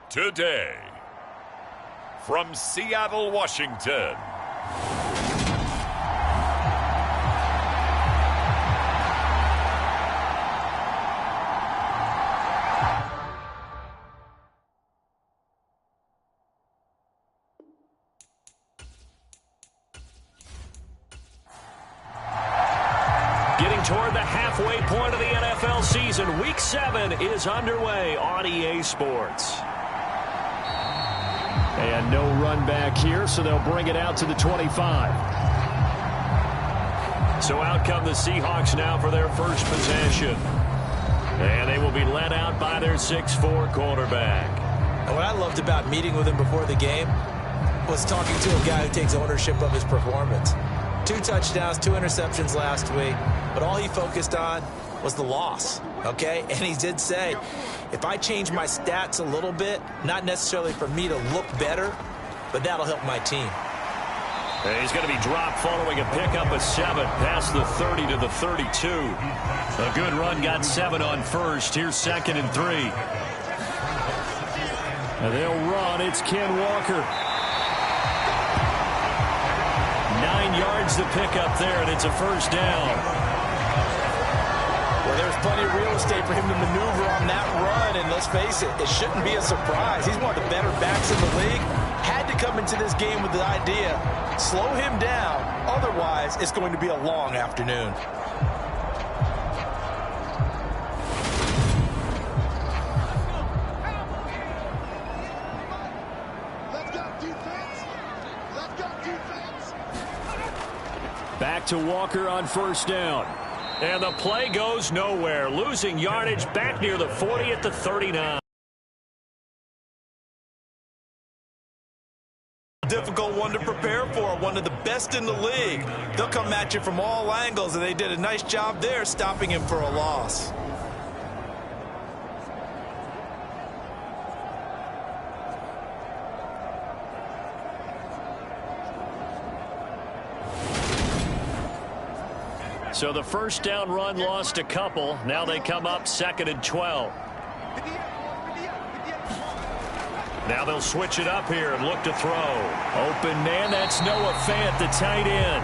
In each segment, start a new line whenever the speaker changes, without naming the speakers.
Today, from Seattle, Washington,
getting toward the halfway point of the NFL season. Week 7 is underway on EA Sports. And no run back here, so they'll bring it out to the 25. So out come the Seahawks now for their first possession. And they will be led out by their 6'4" quarterback.
And what I loved about meeting with him before the game was talking to a guy who takes ownership of his performance. 2 touchdowns, 2 interceptions last week, but all he focused on was the loss, okay? And he did say, if I change my stats a little bit, not necessarily for me to look better, but that'll help my team.
And he's going to be dropped following a pickup of 7 past the 30 to the 32. A good run, got 7 on first. Here's 2nd and 3. And they'll run. It's Ken Walker. 9 yards to pick up there, and it's a first down.
Well, there's plenty of real estate for him to maneuver on that run, and let's face it, it shouldn't be a surprise. He's one of the better backs in the league. Had to come into this game with the idea, slow him down, otherwise it's going to be a long afternoon.
Back to Walker on first down. And the play goes nowhere. Losing yardage back near the 40 at the 39.
Difficult one to prepare for, one of the best in the league. They'll come at you from all angles, and they did a nice job there stopping him for a loss.
So the first down run lost a couple. Now they come up 2nd and 12. Now they'll switch it up here and look to throw. Open man, that's Noah Fant, the tight end.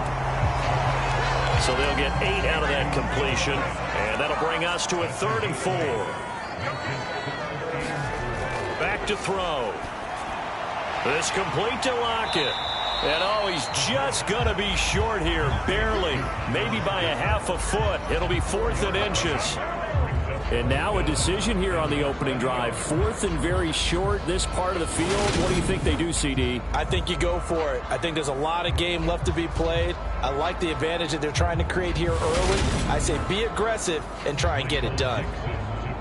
So they'll get 8 out of that completion. And that'll bring us to a 3rd and 4. Back to throw. This complete to Lockett. And oh, he's just going to be short here, barely, maybe by a half a foot. It'll be 4th and inches. And now a decision here on the opening drive. 4th and very short, this part of the field. What do you think they do, CD?
I think you go for it. I think there's a lot of game left to be played. I like the advantage that they're trying to create here early. I say be aggressive and try and get it done.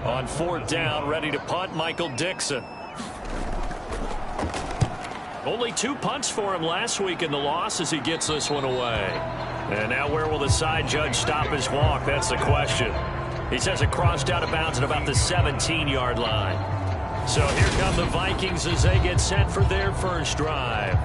On 4th down, ready to punt, Michael Dixon. Only 2 punts for him last week in the loss as he gets this one away. And now where will the side judge stop his walk? That's the question. He says it crossed out of bounds at about the 17-yard line. So here come the Vikings as they get set for their first drive.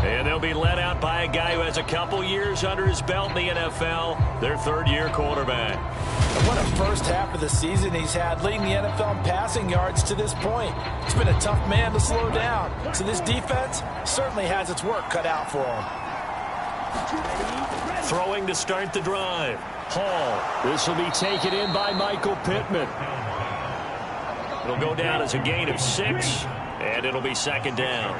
And they'll be led out by a guy who has a couple years under his belt in the NFL, their 3rd-year quarterback.
And what a first half of the season he's had, leading the NFL in passing yards to this point. It's been a tough man to slow down. So this defense certainly has its work cut out for him.
Throwing to start the drive. Hall. This will be taken in by Michael Pittman. It'll go down as a gain of 6, and it'll be 2nd down.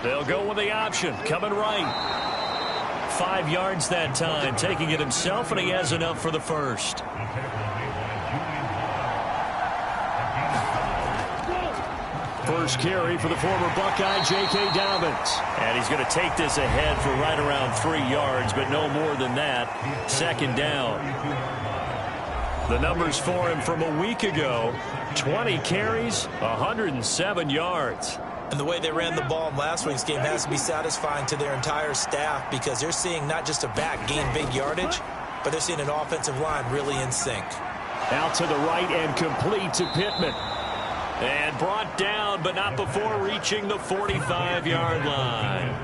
They'll go with the option, coming right. 5 yards that time, taking it himself, and he has enough for the first. First carry for the former Buckeye, J.K. Dobbins. And he's going to take this ahead for right around 3 yards, but no more than that. 2nd down. The numbers for him from a week ago, 20 carries, 107 yards.
And the way they ran the ball in last week's game has to be satisfying to their entire staff because they're seeing not just a back gain big yardage, but they're seeing an offensive line really in sync.
Out to the right and complete to Pittman. And brought down, but not before reaching the 45-yard line.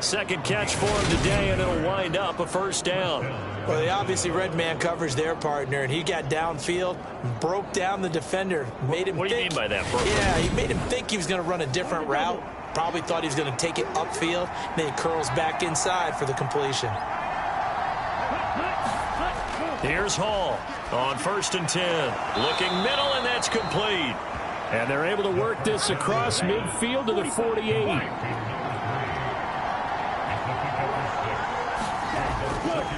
Second catch for him today, and it'll wind up a first down.
Well, they obviously read man coverage their partner, and he got downfield, broke down the defender, made him
What do you mean by that, Brooklyn?
Yeah, he made him think he was going to run a different route. Probably thought he was going to take it upfield. Then he curls back inside for the completion.
Here's Hall on 1st and 10. Looking middle, and that's complete. And they're able to work this across midfield to the 48.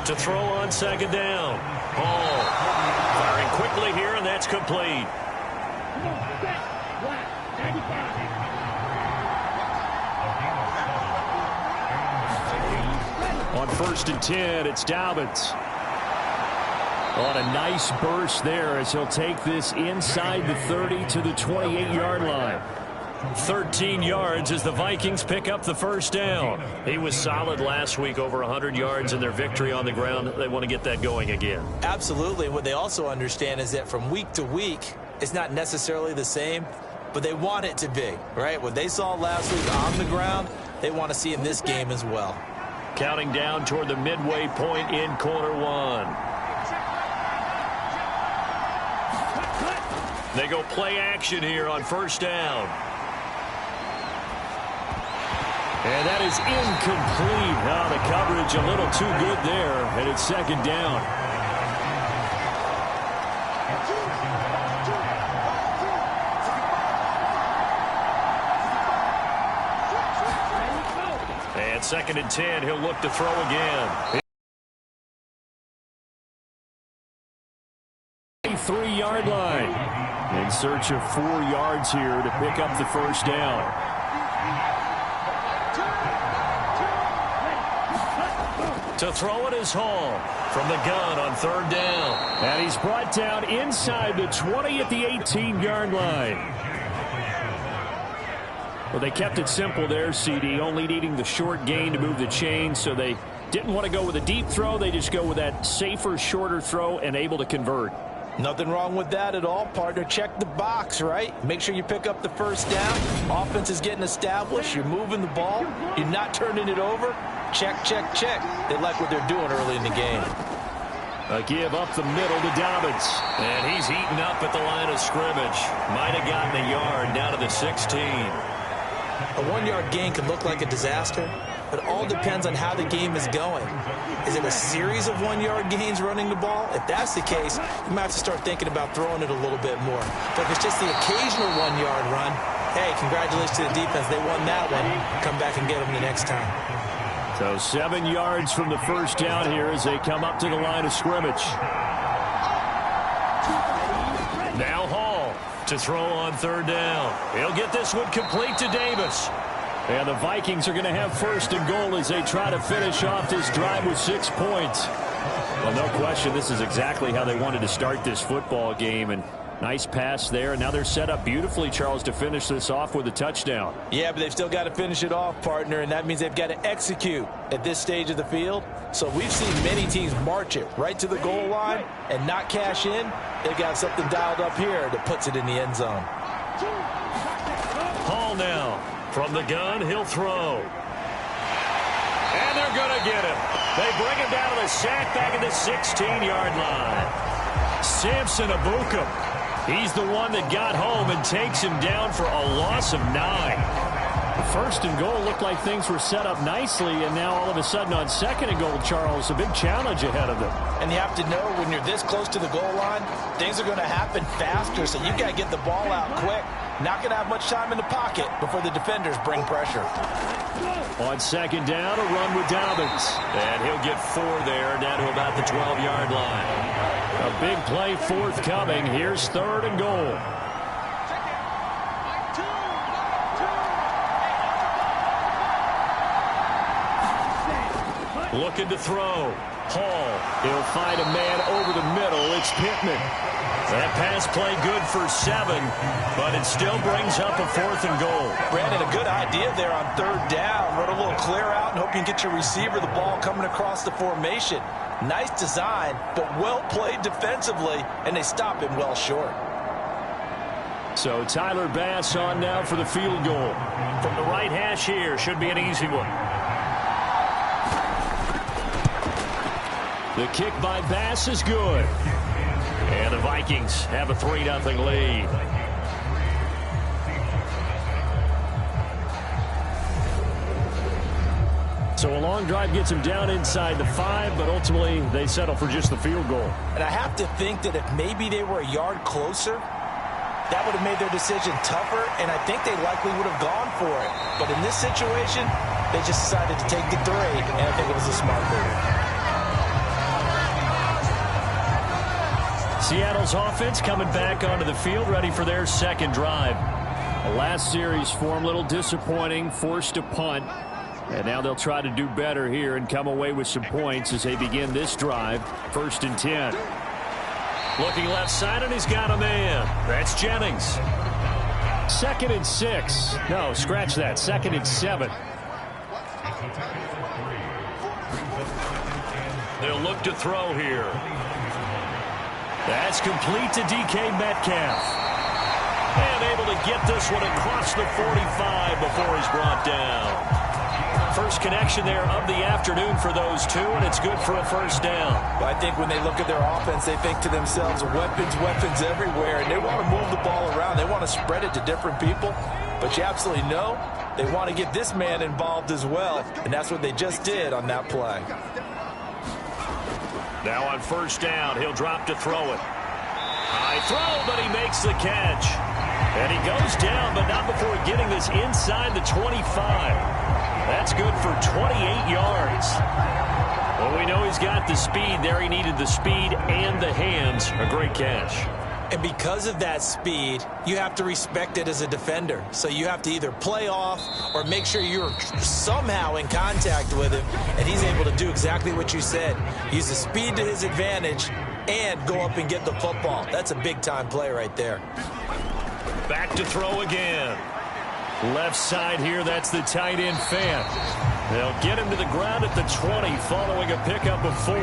To throw on 2nd down. Hall firing quickly here, and that's complete. On 1st and 10, it's Dobbins. On a nice burst there as he'll take this inside the 30 to the 28-yard line. 13 yards as the Vikings pick up the first down. He was solid last week, over 100 yards in their victory on the ground. They want to get that going again.
Absolutely. What they also understand is that from week to week, it's not necessarily the same, but they want it to be, right? What they saw last week on the ground, they want to see in this game as well.
Counting down toward the midway point in quarter one. They go play action here on 1st down. And that is incomplete. Now the coverage a little too good there, and it's 2nd down. And 2nd and 10, he'll look to throw again. 3-yard line. In search of 4 yards here to pick up the first down. To throw it is Hall from the gun on 3rd down. And he's brought down inside the 20 at the 18-yard line. Well, they kept it simple there, CD, only needing the short gain to move the chains, so they didn't want to go with a deep throw. They just go with that safer, shorter throw and able to convert.
Nothing wrong with that at all, partner. Check the box, right? Make sure you pick up the first down. Offense is getting established. You're moving the ball. You're not turning it over. Check, check, check. They like what they're doing early in the game.
A give up the middle to Dobbins. And he's eaten up at the line of scrimmage. Might have gotten a yard down to the 16.
A 1-yard gain can look like a disaster. It all depends on how the game is going. Is it a series of 1-yard gains running the ball? If that's the case, you might have to start thinking about throwing it a little bit more. But if it's just the occasional 1-yard run, hey, congratulations to the defense. They won that one. Come back and get them the next time.
So 7 yards from the first down here as they come up to the line of scrimmage. Now Hall to throw on 3rd down. He'll get this one complete to Davis. And the Vikings are going to have 1st and goal as they try to finish off this drive with 6 points. Well, no question, this is exactly how they wanted to start this football game. And nice pass there. And now they're set up beautifully, Charles, to finish this off with a touchdown.
Yeah, but they've still got to finish it off, partner, and that means they've got to execute at this stage of the field. So we've seen many teams march it right to the goal line and not cash in. They've got something dialed up here that puts it in the end zone.
Hall now. From the gun, he'll throw. And they're going to get him. They bring him down to the sack back at the 16-yard line. Samson Abukum. He's the one that got home and takes him down for a loss of 9. 1st and goal looked like things were set up nicely, and now all of a sudden on 2nd and goal, Charles, a big challenge ahead of them.
And you have to know when you're this close to the goal line, things are going to happen faster, so you've got to get the ball out quick. Not going to have much time in the pocket before the defenders bring pressure.
On 2nd down, a run with Dobbins. And he'll get 4 there, down to about the 12-yard line. A big play forthcoming. Here's 3rd and goal. Looking to throw. Hall. He'll find a man over the middle. It's Pittman. That pass play good for 7, but it still brings up a 4th and goal.
Brandon, a good idea there on 3rd down. Run a little clear out and hope you can get your receiver the ball coming across the formation. Nice design, but well played defensively, and they stop him well short.
So Tyler Bass on now for the field goal. From the right hash here, should be an easy one. The kick by Bass is good. And the Vikings have a 3-0 lead. So a long drive gets them down inside the 5, but ultimately they settle for just the field goal.
And I have to think that if maybe they were a yard closer, that would have made their decision tougher, and I think they likely would have gone for it. But in this situation, they just decided to take the 3, and I think it was a smart move.
Seattle's offense coming back onto the field, ready for their second drive. The last series for them, a little disappointing, forced to punt. And now they'll try to do better here and come away with some points as they begin this drive. 1st and 10. Looking left side, and he's got a man. That's Jennings. 2nd and 6. No, scratch that. 2nd and 7. They'll look to throw here. That's complete to DK Metcalf. And able to get this one across the 45 before he's brought down. First connection there of the afternoon for those two, and it's good for a first down.
I think when they look at their offense, they think to themselves, weapons everywhere, and they want to move the ball around. They want to spread it to different people, but you absolutely know they want to get this man involved as well, and that's what they just did on that play.
Now on first down, he'll drop to throw it. High throw, but he makes the catch. And he goes down, but not before getting this inside the 25. That's good for 28 yards. Well, we know he's got the speed there. He needed the speed and the hands. A great catch.
And because of that speed, you have to respect it as a defender. So you have to either play off or make sure you're somehow in contact with him. And he's able to do exactly what you said. Use the speed to his advantage and go up and get the football. That's a big-time play right there.
Back to throw again. Left side here, that's the tight end Fant. They'll get him to the ground at the 20 following a pickup of 4.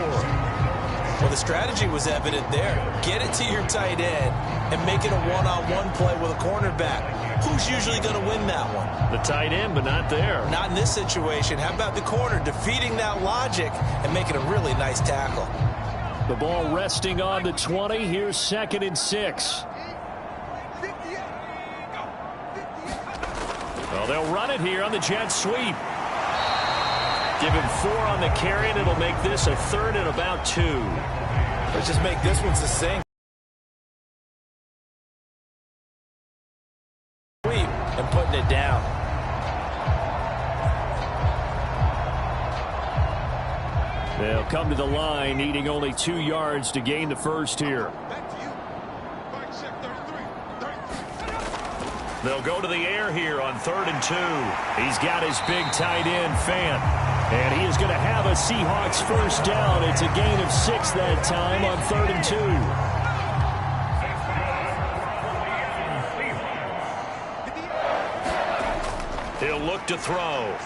Well, the strategy was evident there. Get it to your tight end and make it a one-on-one play with a cornerback. Who's usually going to win that one?
The tight end, but not there.
Not in this situation. How about the corner defeating that logic and making a really nice tackle?
The ball resting on the 20. Here's 2nd and 6. Well, they'll run it here on the jet sweep. Give him 4 on the carry, and it'll make this a 3rd and about 2.
Let's just make this one succinct. Sweep and putting it down.
They'll come to the line, needing only 2 yards to gain the first here. They'll go to the air here on 3rd and 2. He's got his big tight end, Fant. And he is going to have a Seahawks first down. It's a gain of 6 that time on 3rd and 2. He'll look to throw.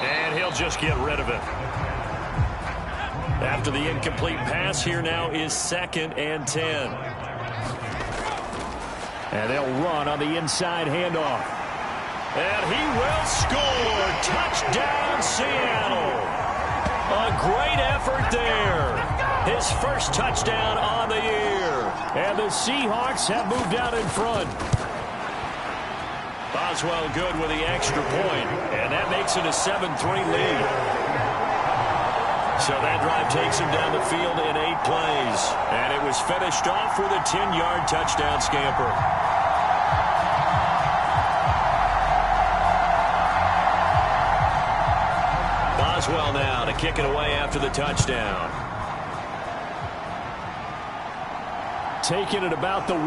And he'll just get rid of it. After the incomplete pass, here now is 2nd and 10. And they'll run on the inside handoff. And he will score. Touchdown, Seattle. A great effort there. His first touchdown on the year. And the Seahawks have moved out in front. Boswell good with the extra point. And that makes it a 7-3 lead. So that drive takes him down the field in 8 plays. And it was finished off with a 10-yard touchdown scamper. Boswell now to kick it away after the touchdown. Taking it about the 1.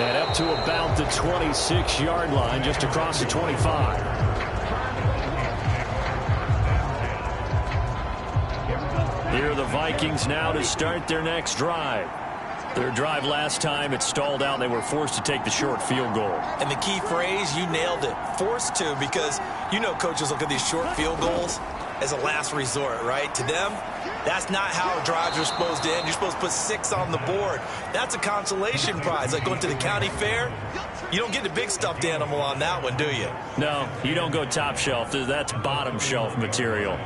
And up to about the 26-yard line, just across the 25. Here are the Vikings now to start their next drive. Their drive last time, it stalled out. They were forced to take the short field goal.
And the key phrase, you nailed it. Forced to, because you know coaches look at these short field goals. as a last resort, right? To them, that's not how drives are supposed to end. You're supposed to put 6 on the board. That's a consolation prize. Like going to the county fair, you don't get the big stuffed animal on that one, do you?
No, you don't go top shelf. That's bottom shelf material.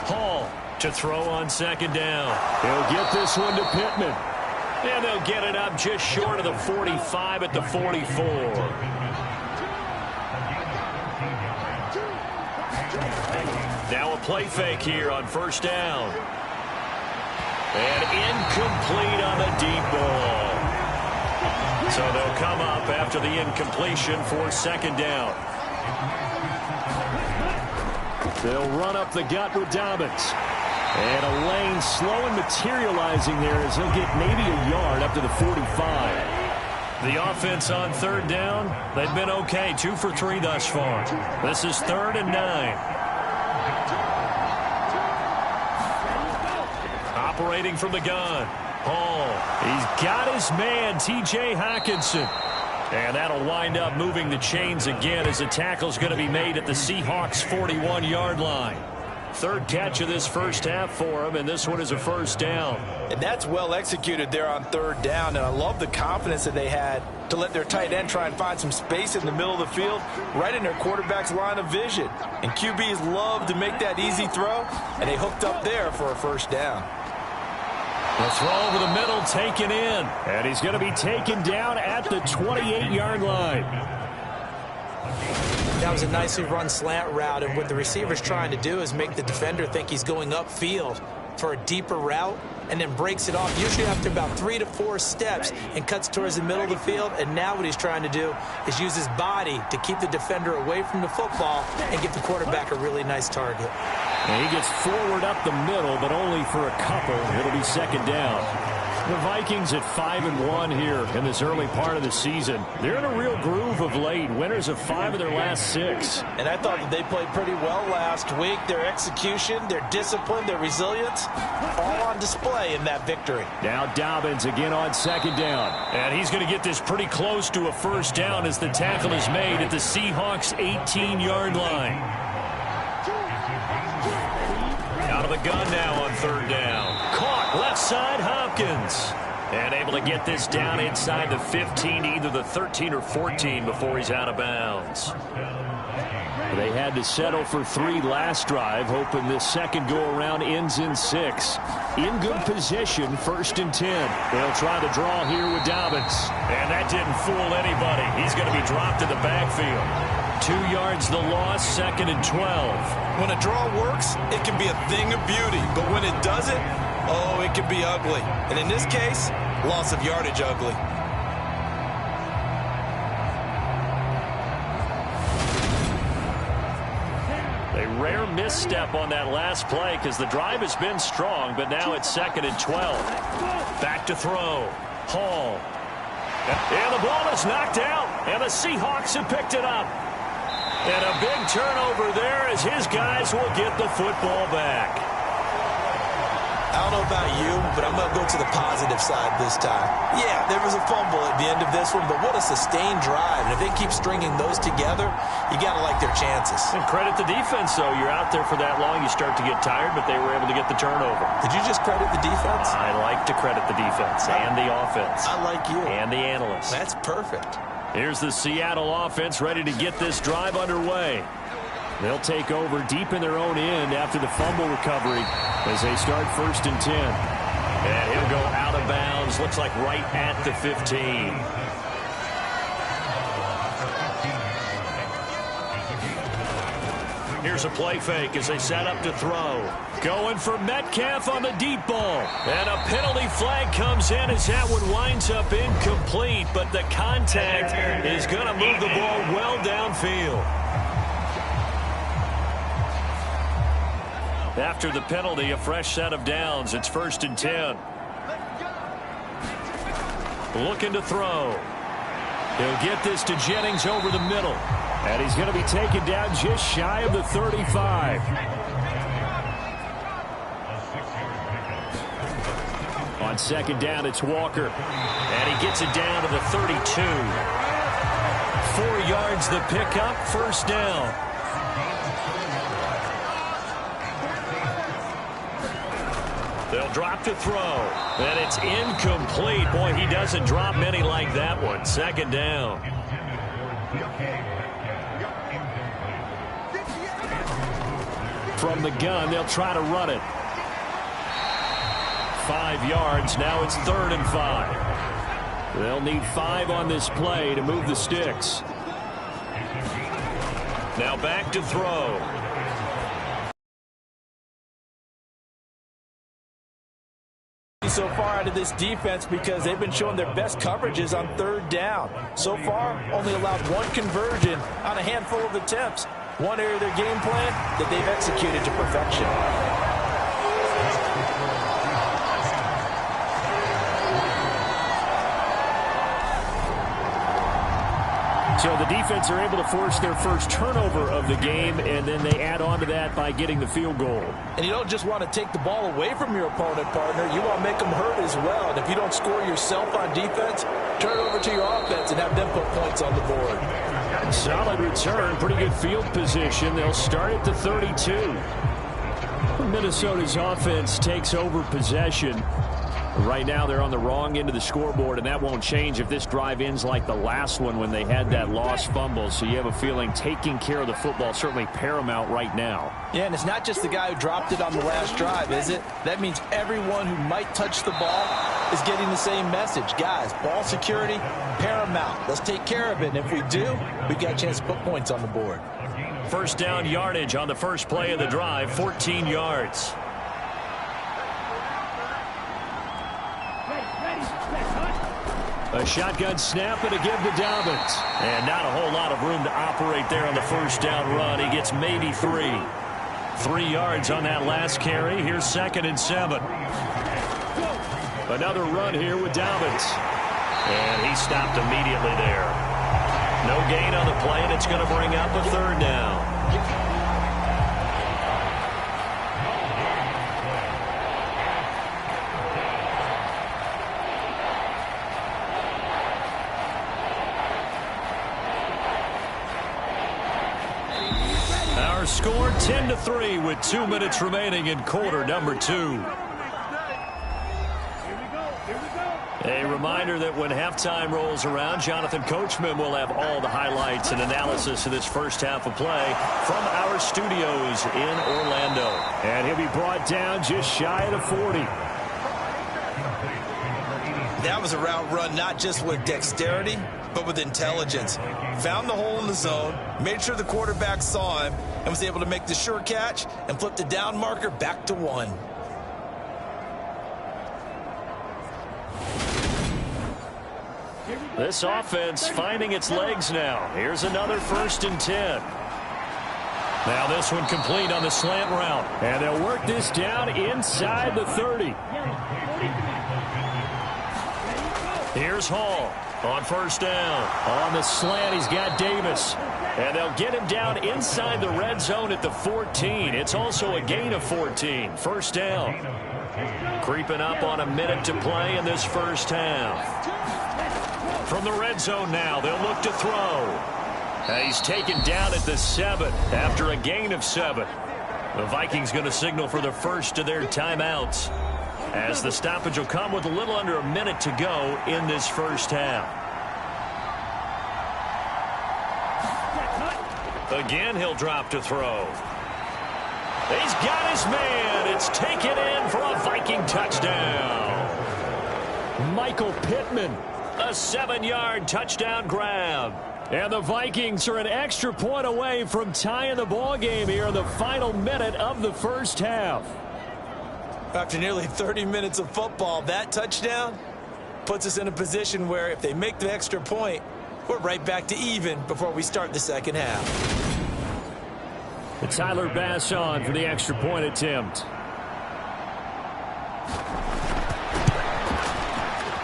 Hall to throw on second down. He'll get this one to Pittman. And they'll get it up just short of the 45 at the 44. Now a play fake here on first down. And incomplete on the deep ball. So they'll come up after the incompletion for second down. They'll run up the gut with Dobbins. And a lane slow and materializing there as he'll get maybe a yard up to the 45. The offense on third down, they've been okay. 2 for 3 thus far. This is 3rd and 9. Operating from the gun. Hall. He's got his man, T.J. Hockenson. And that'll wind up moving the chains again as the tackle's going to be made at the Seahawks' 41-yard line. 3rd catch of this first half for him, and this one is a first down.
And that's well executed there on 3rd down, and I love the confidence that they had to let their tight end try and find some space in the middle of the field, right in their quarterback's line of vision. And QBs love to make that easy throw, and they hooked up there for a first down.
The throw over the middle, taken in. And he's going to be taken down at the 28-yard line.
That was a nicely run slant route, and what the receiver's trying to do is make the defender think he's going upfield for a deeper route and then breaks it off, usually after about 3 to 4 steps, and cuts towards the middle of the field. And now what he's trying to do is use his body to keep the defender away from the football and give the quarterback a really nice target.
And he gets forward up the middle, but only for a couple. It'll be second down. The Vikings at 5-1 here in this early part of the season. They're in a real groove of late. Winners of 5 of their last 6.
And I thought that they played pretty well last week. Their execution, their discipline, their resilience, all on display in that victory.
Now Dobbins again on second down. And he's going to get this pretty close to a first down as the tackle is made at the Seahawks' 18-yard line. Out of the gun now on 3rd down. Caught left side Hopkins. And able to get this down inside the 15, either the 13 or 14 before he's out of bounds. They had to settle for 3 last drive, hoping this second go-around ends in 6. In good position, 1st and 10. They'll try to draw here with Dobbins. And that didn't fool anybody. He's going to be dropped in the backfield. 2 yards the loss, 2nd and 12.
When a draw works, it can be a thing of beauty. But when it doesn't, oh, it can be ugly. And in this case, loss of yardage ugly.
A rare misstep on that last play because the drive has been strong, but now it's 2nd and 12. Back to throw. Hall. And the ball is knocked out, and the Seahawks have picked it up. And a big turnover there as his guys will get the football back.
I don't know about you, but I'm going to go to the positive side this time. Yeah, there was a fumble at the end of this one, but what a sustained drive. And if they keep stringing those together, you got to like their chances.
And credit the defense, though. You're out there for that long, you start to get tired, but they were able to get the turnover.
Did you just credit the defense?
I like to credit the defense and the offense.
I like you.
And the analysts.
That's perfect.
Here's the Seattle offense ready to get this drive underway. They'll take over deep in their own end after the fumble recovery as they start 1st and 10. And he'll go out of bounds, looks like right at the 15. Here's a play fake as they set up to throw. Going for Metcalf on the deep ball. And a penalty flag comes in as that one winds up incomplete. But the contact is going to move the ball well downfield. After the penalty, a fresh set of downs. It's 1st and 10. Looking to throw. He'll get this to Jennings over the middle. And he's going to be taken down just shy of the 35. On second down, it's Walker. And he gets it down to the 32. 4 yards the pickup, first down. They'll drop to throw, and it's incomplete. Boy, he doesn't drop many like that one. Second down. From the gun, they'll try to run it. 5 yards. Now it's 3rd and 5. They'll need 5 on this play to move the sticks. Now back to throw.
So far out of this defense because they've been showing their best coverages on 3rd down. So far, only allowed 1 conversion on a handful of attempts. One area of their game plan that they've executed to perfection.
So the defense are able to force their first turnover of the game, and then they add on to that by getting the field goal.
And you don't just want to take the ball away from your opponent, partner. You want to make them hurt as well. And if you don't score yourself on defense, turn it over to your offense and have them put points on the board.
Solid return, pretty good field position. They'll start at the 32. Minnesota's offense takes over possession. Right now, they're on the wrong end of the scoreboard, and that won't change if this drive ends like the last one when they had that lost fumble. So you have a feeling taking care of the football certainly paramount right now.
Yeah, and it's not just the guy who dropped it on the last drive, is it? That means everyone who might touch the ball is getting the same message. Guys, ball security, paramount. Let's take care of it, and if we do, we've got a chance to put points on the board.
First down yardage on the first play of the drive, 14 yards. A shotgun snap and a give to Dobbins. And not a whole lot of room to operate there on the first down run. He gets maybe 3. 3 yards on that last carry. Here's 2nd and 7. Another run here with Dobbins. And he stopped immediately there. No gain on the play, and it's going to bring up a 3rd down. Score 10-3 with 2 minutes remaining in quarter number 2. A reminder that when halftime rolls around, Jonathan Coachman will have all the highlights and analysis of this first half of play from our studios in Orlando. And he'll be brought down just shy of the 40.
That was a route run not just with dexterity, but with intelligence. Found the hole in the zone, made sure the quarterback saw him, and was able to make the sure catch and flip the down marker back to 1.
This offense finding its legs now. Here's another 1st and 10. Now this one complete on the slant route. And they'll work this down inside the 30. Here's Hall on first down. On the slant, he's got Davis. And they'll get him down inside the red zone at the 14. It's also a gain of 14. First down. Creeping up on a minute to play in this first half. From the red zone now, they'll look to throw. He's taken down at the 7 after a gain of 7. The Vikings going to signal for the first of their timeouts, as the stoppage will come with a little under a minute to go in this first half. Again, he'll drop to throw. He's got his man. It's taken in for a Viking touchdown. Michael Pittman, a 7-yard touchdown grab. And the Vikings are an extra point away from tying the ball game here in the final minute of the first half.
After nearly 30 minutes of football, that touchdown puts us in a position where if they make the extra point, we're right back to even before we start the second half.
Tyler Bass on for the extra point attempt.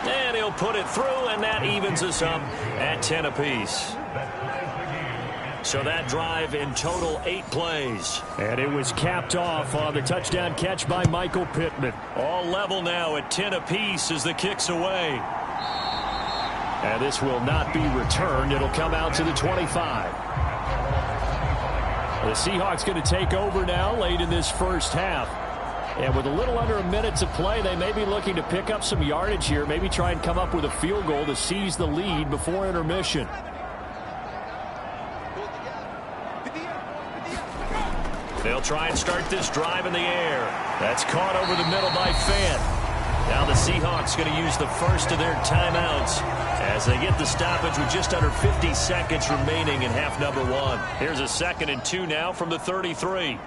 And he'll put it through, and that evens us up at 10 apiece. So that drive in total 8 plays. And it was capped off on the touchdown catch by Michael Pittman. All level now at 10 apiece as the kick's away. And this will not be returned. It'll come out to the 25. The Seahawks going to take over now late in this first half. And with a little under a minute to play, they may be looking to pick up some yardage here, maybe try and come up with a field goal to seize the lead before intermission. They'll try and start this drive in the air. That's caught over the middle by Fant. Now the Seahawks going to use the first of their timeouts as they get the stoppage with just under 50 seconds remaining in half number 1. Here's a 2nd and 2 now from the 33.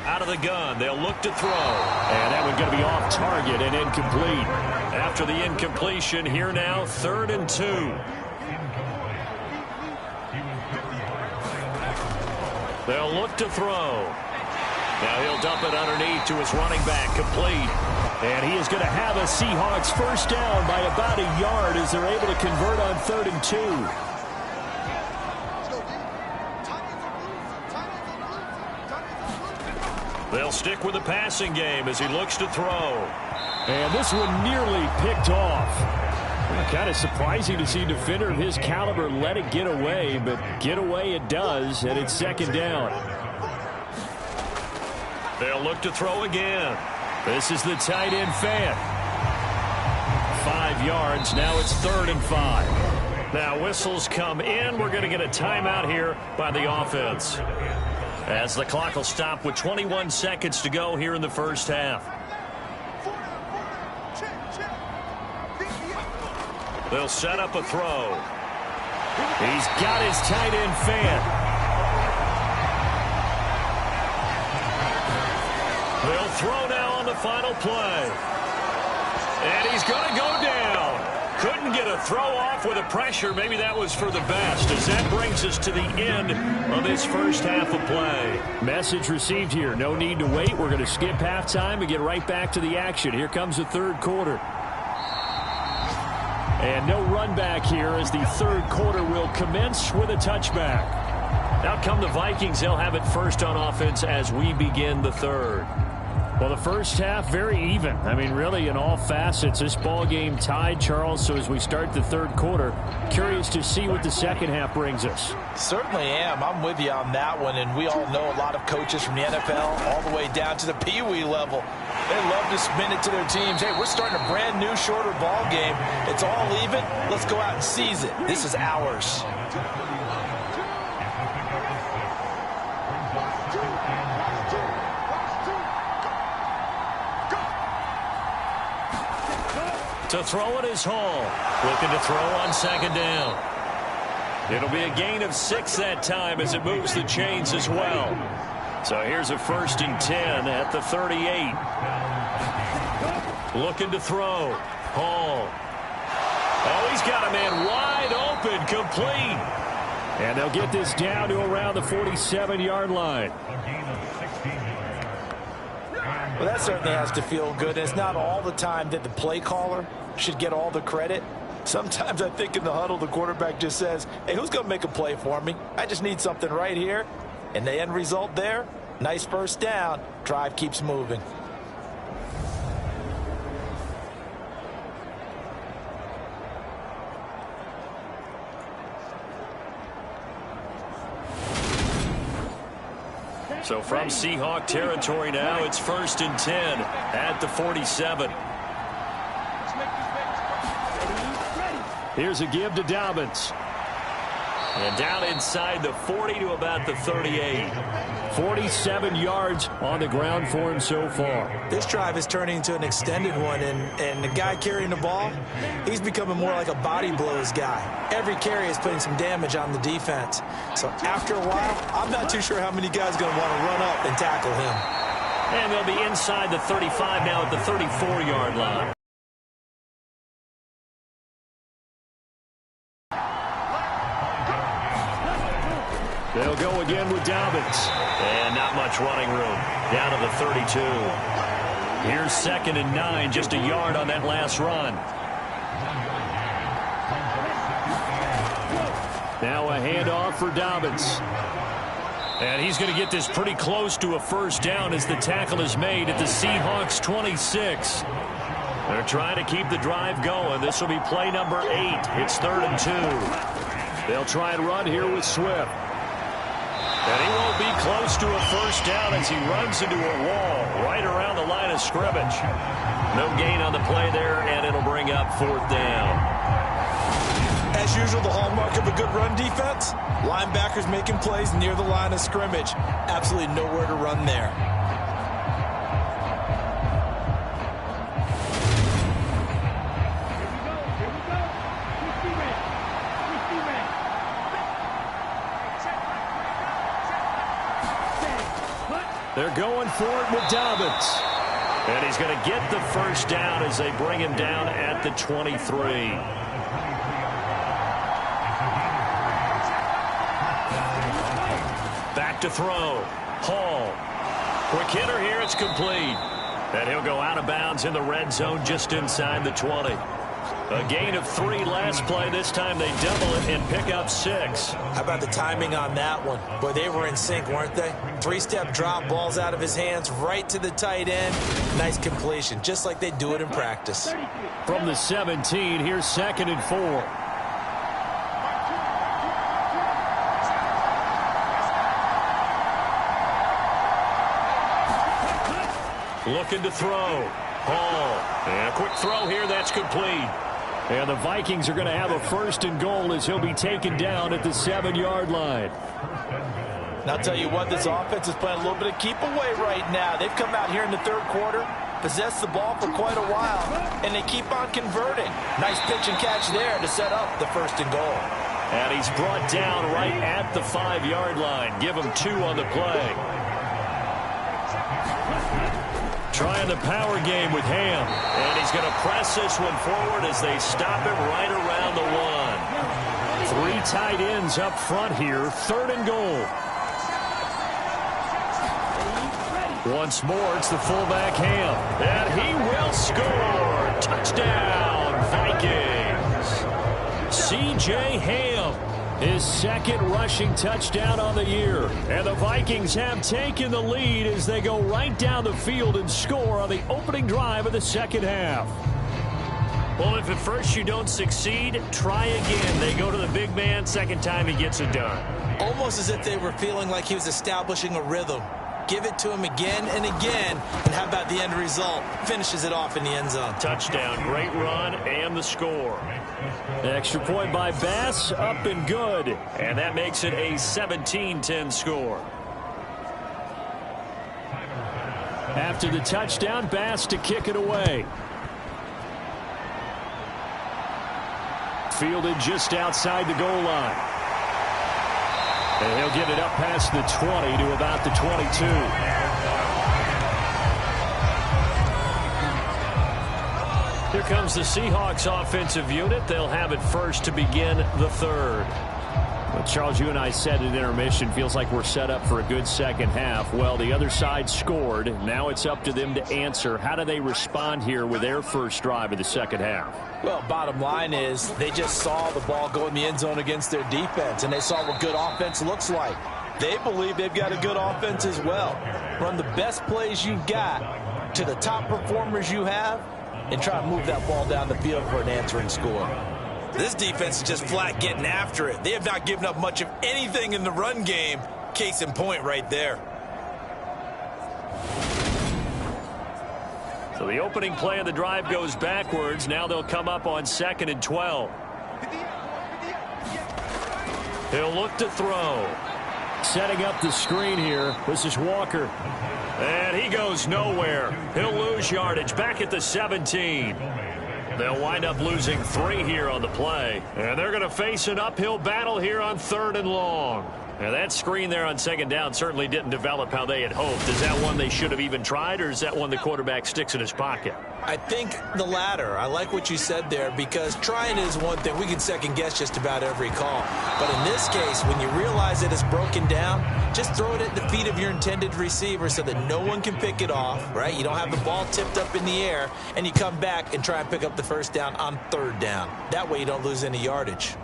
Out of the gun, they'll look to throw. And that one's going to be off target and incomplete. After the incompletion, here now, 3rd and 2. They'll look to throw. Now he'll dump it underneath to his running back, complete. And he is going to have a Seahawks first down by about a yard as they're able to convert on 3rd and 2. They'll stick with the passing game as he looks to throw. And this one nearly picked off. Kind of surprising to see a defender of his caliber let it get away, but get away it does, and it's 2nd down. They'll look to throw again. This is the tight end Fant. 5 yards. Now it's 3rd and 5. Now whistles come in. We're going to get a timeout here by the offense, as the clock will stop with 21 seconds to go here in the first half. They'll set up a throw. He's got his tight end Fant. They'll throw now on the final play. And he's going to go down. Couldn't get a throw off with a pressure. Maybe that was for the best, as that brings us to the end of this first half of play. Message received here. No need to wait. We're going to skip halftime and get right back to the action. Here comes the 3rd quarter. And no run back here as the 3rd quarter will commence with a touchback. Now come the Vikings. They'll have it first on offense as we begin the 3rd. Well, the first half, very even. I mean, really, in all facets, this ball game tied, Charles. So as we start the 3rd quarter, curious to see what the second half brings us.
Certainly am. I'm with you on that one. And we all know a lot of coaches from the NFL all the way down to the Pee-wee level. They love to spin it to their teams. Hey, we're starting a brand new, shorter ball game. It's all even. Let's go out and seize it. This is ours. To throw it is Hall. Looking to throw on 2nd down. It'll be a gain of 6 that time as it moves the chains as well. So here's a 1st and 10 at the 38. Looking to throw. Hall. Oh, he's got a man wide open, complete. And they'll get this down to around the 47-yard line. Well, that certainly has to feel good. It's not all the time that the play caller should get all the credit. Sometimes I think in the huddle, the quarterback just says, hey, who's going to make a play for me? I just need something right here. And the end result there, nice first down. Drive keeps moving. So from Seahawk territory now, it's 1st and 10 at the 47. Here's a give to Dobbins. And down inside the 40 to about the 38. 47 yards on the ground for him so far. This drive is turning into an extended one, and the guy carrying the ball, he's becoming more like a body blows guy. Every carry is putting some damage on the defense. So after a while, I'm not too sure how many guys are going to want to run up and tackle him. And they'll be inside the 35 now at the 34-yard line. They'll go again with Dobbins. And not much running room. Down to the 32. Here's 2nd and 9. Just a yard on that last run. Now a handoff for Dobbins.
And he's going to get this pretty close to a first down as the tackle is made at the Seahawks 26. They're trying to keep the drive going. This will be play number 8. It's 3rd and 2. They'll try and run here with Swift. And he won't be close to a first down as he runs into a wall right around the line of scrimmage. No gain on the play there, and it'll bring up 4th down.
As usual, the hallmark of a good run defense, linebackers making plays near the line of scrimmage. Absolutely nowhere to run there.
They're going for it with Dobbins. And he's going to get the first down as they bring him down at the 23. Back to throw. Hall. Quick hitter here. It's complete. And he'll go out of bounds in the red zone just inside the 20. A gain of 3 last play. This time they double it and pick up 6.
How about the timing on that one? Boy, they were in sync, weren't they? 3-step drop, balls out of his hands, right to the tight end. Nice completion, just like they do it in practice.
From the 17, here's 2nd and 4. Looking to throw. Hall. And a quick throw here. That's complete. And the Vikings are going to have a 1st and goal as he'll be taken down at the 7-yard line.
And I'll tell you what, this offense is playing a little bit of keep away right now. They've come out here in the 3rd quarter, possessed the ball for quite a while, and they keep on converting. Nice pitch and catch there to set up the 1st and goal.
And he's brought down right at the 5-yard line. Give him 2 on the play. Trying the power game with Ham. And he's going to press this one forward as they stop him right around the 1. 3 tight ends up front here. 3rd and goal. Once more, it's the fullback Ham. And he will score. Touchdown, Vikings. C.J. Ham. His 2nd rushing touchdown on the year. And the Vikings have taken the lead as they go right down the field and score on the opening drive of the 2nd half. Well, if at first you don't succeed, try again. They go to the big man. 2nd time he gets it done.
Almost as if they were feeling like he was establishing a rhythm. Give it to him again and again. And how about the end result? Finishes it off in the end zone.
Touchdown, great run, and the score. Extra point by Bass, up and good. And that makes it a 17-10 score. After the touchdown, Bass to kick it away. Fielded just outside the goal line. And he'll get it up past the 20 to about the 22. Here comes the Seahawks offensive unit. They'll have it first to begin the 3rd. Well, Charles, you and I said at intermission, feels like we're set up for a good 2nd half. Well, the other side scored. Now it's up to them to answer. How do they respond here with their first drive of the 2nd half?
Well, bottom line is they just saw the ball go in the end zone against their defense, and they saw what good offense looks like. They believe they've got a good offense as well. Run the best plays you've got to the top performers you have, and try to move that ball down the field for an answering score. This defense is just flat getting after it. They have not given up much of anything in the run game. Case in point right there.
So the opening play of the drive goes backwards. Now they'll come up on 2nd and 12. He'll look to throw. Setting up the screen here. This is Walker. And he goes nowhere. He'll lose yardage back at the 17. They'll wind up losing 3 here on the play. And they're going to face an uphill battle here on 3rd and long. Now that screen there on 2nd down certainly didn't develop how they had hoped. Is that one they should have even tried, or is that one the quarterback sticks in his pocket?
I think the latter. I like what you said there, because trying is one thing. We can second guess just about every call. But in this case, when you realize that it's broken down, just throw it at the feet of your intended receiver so that no one can pick it off, right? You don't have the ball tipped up in the air, and you come back and try and pick up the 1st down on 3rd down. That way you don't lose any yardage.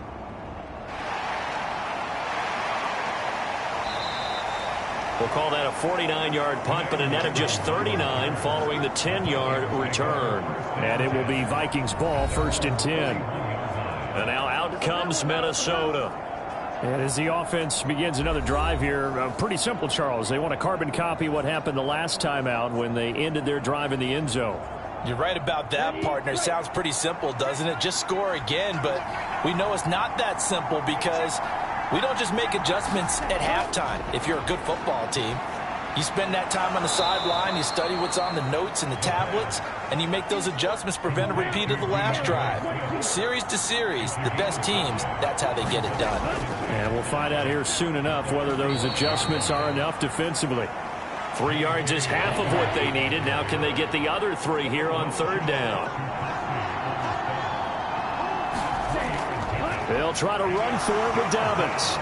We'll call that a 49-yard punt, but a net of just 39 following the 10-yard return.
And it will be Vikings ball, 1st and 10.
And now out comes Minnesota.
And as the offense begins another drive here, pretty simple, Charles. They want to carbon copy what happened the last time out when they ended their drive in the end zone.
You're right about that, partner. Sounds pretty simple, doesn't it? Just score again, but we know it's not that simple because we don't just make adjustments at halftime. If you're a good football team, you spend that time on the sideline, you study what's on the notes and the tablets, and you make those adjustments, prevent a repeat of the last drive. Series to series, the best teams, that's how they get it done.
And we'll find out here soon enough whether those adjustments are enough defensively.
3 yards is half of what they needed. Now can they get the other 3 here on 3rd down? They'll try to run for it with Dobbins.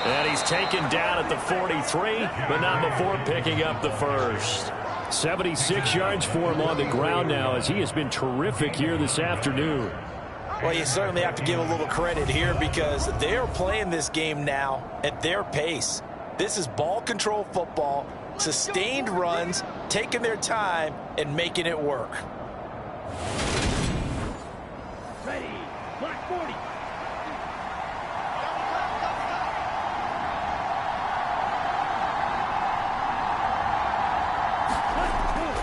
And he's taken down at the 43, but not before picking up the first.
76 yards for him on the ground now as he has been terrific here this afternoon.
Well, you certainly have to give a little credit here because they're playing this game now at their pace. This is ball control football, sustained runs, taking their time and making it work.
Ready, black 40.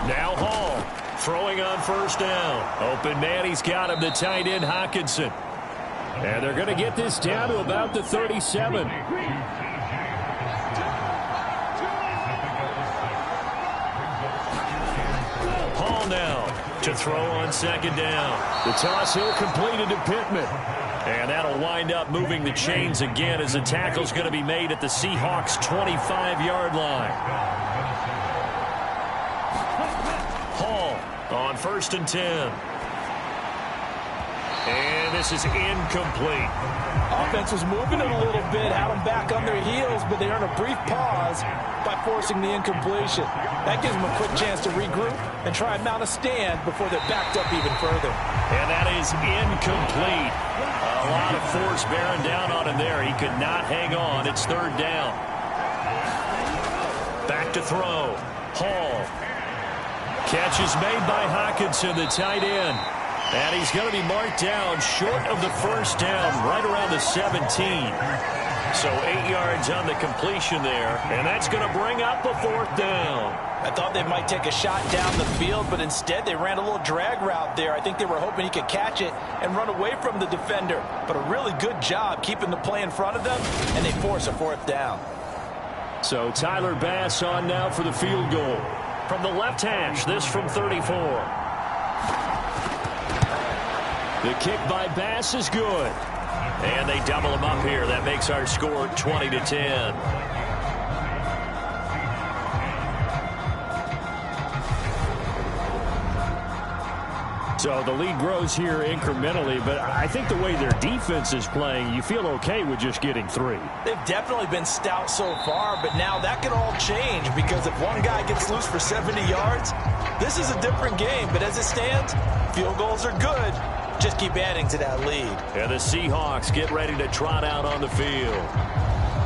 Now Hall throwing on 1st down.
Open man, he's got him, the tight end Hockenson. And they're going to get this down to about the 37.
Hall now to throw on 2nd down.
The toss here completed to Pittman.
And that'll wind up moving the chains again as the tackle's going to be made at the Seahawks' 25-yard line. On 1st and 10. And this is incomplete.
Offense was moving it a little bit, had them back on their heels, but they earned a brief pause by forcing the incompletion. That gives them a quick chance to regroup and try and mount a stand before they're backed up even further.
And that is incomplete. A lot of force bearing down on him there. He could not hang on. It's 3rd down. Back to throw. Hall. Catch is made by Hockenson, the tight end. And he's going to be marked down short of the 1st down, right around the 17. So 8 yards on the completion there, and that's going to bring up a 4th down.
I thought they might take a shot down the field, but instead they ran a little drag route there. I think they were hoping he could catch it and run away from the defender. But a really good job keeping the play in front of them, and they force a 4th down.
So Tyler Bass on now for the field goal.
From the left hash, this from 34.
The kick by Bass is good.
And they double him up here. That makes our score 20-10.
So the lead grows here incrementally, but I think the way their defense is playing, you feel okay with just getting 3.
They've definitely been stout so far, but now that can all change because if one guy gets loose for 70 yards, this is a different game. But as it stands, field goals are good. Just keep adding to that lead.
And the Seahawks get ready to trot out on the field.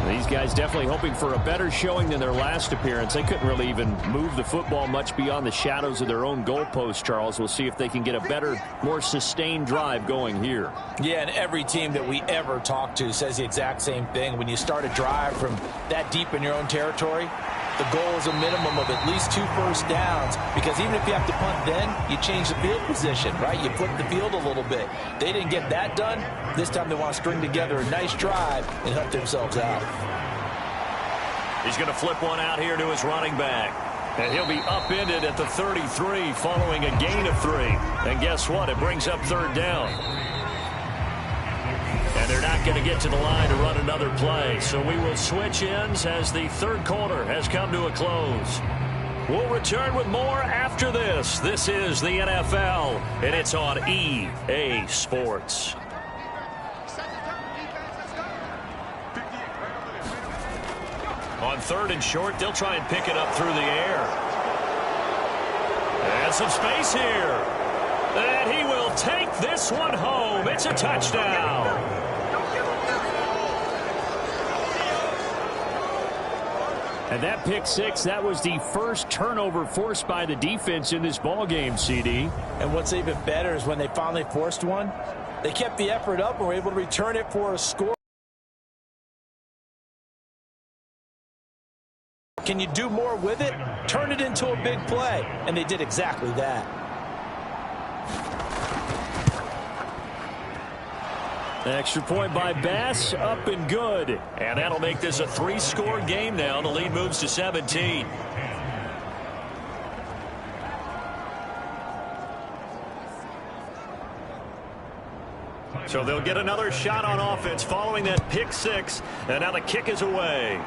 These guys definitely hoping for a better showing than their last appearance. They couldn't really even move the football much beyond the shadows of their own goalpost, Charles. We'll see if they can get a better, more sustained drive going here.
Yeah, and every team that we ever talk to says the exact same thing. When you start a drive from that deep in your own territory, the goal is a minimum of at least 2 first downs, because even if you have to punt then, you change the field position, right? You flip the field a little bit. They didn't get that done. This time they want to string together a nice drive and help themselves out.
He's going to flip one out here to his running back. And he'll be upended at the 33 following a gain of 3. And guess what? It brings up 3rd down. And they're not going to get to the line to run another play. So we will switch ends as the 3rd quarter has come to a close. We'll return with more after this. This is the NFL, and it's on EA Sports. On 3rd and short, they'll try and pick it up through the air. And some space here. And he will take this one home. It's a touchdown.
And that pick six, that was the first turnover forced by the defense in this ballgame, CD.
And what's even better is when they finally forced one, they kept the effort up and were able to return it for a score. Can you do more with it? Turn it into a big play. And they did exactly that.
Extra point by Bass, up and good. And that'll make this a three-score game now. The lead moves to 17. So they'll get another shot on offense following that pick six. And now the kick is away.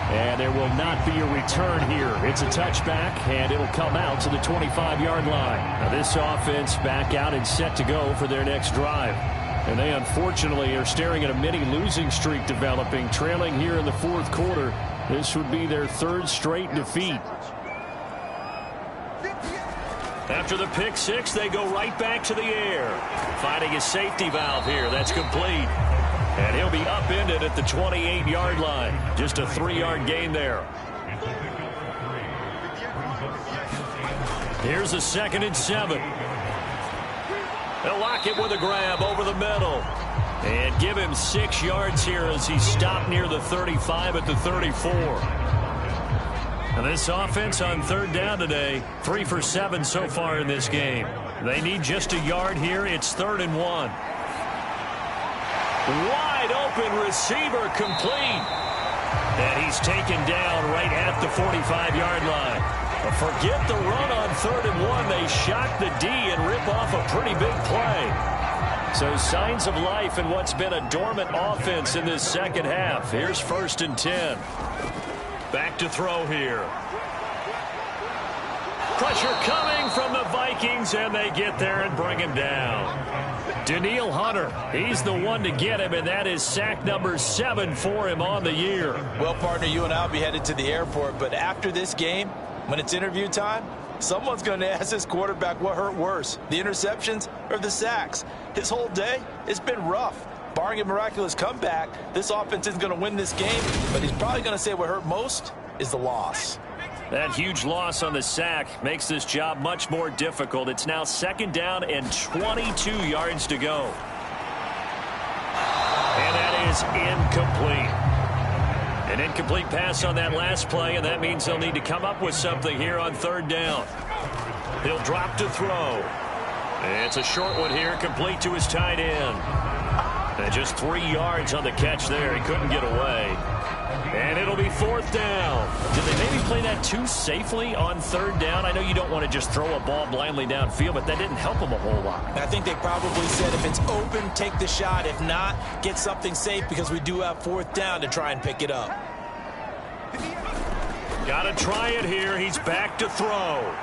And there will not be a return here. It's a touchback, and it'll come out to the 25-yard line. Now this offense back out and set to go for their next drive. And they unfortunately are staring at a mini losing streak developing, trailing here in the fourth quarter. This would be their third straight defeat.
After the pick six, they go right back to the air. Finding a safety valve here. That's complete. And he'll be upended at the 28-yard line. Just a 3-yard gain there. Here's a 2nd and 7. They'll lock it with a grab over the middle. And give him 6 yards here as he stopped near the 35 at the 34. And this offense on third down today, 3 for 7 so far in this game. They need just a yard here. It's 3rd and 1. Wide open receiver complete. And he's taken down right at the 45-yard line. But forget the run on 3rd and 1. They shock the D and rip off a pretty big play. So signs of life in what's been a dormant offense in this second half. Here's 1st and 10. Back to throw here. Pressure coming from the Vikings, and they get there and bring him down. Danielle Hunter, he's the one to get him, and that is sack number 7 for him on the year.
Well, partner, you and I will be headed to the airport, but after this game, when it's interview time, someone's going to ask this quarterback what hurt worse, the interceptions or the sacks. His whole day, it's been rough. Barring a miraculous comeback, this offense isn't going to win this game, but he's probably going to say what hurt most is the loss.
That huge loss on the sack makes this job much more difficult. It's now 2nd down and 22 yards to go. And that is incomplete. An incomplete pass on that last play, and that means they'll need to come up with something here on 3rd down. He'll drop to throw. It's a short one here, complete to his tight end. And just 3 yards on the catch there. He couldn't get away. And it'll be 4th down. Did they maybe play that too safely on 3rd down? I know you don't want to just throw a ball blindly downfield, but that didn't help them a whole lot.
I think they probably said if it's open, take the shot. If not, get something safe because we do have 4th down to try and pick it up.
Got to try it here. He's back to throw.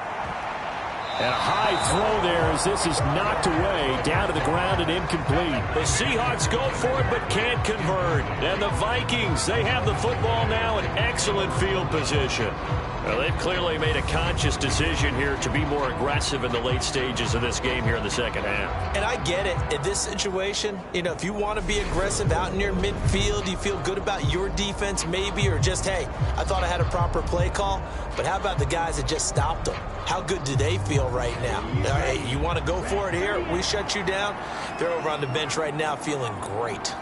And a high throw there as this is knocked away, down to the ground and incomplete.
The Seahawks go for it but can't convert. And the Vikings, they have the football now in excellent field position. Well, they've clearly made a conscious decision here to be more aggressive in the late stages of this game here in the second half.
And I get it. In this situation, you know, if you want to be aggressive out near midfield, you feel good about your defense maybe, or just, hey, I thought I had a proper play call. But how about the guys that just stopped them? How good do they feel right now? All right, you want to go for it here? We shut you down. They're over on the bench right now feeling great.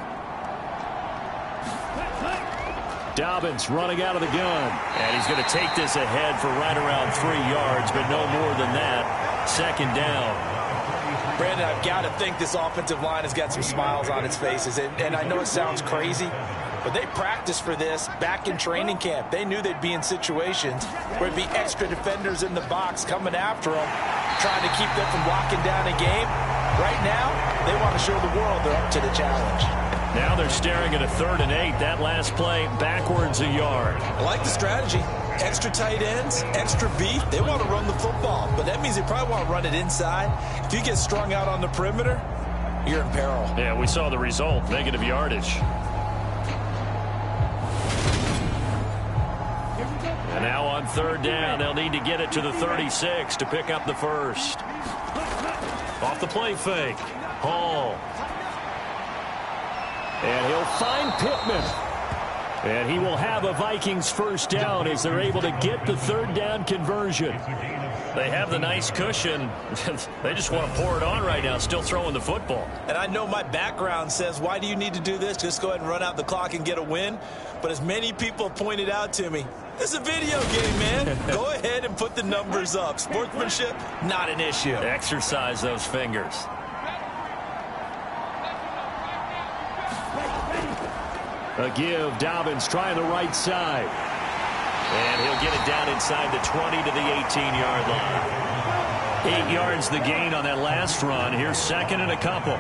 Dobbins running out of the gun.
And he's going to take this ahead for right around 3 yards, but no more than that. 2nd down.
Brandon, I've got to think this offensive line has got some smiles on its faces. And I know it sounds crazy, but they practiced for this back in training camp. They knew they'd be in situations where there'd be extra defenders in the box coming after them, trying to keep them from locking down a game. Right now, they want to show the world they're up to the challenge.
Now they're staring at a 3rd and 8. That last play backwards a yard.
I like the strategy. Extra tight ends, extra beef. They want to run the football, but that means they probably want to run it inside. If you get strung out on the perimeter, you're in peril.
Yeah, we saw the result, negative yardage. And now on 3rd down, they'll need to get it to the 36 to pick up the first. Off the play fake. Hall.
And he'll find Pittman. And he will have a Vikings first down as they're able to get the third down conversion.
They have the nice cushion. They just want to pour it on right now, still throwing the football.
And I know my background says, why do you need to do this? Just go ahead and run out the clock and get a win. But as many people pointed out to me, this is a video game, man. Go ahead and put the numbers up. Sportsmanship, not an issue.
Exercise those fingers.
A give. Dobbins trying the right side.
And he'll get it down inside the 20 to the 18-yard line. 8 yards the gain on that last run. Here's second and a couple.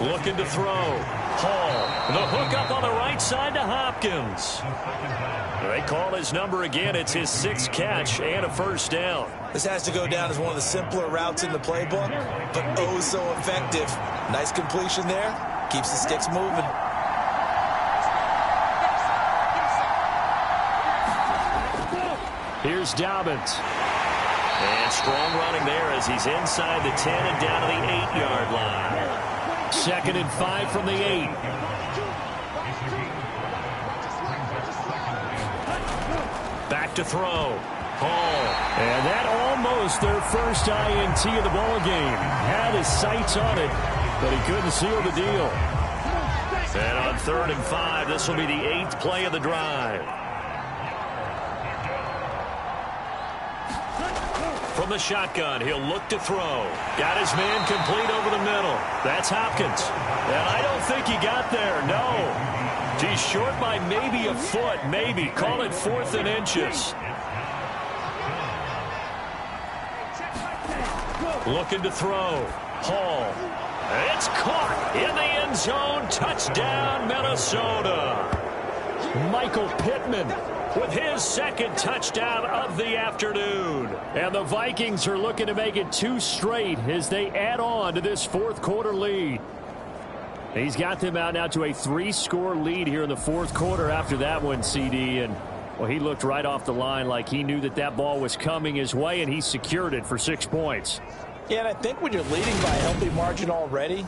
Looking to throw. Hall. The hook up on the right side to Hopkins. They call his number again. It's his 6th catch and a first down.
This has to go down as one of the simpler routes in the playbook, but oh so effective. Nice completion there. Keeps the sticks moving.
Here's Dobbins.
And strong running there as he's inside the 10 and down to the 8-yard line.
2nd and 5 from the 8.
Back to throw. Hall.
And that almost their first INT of the ball game. Had his sights on it, but he couldn't seal the deal.
And on 3rd and 5, this will be the 8th play of the drive. From the shotgun, he'll look to throw. Got his man complete over the middle. That's Hopkins. And I don't think he got there, no. He's short by maybe a foot, maybe. Call it 4th and inches. Looking to throw. Hall. It's caught in the end zone. Touchdown, Minnesota.
Michael Pittman
with his 2nd touchdown of the afternoon.
And the Vikings are looking to make it 2 straight as they add on to this 4th quarter lead. He's got them out now to a 3-score lead here in the 4th quarter after that one, CD. And, well, he looked right off the line like he knew that that ball was coming his way, and he secured it for 6 points.
Yeah, and I think when you're leading by a healthy margin already,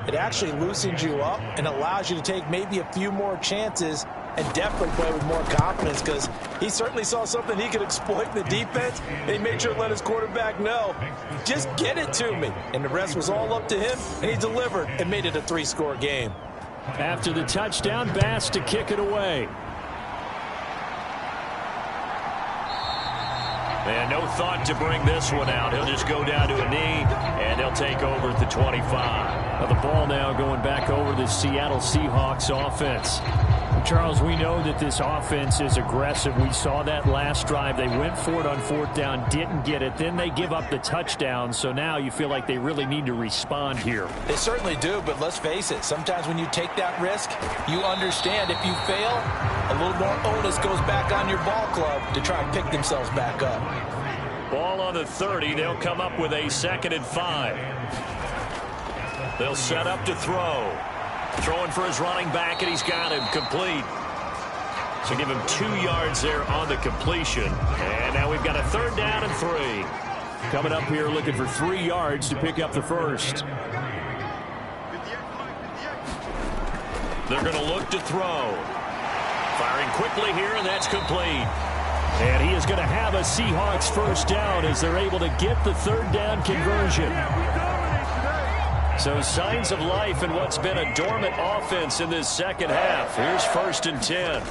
it actually loosens you up and allows you to take maybe a few more chances and definitely play with more confidence, because he certainly saw something he could exploit in the defense, and he made sure to let his quarterback know, just get it to me. And the rest was all up to him, and he delivered and made it a 3-score game.
After the touchdown, Bass to kick it away.
And no thought to bring this one out. He'll just go down to a knee, and they'll take over at the 25.
Now the ball now going back over the Seattle Seahawks offense. Charles, we know that this offense is aggressive. We saw that last drive. They went for it on 4th down, didn't get it. Then they give up the touchdown. So now you feel like they really need to respond here.
They certainly do, but let's face it. Sometimes when you take that risk, you understand if you fail, a little more onus goes back on your ball club to try and pick themselves back up.
Ball on the 30. They'll come up with a 2nd and 5. They'll set up to throw. Throwing for his running back, and he's got him complete. So give him 2 yards there on the completion. And now we've got a 3rd down and 3.
Coming up here looking for 3 yards to pick up the first.
They're going to look to throw. Firing quickly here, and that's complete.
And he is going to have a Seahawks first down as they're able to get the 3rd down conversion.
So signs of life in what's been a dormant offense in this 2nd half. Here's 1st and 10.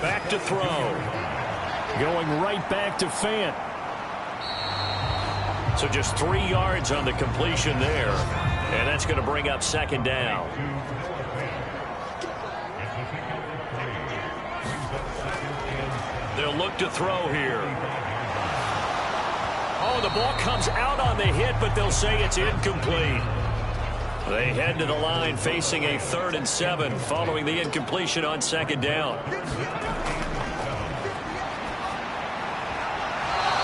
Back to throw.
Going right back to Fant.
So just 3 yards on the completion there. And that's going to bring up 2nd down. They'll look to throw here. Oh, the ball comes out on the hit, but they'll say it's incomplete. They head to the line facing a 3rd and 7 following the incompletion on 2nd down.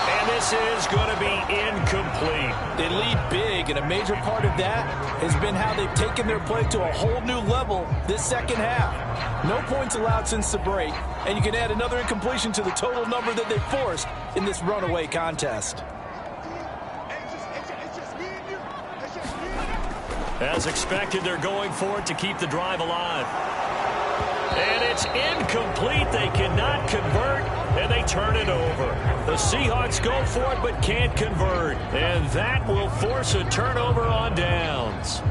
And this is going to be incomplete.
They lead big, and a major part of that has been how they've taken their play to a whole new level this 2nd half. No points allowed since the break, and you can add another incompletion to the total number that they forced in this runaway contest.
As expected, they're going for it to keep the drive alive. And it's incomplete. They cannot convert, and they turn it over. The Seahawks go for it but can't convert. And that will force a turnover on downs.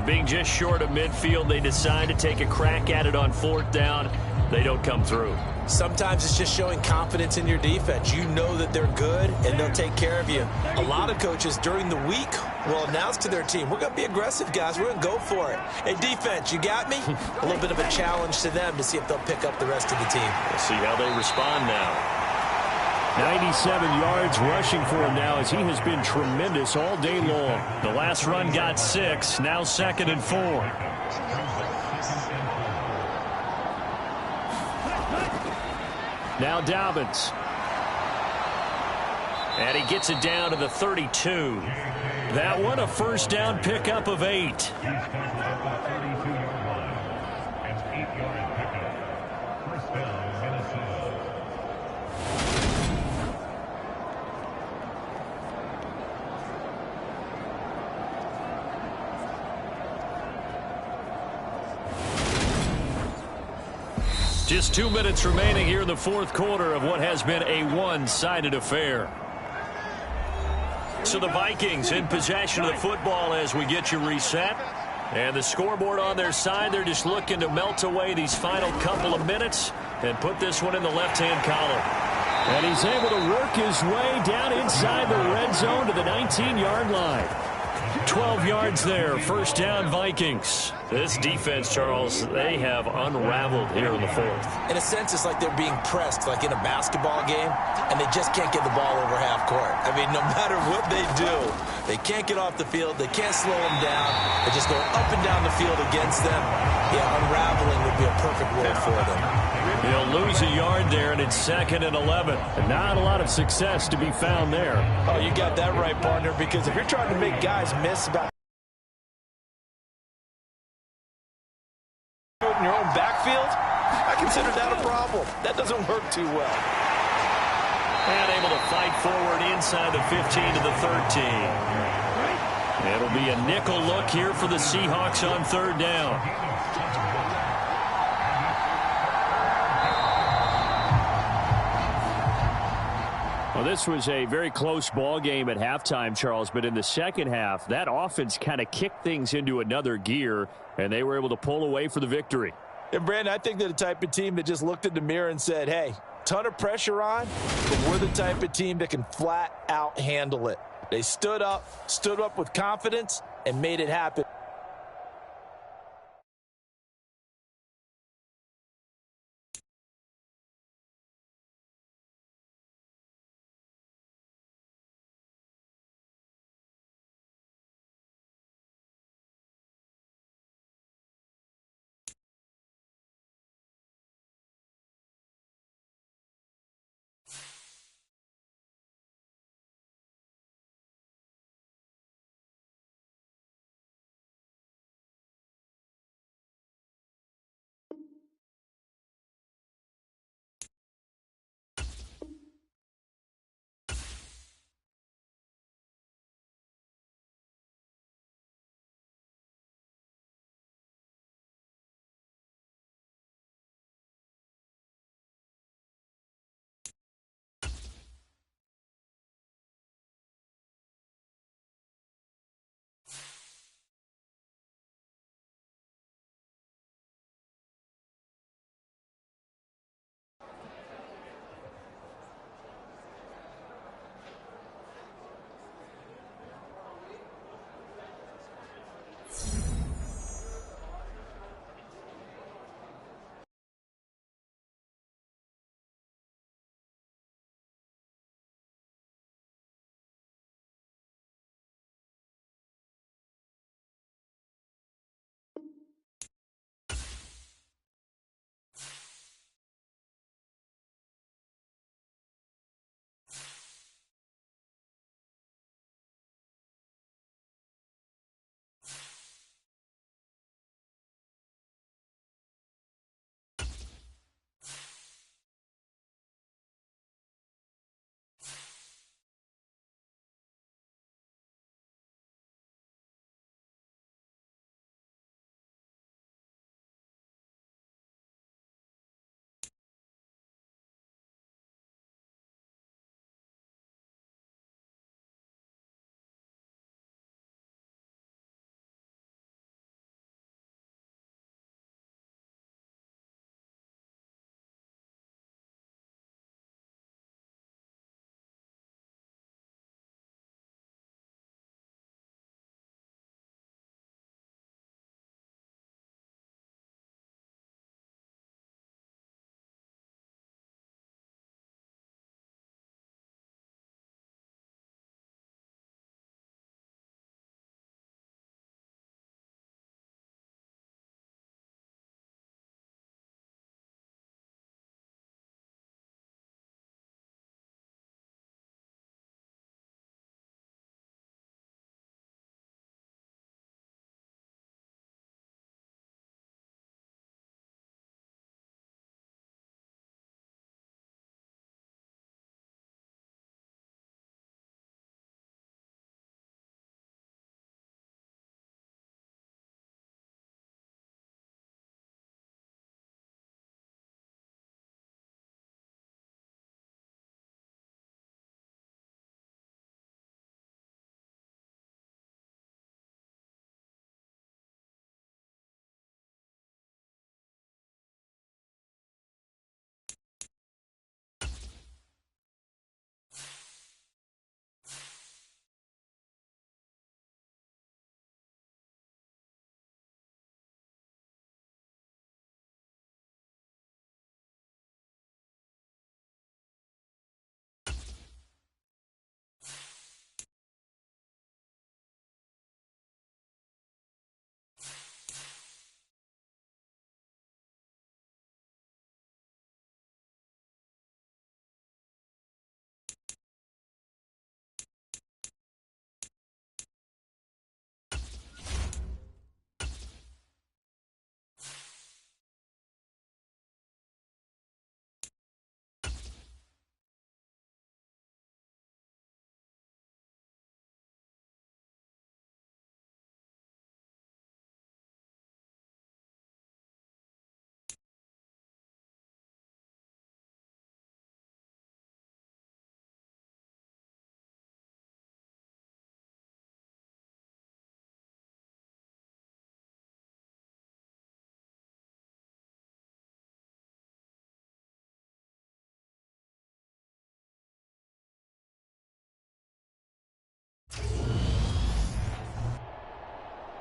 Being just short of midfield, they decide to take a crack at it on 4th down. They don't come through.
Sometimes it's just showing confidence in your defense. You know that they're good, and they'll take care of you. A lot of coaches during the week will announce to their team, we're going to be aggressive, guys. We're going to go for it. Hey, defense, you got me? A little bit of a challenge to them to see if they'll pick up the rest of the team.
We'll see how they respond now.
97 yards rushing for him now as he has been tremendous all day long.
The last run got 6, now 2nd and 4.
Now Dobbins.
And he gets it down to the 32. That one a first down pickup of 8. Just 2 minutes remaining here in the 4th quarter of what has been a one-sided affair. So the Vikings in possession of the football as we get you reset. And the scoreboard on their side, they're just looking to melt away these final couple of minutes and put this one in the left-hand column.
And he's able to work his way down inside the red zone to the 19-yard line.
12 yards there, first down Vikings. This defense, Charles, they have unraveled here in the 4th.
In a sense, it's like they're being pressed, like in a basketball game, and they just can't get the ball over half court. I mean, no matter what they do, they can't get off the field. They can't slow them down. They're just going up and down the field against them. Yeah, unraveling would be a perfect word for them.
He'll lose a yard there, and it's 2nd and 11.
And not a lot of success to be found there.
Oh, you got that right, partner, because if you're trying to make guys miss about in your own backfield, I consider that a problem. That doesn't work too well.
And able to fight forward inside the 15 to the 13. It'll be a nickel look here for the Seahawks on 3rd down.
Well, this was a very close ball game at halftime, Charles, but in the second half, that offense kind of kicked things into another gear, and they were able to pull away for the victory.
And, Brandon, I think they're the type of team that just looked in the mirror and said, hey, ton of pressure on, but we're the type of team that can flat out handle it. They stood up with confidence, and made it happen.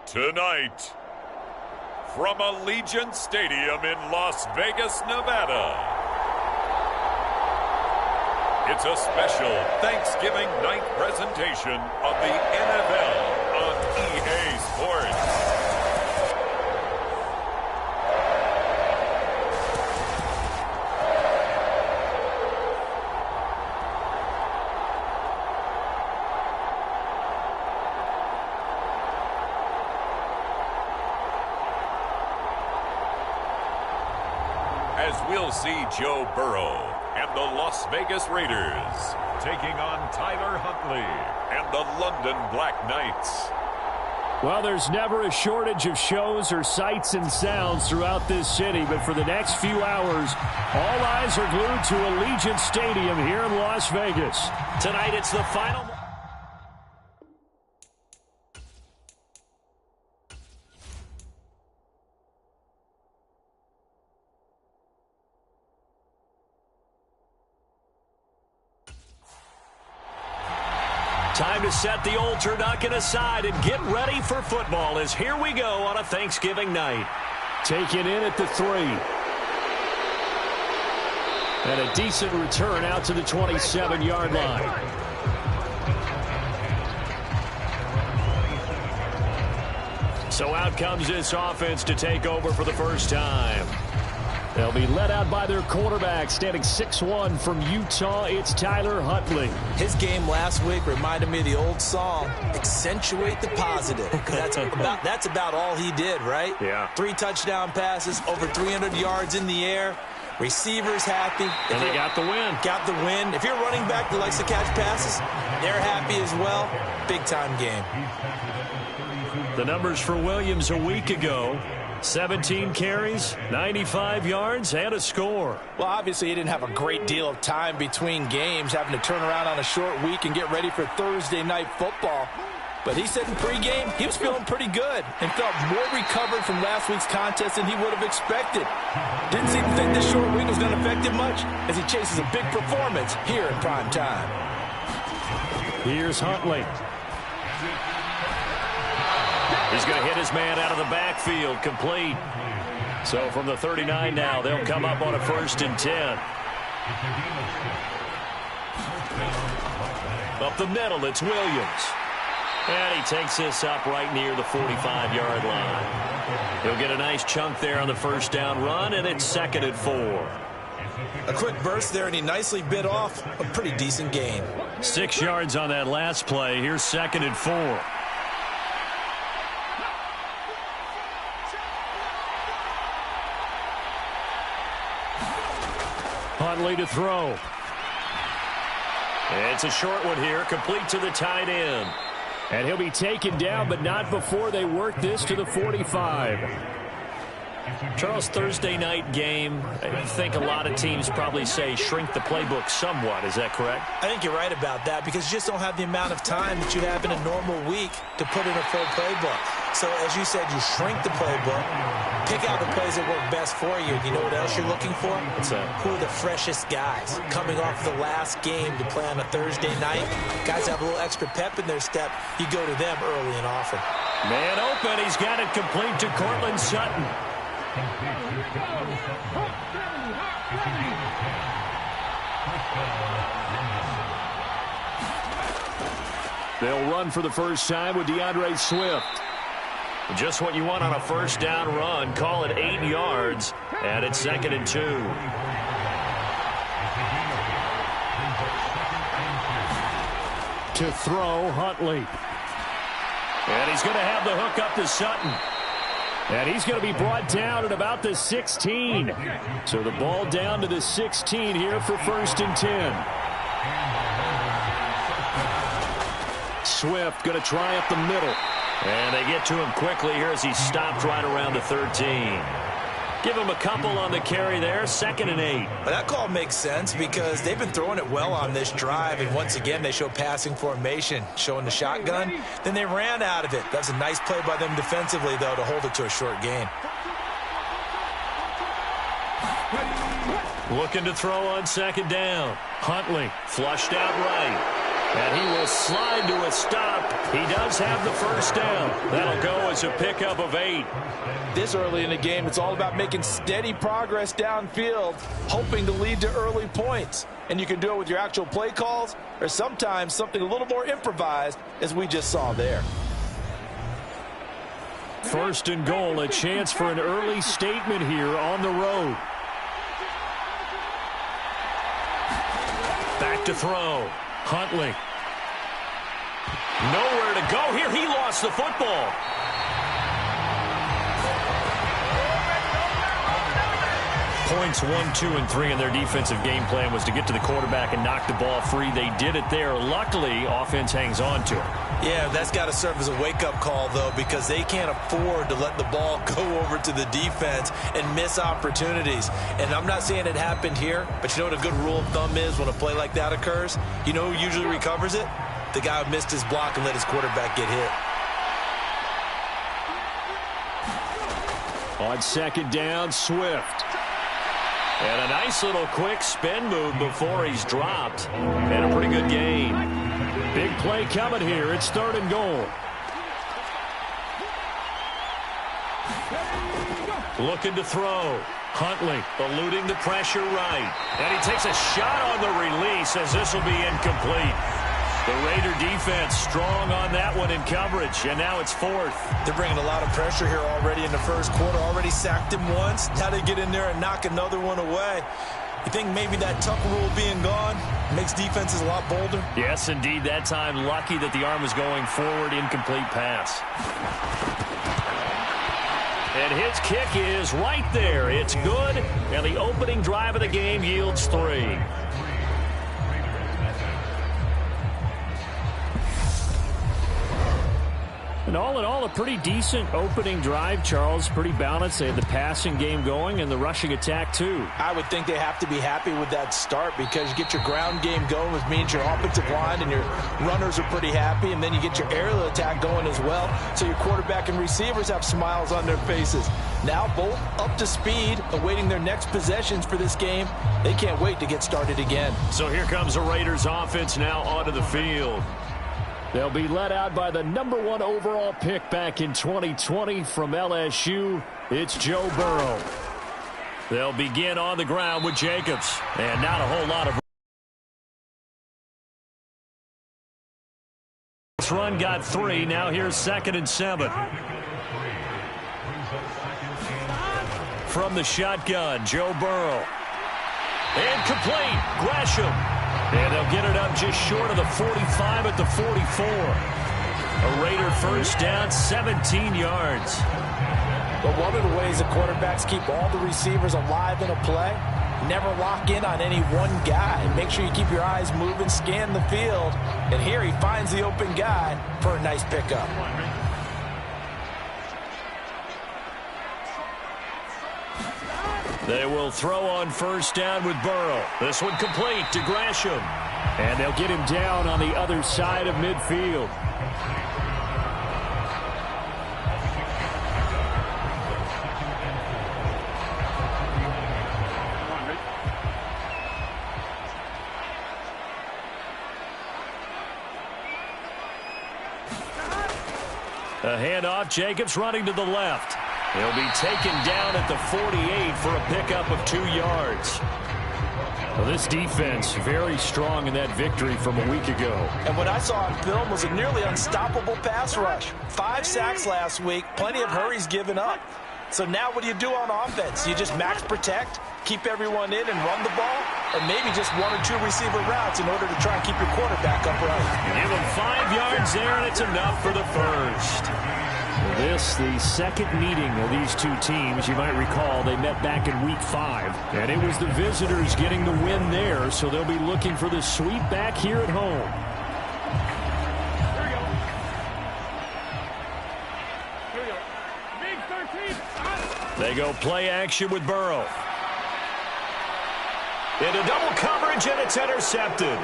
Tonight, from Allegiant Stadium in Las Vegas, Nevada, it's a special Thanksgiving night presentation of the NFL on EA Sports. As we'll see Joe Burrow and the Las Vegas Raiders taking on Tyler Huntley and the London Black Knights.
Well, there's never a shortage of shows or sights and sounds throughout this city, but for the next few hours, all eyes are glued to Allegiant Stadium here in Las Vegas.
Tonight, it's the final. Time to set the old turducken aside and get ready for football as here we go on a Thanksgiving night.
Taken in at the 3. And a decent return out to the 27-yard line.
So out comes this offense to take over for the first time.
They'll be led out by their quarterback, standing 6'1" from Utah. It's Tyler Huntley.
His game last week reminded me of the old song, accentuate the positive. That's about all he did, right?
Yeah.
3 touchdown passes, over 300 yards in the air. Receivers happy.
And they got the win.
Got the win. If you're a running back that likes to catch passes, they're happy as well. Big-time game.
The numbers for Williams a week ago. 17 carries, 95 yards, and a score.
Well, obviously, he didn't have a great deal of time between games, having to turn around on a short week and get ready for Thursday night football. But he said in pregame he was feeling pretty good and felt more recovered from last week's contest than he would have expected. Didn't seem to think this short week was going to affect him much as he chases a big performance here in prime time.
Here's Huntley.
He's going to hit his man out of the backfield, complete. So from the 39 now, they'll come up on a 1st and 10. Up the middle, it's Williams. And he takes this up right near the 45-yard line. He'll get a nice chunk there on the first down run, and it's 2nd and 4.
A quick burst there, and he nicely bit off a pretty decent gain.
6 yards on that last play. Here's 2nd and 4.
Huntley to throw.
It's a short one here, complete to the tight end.
And he'll be taken down, but not before they work this to the 45.
Charles, Thursday night game, I think a lot of teams probably say shrink the playbook somewhat. Is that correct?
I think you're right about that because you just don't have the amount of time that you have in a normal week to put in a full playbook. So, as you said, you shrink the playbook, pick out the plays that work best for you. You know what else you're looking for?
What's that?
Who are the freshest guys coming off the last game to play on a Thursday night? Guys have a little extra pep in their step. You go to them early and often.
Man open. He's got it complete to Cortland Sutton.
They'll run for the first time with DeAndre Swift.
Just what you want on a first down run. Call it 8 yards, and it's 2nd and 2.
To throw, Huntley.
And he's going to have the hook up to Sutton.
And he's going to be brought down at about the 16. So the ball down to the 16 here for 1st and 10. Swift going to try up the middle.
And they get to him quickly here as he stopped right around the 13. Give him a couple on the carry there, 2nd and 8.
Well, that call makes sense because they've been throwing it well on this drive, and once again they show passing formation, showing the shotgun. Then they ran out of it. That was a nice play by them defensively, though, to hold it to a short gain.
Looking to throw on 2nd down. Huntley flushed out right. And he will slide to a stop He does have the first down. That'll go as a pickup of 8.
This early in the game, it's all about making steady progress downfield, hoping to lead to early points. And you can do it with your actual play calls or sometimes something a little more improvised, as we just saw there.
First and goal, a chance for an early statement here on the road. Back to throw. Huntley. Nowhere to go here. He lost the football. Points 1, 2, and 3 in their defensive game plan was to get to the quarterback and knock the ball free. They did it there. Luckily, offense hangs on to it.
Yeah, that's got to serve as a wake-up call, though, because they can't afford to let the ball go over to the defense and miss opportunities. And I'm not saying it happened here, but you know what a good rule of thumb is when a play like that occurs? You know who usually recovers it? The guy who missed his block and let his quarterback get hit.
On second down, Swift. And a nice little quick spin move before he's dropped. And a pretty good gain. Big play coming here. It's third and goal. Looking to throw. Huntley eluding the pressure right. And he takes a shot on the release as this will be incomplete. The Raider defense strong on that one in coverage, and now it's fourth.
They're bringing a lot of pressure here already in the first quarter. Already sacked him once. Now they get in there and knock another one away. You think maybe that tuck rule being gone makes defenses a lot bolder?
Yes, indeed. That time, lucky that the arm was going forward. Incomplete pass. And his kick is right there. It's good, and the opening drive of the game yields 3. And all in all, a pretty decent opening drive, Charles. Pretty balanced. They had the passing game going and the rushing attack, too.
I would think they have to be happy with that start because you get your ground game going, which means your offensive line and your runners are pretty happy, and then you get your aerial attack going as well, so your quarterback and receivers have smiles on their faces. Now both up to speed, awaiting their next possessions for this game. They can't wait to get started again.
So here comes the Raiders offense now onto the field. They'll be led out by the #1 overall pick back in 2020 from LSU. It's Joe Burrow. They'll begin on the ground with Jacobs. And not a whole lot of... This run got 3. Now here's 2nd and 7. From the shotgun, Joe Burrow. Incomplete. Gresham. And they'll get it up just short of the 45 at the 44. A Raider first down, 17 yards.
But one of the ways the quarterbacks keep all the receivers alive in a play, never lock in on any one guy. Make sure you keep your eyes moving, scan the field. And here he finds the open guy for a nice pickup.
They will throw on first down with Burrow. This one complete to Gresham. And they'll get him down on the other side of midfield. A handoff. Jacobs running to the left. He'll be taken down at the 48 for a pickup of 2 yards. Well, this defense very strong in that victory from a week ago.
And what I saw on film was a nearly unstoppable pass rush. 5 sacks last week, plenty of hurries given up. So now what do you do on offense? You just max protect, keep everyone in and run the ball, or maybe just 1 or 2 receiver routes in order to try and keep your quarterback upright.
Give him 5 yards there, and it's enough for the first. This, the second meeting of these two teams. You might recall they met back in week 5. And it was the visitors getting the win there, so they'll be looking for the sweep back here at home. They go play action with Burrow. Into double coverage, and it's intercepted.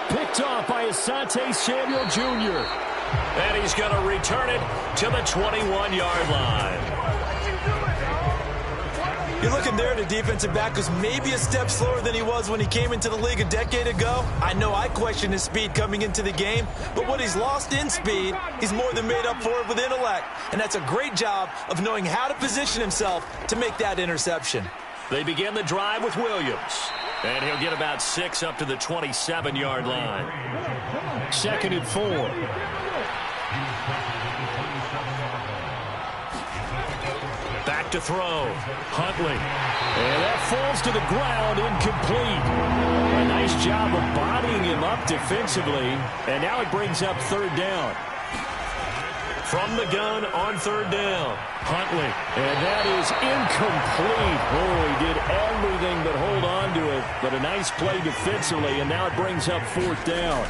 Picked off by Asante Samuel Jr. And he's going to return it to the 21-yard line.
You're looking there at a defensive back who's maybe a step slower than he was when he came into the league a decade ago. I know I questioned his speed coming into the game, but what he's lost in speed, he's more than made up for it with intellect. And that's a great job of knowing how to position himself to make that interception.
They begin the drive with Williams. And he'll get about 6 up to the 27-yard line.
2nd and 4.
Back to throw. Huntley. And that falls to the ground, incomplete. A nice job of bodying him up defensively. And now it brings up 3rd down. From the gun on 3rd down. Huntley. And that is incomplete. Oh, he did everything but hold on to it. But a nice play defensively, and now it brings up 4th down.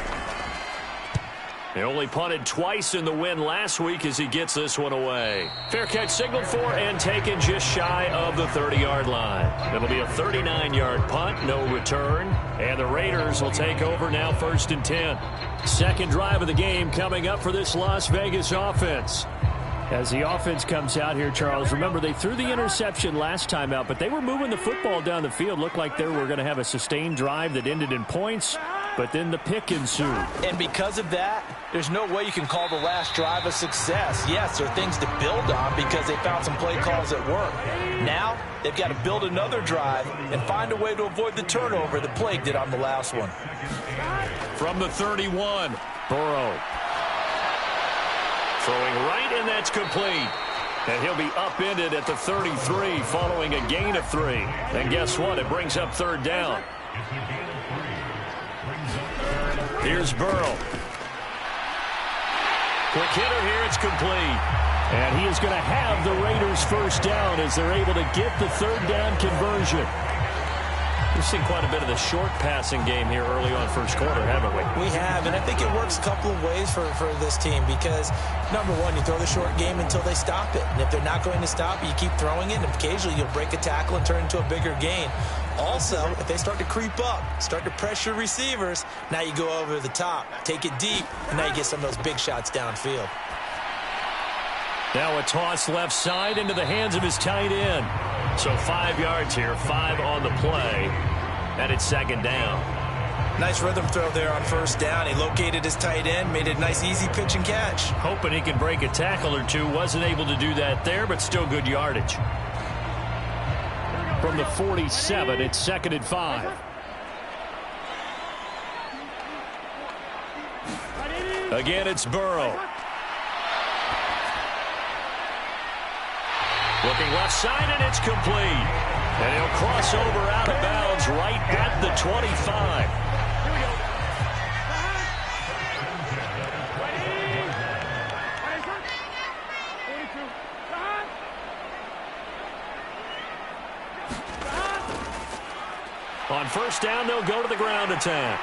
They only punted twice in the win last week as he gets this one away. Fair catch signaled for and taken just shy of the 30-yard line. It'll be a 39-yard punt, no return. And the Raiders will take over now 1st and 10.
Second drive of the game coming up for this Las Vegas offense. As the offense comes out here, Charles, remember they threw the interception last time out, but they were moving the football down the field. Looked like they were going to have a sustained drive that ended in points, but then the pick ensued.
And because of that, there's no way you can call the last drive a success. Yes, there are things to build on because they found some play calls that work. Now, they've got to build another drive and find a way to avoid the turnover that Plague did on the last one.
From the 31, Burrow. Throwing right, and that's complete. And he'll be upended at the 33 following a gain of 3. And guess what? It brings up 3rd down. Here's Burrow. Quick hitter here. It's complete.
And he is going to have the Raiders' 1st down as they're able to get the 3rd down conversion.
We've seen quite a bit of the short passing game here early on 1st quarter, haven't we?
We have, and I think it works a couple of ways for this team because, number one, you throw the short game until they stop it. And if they're not going to stop it, you keep throwing it, and occasionally you'll break a tackle and turn into a bigger gain. Also, if they start to creep up, start to pressure receivers, now you go over the top, take it deep, and now you get some of those big shots downfield.
Now a toss left side into the hands of his tight end. So 5 yards here, 5 on the play, and it's 2nd down.
Nice rhythm throw there on 1st down. He located his tight end, made it a nice easy pitch and catch.
Hoping he can break a tackle or two. Wasn't able to do that there, but still good yardage.
From the 47, it's 2nd and 5.
Again, it's Burrow. Looking left side, and it's complete. And he'll cross over out of bounds right at the 25. On 1st down, they'll go to the ground attack.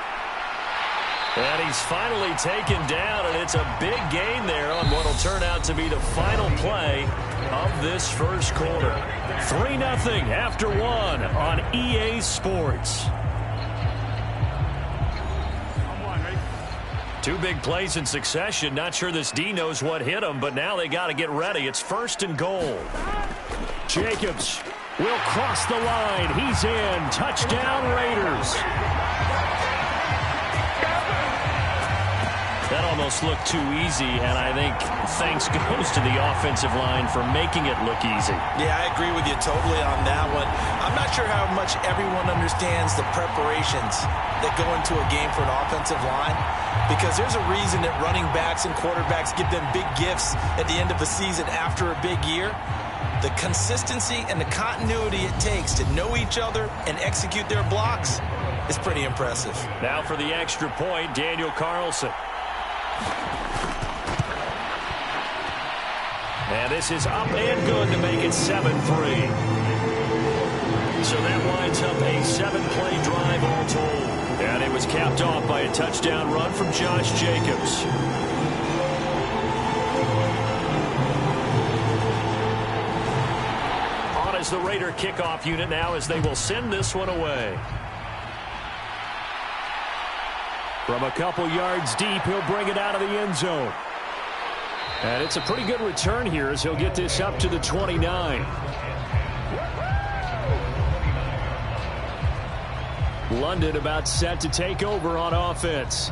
And he's finally taken down, and it's a big gain there on what will turn out to be the final play of this 1st quarter. 3-0 after 1 on EA Sports. 2 big plays in succession. Not sure this D knows what hit him, but now they got to get ready. It's 1st and goal.
Jacobs will cross the line. He's in. Touchdown, Raiders.
That almost looked too easy, and I think thanks goes to the offensive line for making it look easy.
Yeah, I agree with you totally on that one. I'm not sure how much everyone understands the preparations that go into a game for an offensive line, because there's a reason that running backs and quarterbacks give them big gifts at the end of the season after a big year. The consistency and the continuity it takes to know each other and execute their blocks is pretty impressive.
Now for the extra point, Daniel Carlson. And this is up and good to make it 7-3. So that winds up a 7-play drive all told. And it was capped off by a touchdown run from Josh Jacobs. On as the Raider kickoff unit now as they will send this one away.
From a couple yards deep, he'll bring it out of the end zone. And it's a pretty good return here as he'll get this up to the 29.
London about set to take over on offense.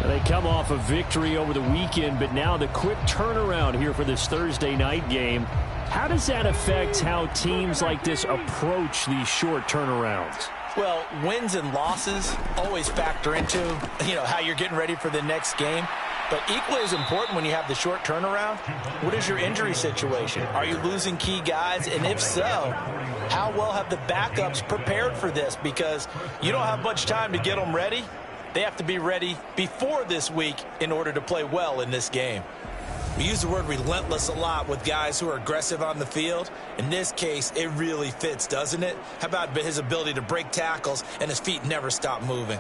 They come off a victory over the weekend, but now the quick turnaround here for this Thursday night game. How does that affect how teams like this approach these short turnarounds?
Well, wins and losses always factor into, how you're getting ready for the next game. But equally as important when you have the short turnaround, what is your injury situation? Are you losing key guys? And if so, how well have the backups prepared for this? Because you don't have much time to get them ready. They have to be ready before this week in order to play well in this game.
We use the word relentless a lot with guys who are aggressive on the field. In this case, it really fits, doesn't it? How about his ability to break tackles and his feet never stop moving?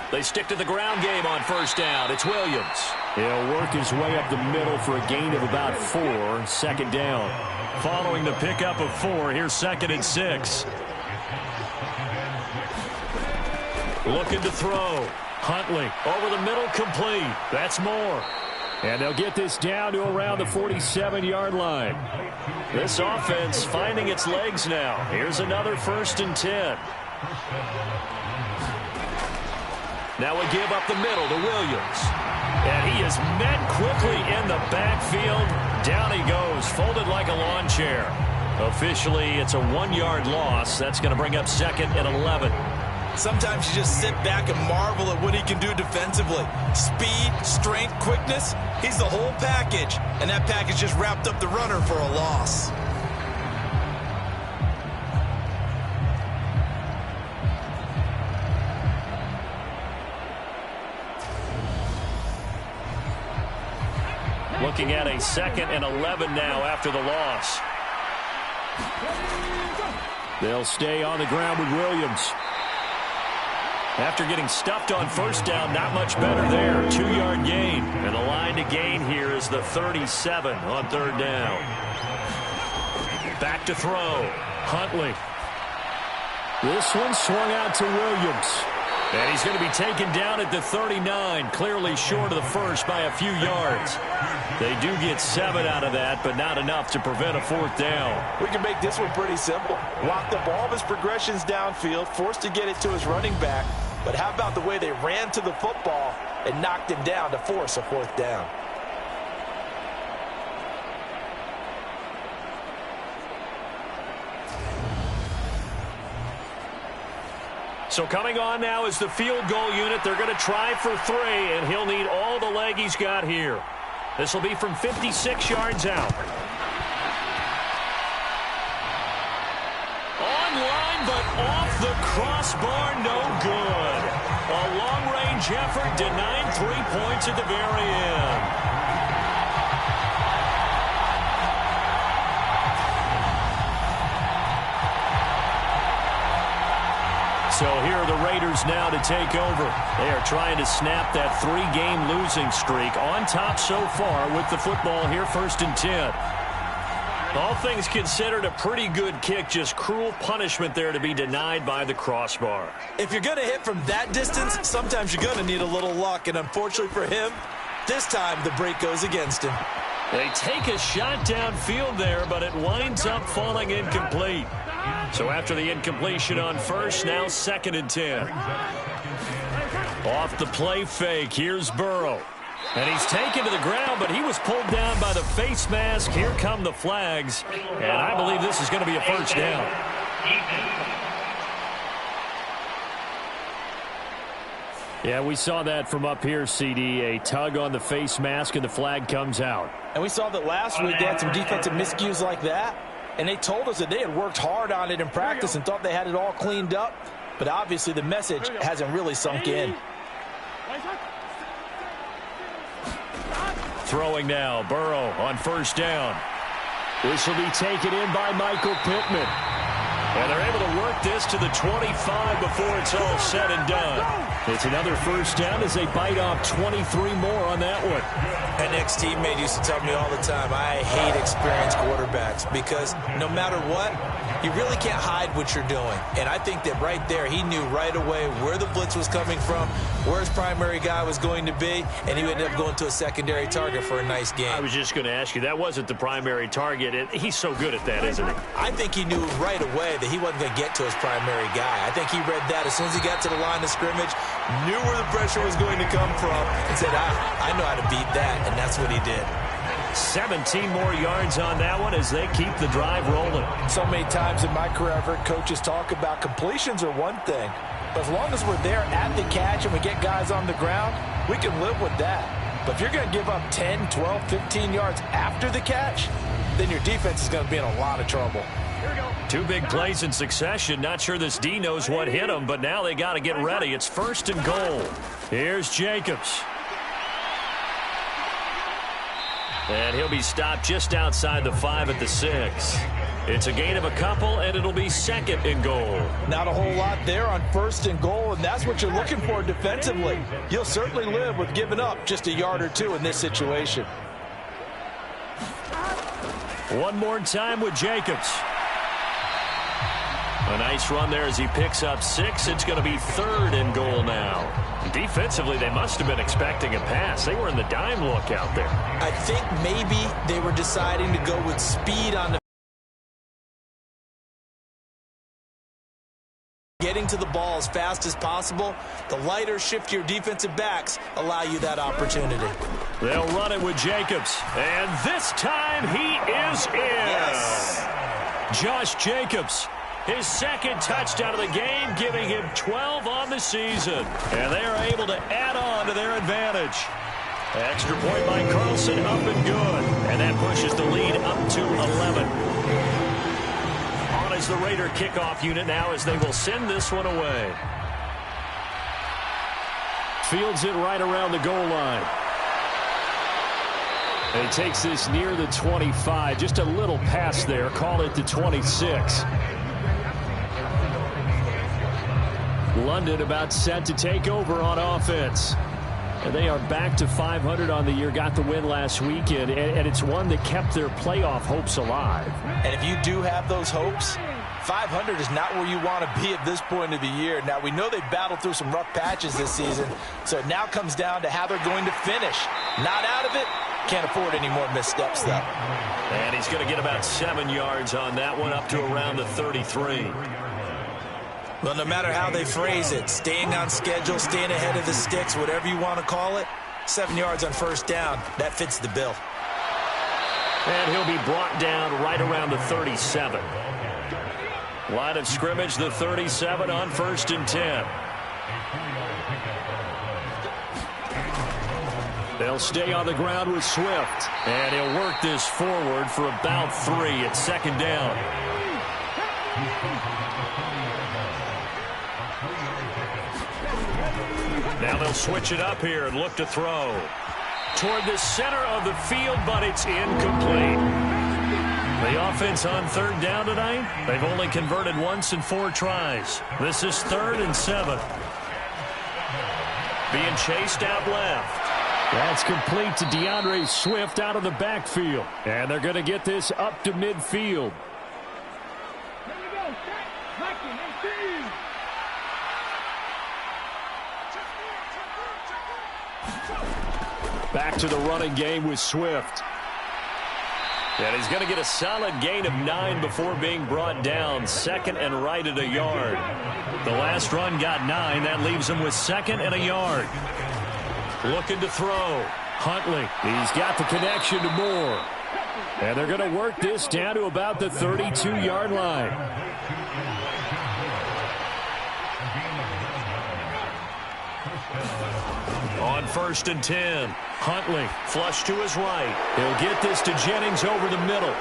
They stick to the ground game on first down. It's Williams. He'll work his way up the middle for a gain of about 4. Second down. Following the pickup of 4, here's 2nd and 6. Looking to throw. Huntley over the middle, complete. That's more. And they'll get this down to around the 47-yard line. This offense finding its legs now. Here's another 1st and 10. Now we give up the middle to Williams. And he is met quickly in the backfield. Down he goes, folded like a lawn chair. Officially, it's a 1-yard loss. That's going to bring up 2nd and 11.
Sometimes you just sit back and marvel at what he can do defensively. Speed, strength, quickness, he's the whole package. And that package just wrapped up the runner for a loss.
Looking at a 2nd and 11 now after the loss. They'll stay on the ground with Williams. After getting stuffed on first down, not much better there. 2-yard gain. And the line to gain here is the 37 on 3rd down. Back to throw. Huntley. This one swung out to Williams. And he's going to be taken down at the 39, clearly short of the first by a few yards. They do get 7 out of that, but not enough to prevent a 4th down.
We can make this one pretty simple. Locked up all of his progressions downfield, forced to get it to his running back. But how about the way they ran to the football and knocked him down to force a 4th down?
So coming on now is the field goal unit. They're going to try for 3, and he'll need all the leg he's got here. This will be from 56 yards out. Online, but off the crossbar, no good. A long-range effort denied 3 points at the very end. So here are the Raiders now to take over. They are trying to snap that 3-game losing streak. On top so far with the football here, 1st and 10. All things considered, a pretty good kick. Just cruel punishment there to be denied by the crossbar.
If you're going to hit from that distance, sometimes you're going to need a little luck. And unfortunately for him, this time the break goes against him.
They take a shot downfield there, but it winds up falling incomplete. So after the incompletion on first, now 2nd and 10. Off the play fake, here's Burrow. And he's taken to the ground, but he was pulled down by the face mask. Here come the flags. And I believe this is going to be a 1st down. Yeah, we saw that from up here, CD. A tug on the face mask, and the flag comes out.
And we saw that last week they had some defensive miscues like that. And they told us that they had worked hard on it in practice and thought they had it all cleaned up. But obviously the message hasn't really sunk in.
Throwing now, Burrow on 1st down. This will be taken in by Michael Pittman. And they're able to work get this to the 25 before it's all said and done. It's another first down as they bite off 23 more on that one.
An ex-teammate used to tell me all the time, I hate experienced quarterbacks because no matter what, you really can't hide what you're doing. And I think that right there, he knew right away where the blitz was coming from, where his primary guy was going to be, and he ended up going to a secondary target for a nice game.
I was just going to ask you, that wasn't the primary target. He's so good at that, isn't he?
I think he knew right away that he wasn't going to get to his primary guy. I think he read that as soon as he got to the line of scrimmage, knew where the pressure was going to come from, and said, I know how to beat that, and that's what he did.
17 more yards on that one as they keep the drive rolling.
So many times in my career, I've heard coaches talk about completions are one thing, but as long as we're there at the catch and we get guys on the ground, we can live with that. But if you're going to give up 10, 12, 15 yards after the catch, then your defense is going to be in a lot of trouble.
Two big plays in succession. Not sure this D knows what hit him, but now they got to get ready. It's 1st and goal. Here's Jacobs. And he'll be stopped just outside the 5 at the 6. It's a gain of a couple, and it'll be 2nd and goal.
Not a whole lot there on 1st and goal, and that's what you're looking for defensively. You'll certainly live with giving up just a yard or two in this situation.
One more time with Jacobs. A nice run there as he picks up 6. It's going to be 3rd and goal now. Defensively, they must have been expecting a pass. They were in the dime look out there.
I think maybe they were deciding to go with speed on the getting to the ball as fast as possible. The lighter, shiftier defensive backs allow you that opportunity.
They'll run it with Jacobs. And this time he is in.
Yes.
Josh Jacobs. His 2nd touchdown of the game, giving him 12 on the season. And they are able to add on to their advantage. Extra point by Carlson, up and good. And that pushes the lead up to 11. On is the Raider kickoff unit now as they will send this one away. Fields it right around the goal line. And he takes this near the 25. Just a little pass there. Call it the 26. London about set to take over on offense. And they are back to 500 on the year, got the win last weekend, and it's one that kept their playoff hopes alive.
And if you do have those hopes, 500 is not where you want to be at this point of the year. Now, we know they battled through some rough patches this season, so it now comes down to how they're going to finish. Not out of it. Can't afford any more missteps, though.
And he's going to get about 7 yards on that one, up to around the 33.
Well, no matter how they phrase it, staying on schedule, staying ahead of the sticks, whatever you want to call it, 7 yards on 1st down, that fits the bill.
And he'll be brought down right around the 37. Line of scrimmage, the 37 on 1st and 10. They'll stay on the ground with Swift. And he'll work this forward for about 3 at 2nd down. Now they'll switch it up here and look to throw. Toward the center of the field, but it's incomplete. The offense on 3rd down tonight, they've only converted once in 4 tries. This is 3rd and 7. Being chased out left. That's complete to DeAndre Swift out of the backfield. And they're going to get this up to midfield. Back to the running game with Swift. And he's going to get a solid gain of 9 before being brought down. 2nd and right at a yard. The last run got 9. That leaves him with 2nd and a yard. Looking to throw. Huntley. He's got the connection to Moore. And they're going to work this down to about the 32-yard line. On 1st and 10. Huntley flush to his right. He'll get this to Jennings over the middle.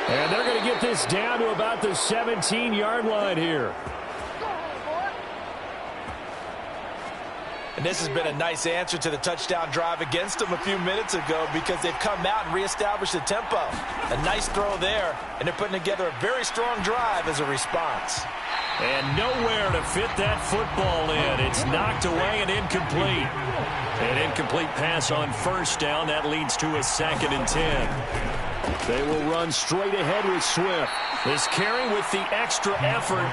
And they're going to get this down to about the 17-yard line here.
And this has been a nice answer to the touchdown drive against them a few minutes ago because they've come out and reestablished the tempo. A nice throw there, and they're putting together a very strong drive as a response.
And nowhere to fit that football in. It's knocked away and incomplete. An incomplete pass on first down. That leads to a 2nd and 10.
They will run straight ahead with Swift.
This carry with the extra effort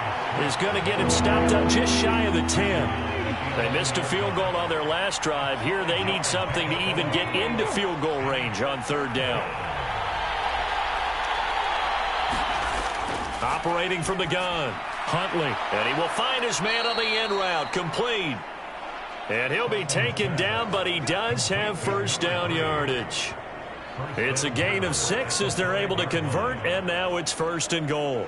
is going to get him stopped up just shy of the 10. They missed a field goal on their last drive. Here they need something to even get into field goal range on 3rd down. Operating from the gun, Huntley. And he will find his man on the end route, complete. And he'll be taken down, but he does have first down yardage. It's a gain of 6 as they're able to convert, and now it's 1st and goal.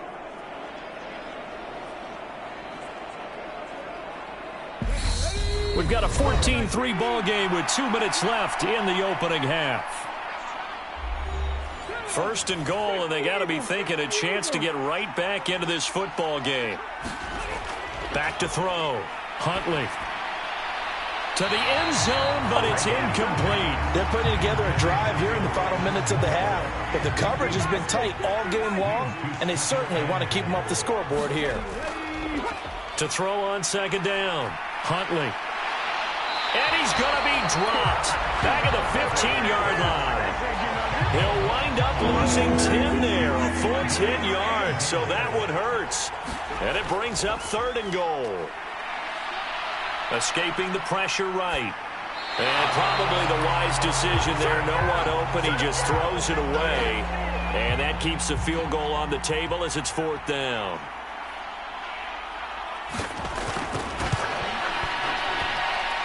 We've got a 14-3 ball game with 2 minutes left in the opening half. 1st and goal, and they got to be thinking a chance to get right back into this football game. Back to throw. Huntley. To the end zone, but it's incomplete.
They're putting together a drive here in the final minutes of the half. But the coverage has been tight all game long, and they certainly want to keep them off the scoreboard here.
To throw on 2nd down. Huntley. And he's going to be dropped. Back at the 15-yard line. He'll wind up losing 10 there, a full 10 yards, so that one hurts. And it brings up 3rd and goal. Escaping the pressure right. And probably the wise decision there. No one open. He just throws it away. And that keeps the field goal on the table as it's 4th down.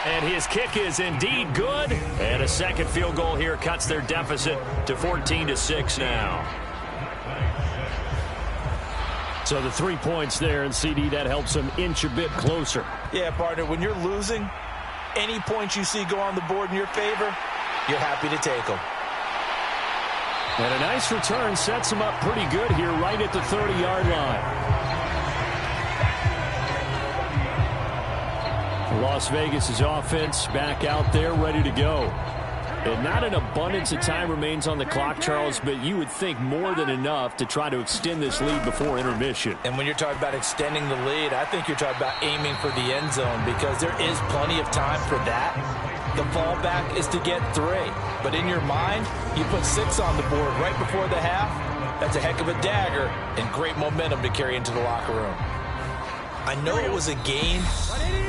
And his kick is indeed good. And a 2nd field goal here cuts their deficit to 14-6 now.
So the 3 points there, and CD, that helps them inch a bit closer.
Yeah, partner, when you're losing, any points you see go on the board in your favor, you're happy to take them.
And a nice return sets them up pretty good here right at the 30-yard line. Las Vegas' offense back out there ready to go. And not an abundance of time remains on the clock, Charles, but you would think more than enough to try to extend this lead before intermission.
And when you're talking about extending the lead, I think you're talking about aiming for the end zone because there is plenty of time for that. The fallback is to get 3. But in your mind, you put 6 on the board right before the half. That's a heck of a dagger and great momentum to carry into the locker room.
I know it was a gain,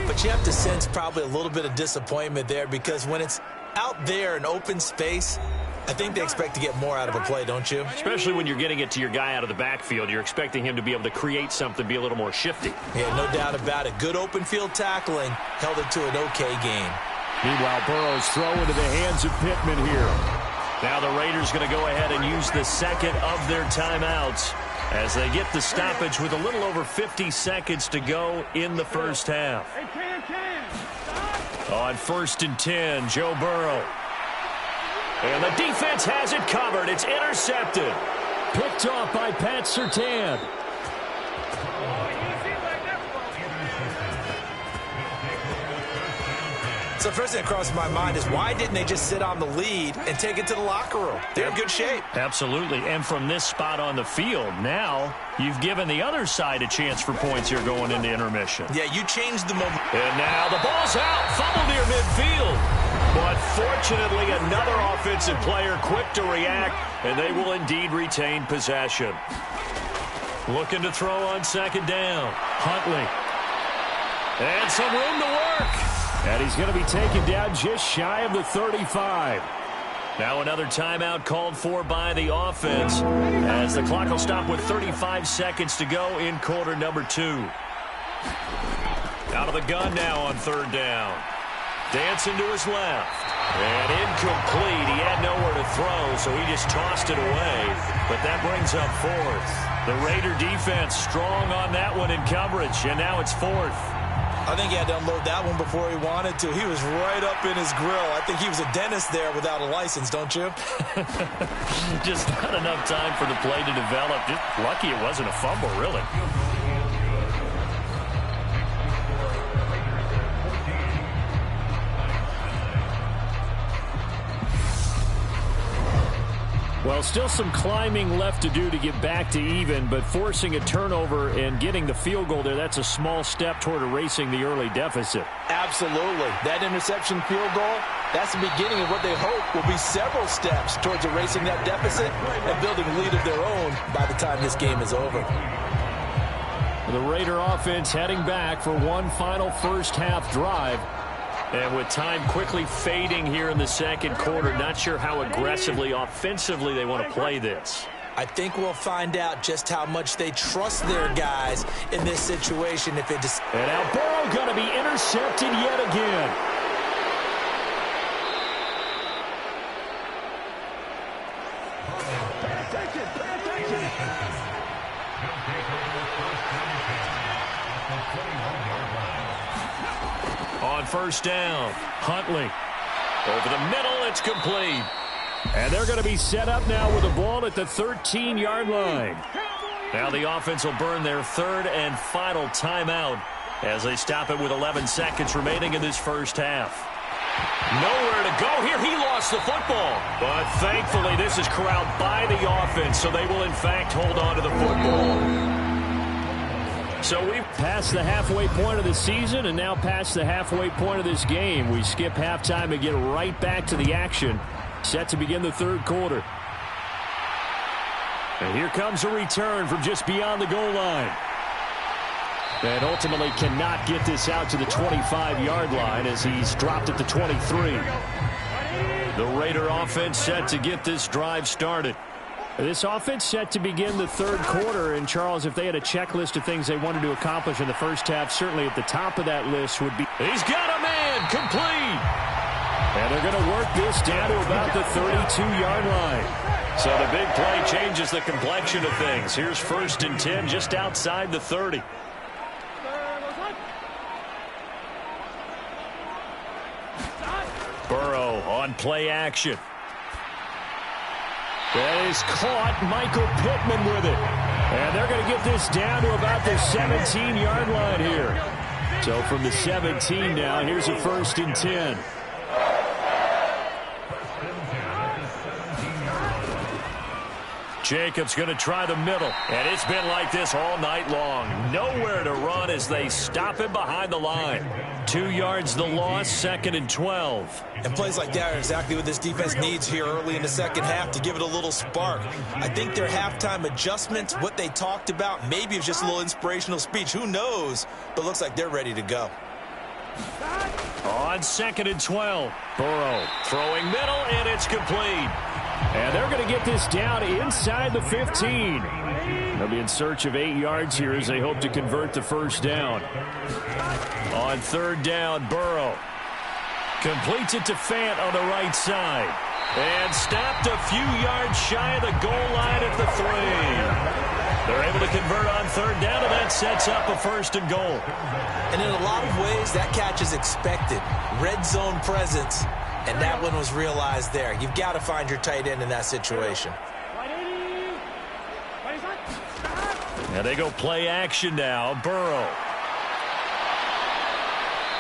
but you have to sense probably a little bit of disappointment there because when it's out there in open space, I think they expect to get more out of a play, don't you?
Especially when you're getting it to your guy out of the backfield. You're expecting him to be able to create something, be a little more shifty.
Yeah, no doubt about it. Good open field tackling held it to an okay gain.
Meanwhile, Burrow's throw into the hands of Pittman here.
Now the Raiders going to go ahead and use the 2nd of their timeouts as they get the stoppage with a little over 50 seconds to go in the first half. On 1st and 10, Joe Burrow. And the defense has it covered. It's intercepted.
Picked off by Pat Surtain.
So first thing that crosses my mind is why didn't they just sit on the lead and take it to the locker room? They're in good shape.
Absolutely. And from this spot on the field, now you've given the other side a chance for points here going into intermission.
Yeah, you changed the moment.
And now the ball's out. Fumble near midfield. But fortunately, another offensive player quick to react, and they will indeed retain possession. Looking to throw on 2nd down. Huntley. And some room to work.
And he's going to be taken down just shy of the 35.
Now another timeout called for by the offense as the clock will stop with 35 seconds to go in quarter number 2. Out of the gun now on 3rd down. Dancing to his left. And incomplete. He had nowhere to throw, so he just tossed it away. But that brings up 4th. The Raider defense strong on that one in coverage, and now it's 4th.
I think he had to unload that one before he wanted to. He was right up in his grill. I think he was a dentist there without a license, don't you?
Just not enough time for the play to develop. Just lucky it wasn't a fumble, really.
Well, Well, still some climbing left to do to get back to even, but forcing a turnover and getting the field goal there, that's a small step toward erasing the early deficit.
Absolutely. That interception field goal, that's the beginning of what they hope will be several steps towards erasing that deficit and building a lead of their own by the time this game is over.
The Raider offense heading back for one final first-half drive. And with time quickly fading here in the second quarter, not sure how aggressively, offensively they want to play this.
I think we'll find out just how much they trust their guys in this situation. And
now Burrow going to be intercepted yet again. On first down, Huntley. Over the middle, it's complete. And they're going to be set up now with the ball at the 13-yard line. Now the offense will burn their third and final timeout as they stop it with 11 seconds remaining in this first half. Nowhere to go here. He lost the football. But thankfully, this is corralled by the offense, so they will, in fact, hold on to the football. So we've passed the halfway point of the season and now past the halfway point of this game. We skip halftime and get right back to the action. Set to begin the third quarter. And here comes a return from just beyond the goal line. And ultimately cannot get this out to the 25-yard line as he's dropped at the 23. The Raider offense set to get this drive started. This offense set to begin the third quarter. And, Charles, if they had a checklist of things they wanted to accomplish in the first half, certainly at the top of that list would be... He's got a man, complete! And they're going to work this down to about the 32-yard line. So the big play changes the complexion of things. Here's 1st and 10 just outside the 30. Burrow on play action. That is caught. Michael Pittman with it. And they're going to get this down to about the 17-yard line here. So from the 17 now, here's a 1st and 10. Jacobs going to try the middle. And it's been like this all night long. Nowhere to run as they stop him behind the line. 2 yards the loss, 2nd and 12.
And plays like that are exactly what this defense needs here early in the second half to give it a little spark. I think their halftime adjustment, what they talked about, maybe it was just a little inspirational speech. Who knows? But looks like they're ready to go.
On 2nd and 12. Burrow throwing middle, and it's complete. And they're going to get this down inside the 15. They'll be in search of 8 yards here as they hope to convert the first down. On 3rd down, Burrow completes it to Fant on the right side. And stopped a few yards shy of the goal line at the 3. They're able to convert on 3rd down, and that sets up a 1st and goal.
And in a lot of ways, that catch is expected. Red zone presence. And that one was realized there. You've got to find your tight end in that situation.
And they go play action now. Burrow.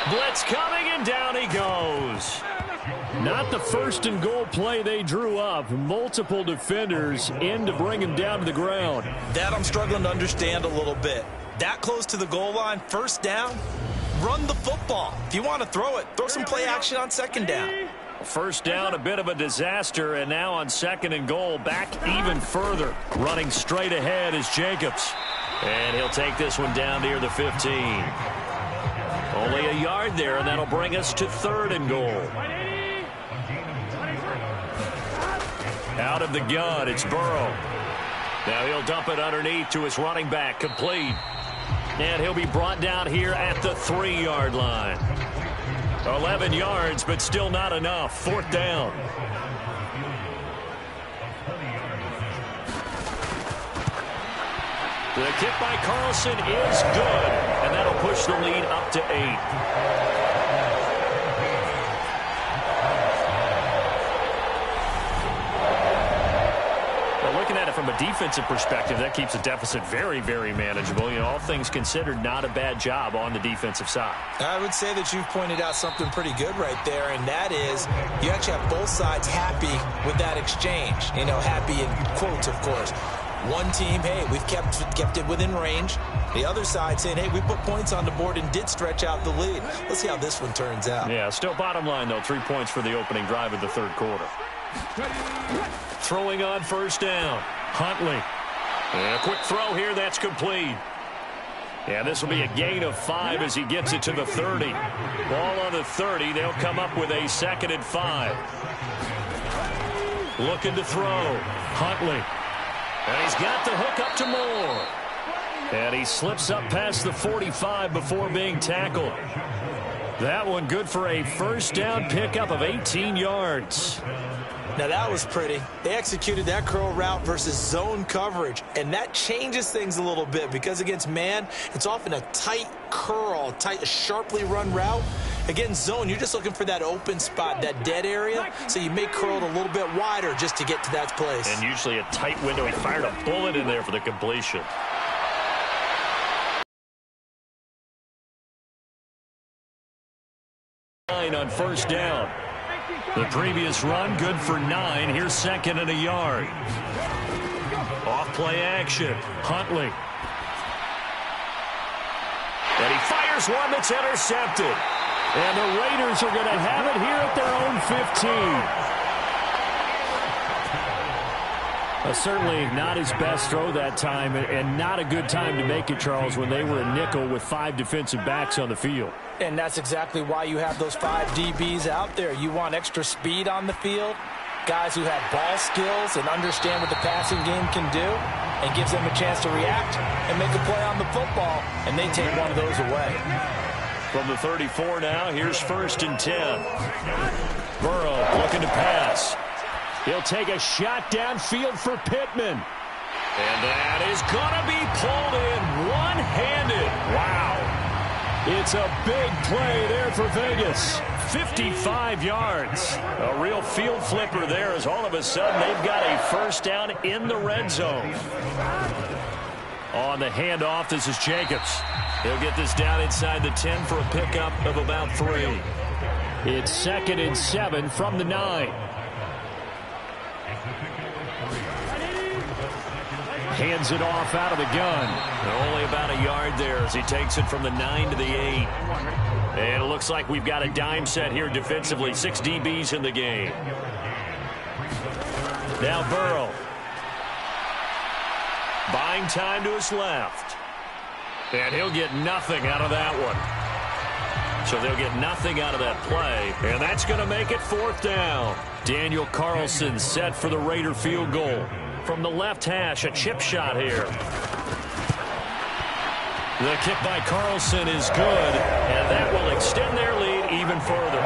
Blitz coming, and down he goes. Not the 1st and goal play they drew up. Multiple defenders in to bring him down to the ground.
That I'm struggling to understand a little bit. That close to the goal line, 1st down. Run the football. If you want to throw it, throw some play action on 2nd down.
1st down, a bit of a disaster, and now on 2nd and goal, back even further. Running straight ahead is Jacobs. And he'll take this one down near the 15. Only a yard there, and that'll bring us to 3rd and goal. Out of the gun, it's Burrow. Now he'll dump it underneath to his running back, complete. And he'll be brought down here at the 3-yard line. 11 yards, but still not enough. 4th down. The kick by Carlson is good, and that'll push the lead up to 8. Looking at it from
from a defensive perspective, that keeps the deficit very, very manageable. You know, all things considered, not a bad job on the defensive side.
I would say that you've pointed out something pretty good right there, and that is you actually have both sides happy with that exchange. You know, happy in quotes, of course. One team, hey, we've kept it within range. The other side saying, hey, we put points on the board and did stretch out the lead. Let's see how this one turns out.
Yeah, still bottom line, though, 3 points for the opening drive of the third quarter. Throwing on first down. Huntley. And a quick throw here, that's complete. Yeah, this will be a gain of 5 as he gets it to the 30. Ball on the 30. They'll come up with a 2nd and 5. Looking to throw. Huntley. And he's got the hook up to Moore. And he slips up past the 45 before being tackled. That one good for a first down pickup of 18 yards.
Now, that was pretty. They executed that curl route versus zone coverage, and that changes things a little bit because against man, it's often a tight curl, a sharply run route. Against zone, you're just looking for that open spot, that dead area, so you may curl it a little bit wider just to get to that place.
And usually a tight window. He fired a bullet in there for the completion. On first down. The previous run, good for 9. Here's 2nd and a yard. Off play action. Huntley. And he fires one that's intercepted. And the Raiders are going to have it here at their own 15. Certainly not his best throw that time, and not a good time to make it, Charles, when they were a nickel with 5 defensive backs on the field.
And that's exactly why you have those 5 DBs out there. You want extra speed on the field, guys who have ball skills and understand what the passing game can do, and gives them a chance to react and make a play on the football, and they take one of those away.
From the 34 now, here's 1st and 10. Burrow looking to pass. He'll take a shot downfield for Pittman. And that is going to be pulled in one-handed. Wow. It's a big play there for Vegas. 55 yards. A real field flipper there as all of a sudden they've got a first down in the red zone. On the handoff, this is Jacobs. He'll get this down inside the 10 for a pickup of about 3. It's 2nd and 7 from the 9. Hands it off out of the gun. Only about a yard there as he takes it from the 9 to the 8. And it looks like we've got a dime set here defensively. 6 DBs in the game. Now Burrow. Buying time to his left. And he'll get nothing out of that one. So they'll get nothing out of that play. And that's going to make it 4th down. Daniel Carlson set for the Raider field goal. From the left hash, a chip shot here. The kick by Carlson is good, and that will extend their lead even further.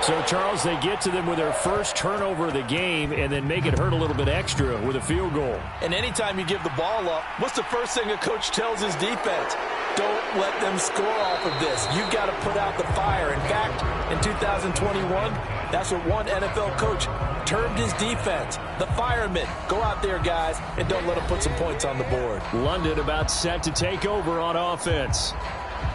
So, Charles, they get to them with their first turnover of the game and then make it hurt a little bit extra with a field goal. And anytime you give the ball up, what's the first thing a coach tells his defense? Don't let them score off of this. You've got to put out the fire. In fact, in 2021, that's what one NFL coach termed his defense. The firemen. Go out there, guys, and don't let them put some points on the board. London about set to take over on offense.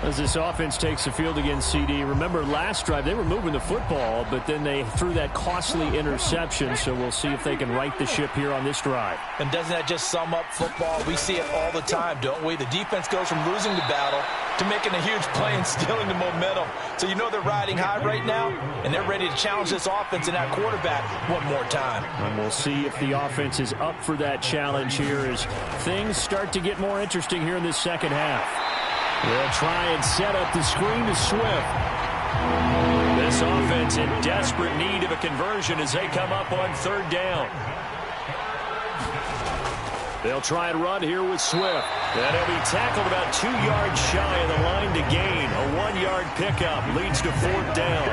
As this offense takes the field against CD. Remember, last drive, they were moving the football, but then they threw that costly interception, so we'll see if they can right the ship here on this drive. And doesn't that just sum up football? We see it all the time, don't we? The defense goes from losing the battle to making a huge play and stealing the momentum. So you know they're riding high right now, and they're ready to challenge this offense and that quarterback one more time. And we'll see if the offense is up for that challenge here as things start to get more interesting here in this second half. They'll try and set up the screen to Swift. This offense in desperate need of a conversion as they come up on 3rd down. They'll try and run here with Swift. And he'll be tackled about 2 yards shy of the line to gain. A 1-yard pickup leads to 4th down.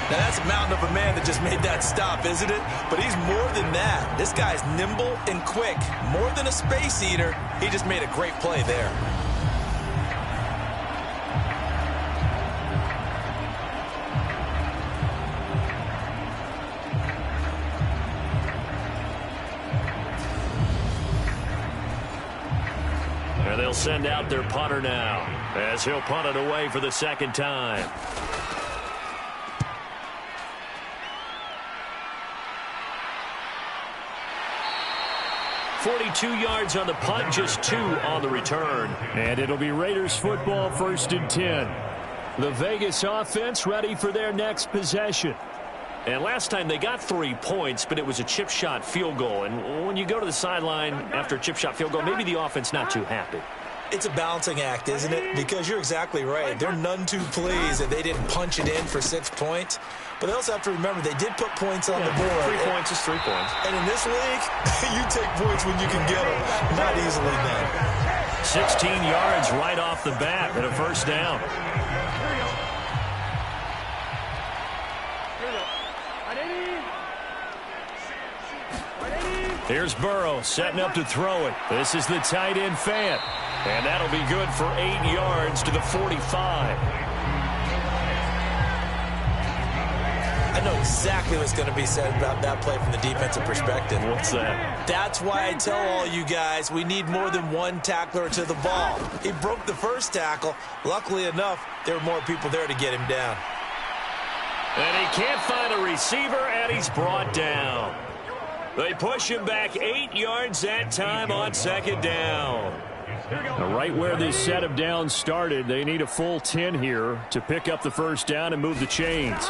Now that's a mountain of a man that just made that stop, isn't it? But he's more than that. This guy's nimble and quick. More than a space eater, he just made a great play there. And they'll send out their punter now as he'll punt it away for the second time. .42 yards on the punt, just 2 on the return.
And it'll be Raiders football, 1st and 10. The Vegas offense ready for their next possession.
And last time they got 3 points, but it was a chip shot field goal. And when you go to the sideline after a chip shot field goal, maybe the offense not too happy.
It's a balancing act, isn't it? Because you're exactly right. They're none too pleased that they didn't punch it in for 6 points. But they also have to remember they did put points on the board.
3 points is 3 points.
And in this league, you take points when you can get them. Not easily done.
16 yards right off the bat and a first down.
Here's Burrow setting up to throw it. This is the tight end Fant.
And that'll be good for 8 yards to the 45.
I know exactly what's going to be said about that play from the defensive perspective.
What's that?
That's why I tell all you guys we need more than one tackler to the ball. He broke the first tackle. Luckily enough, there were more people there to get him down.
And he can't find a receiver, and he's brought down. They push him back 8 yards that time on second down.
Now, right where this set of downs started, they need a full 10 here to pick up the first down and move the chains.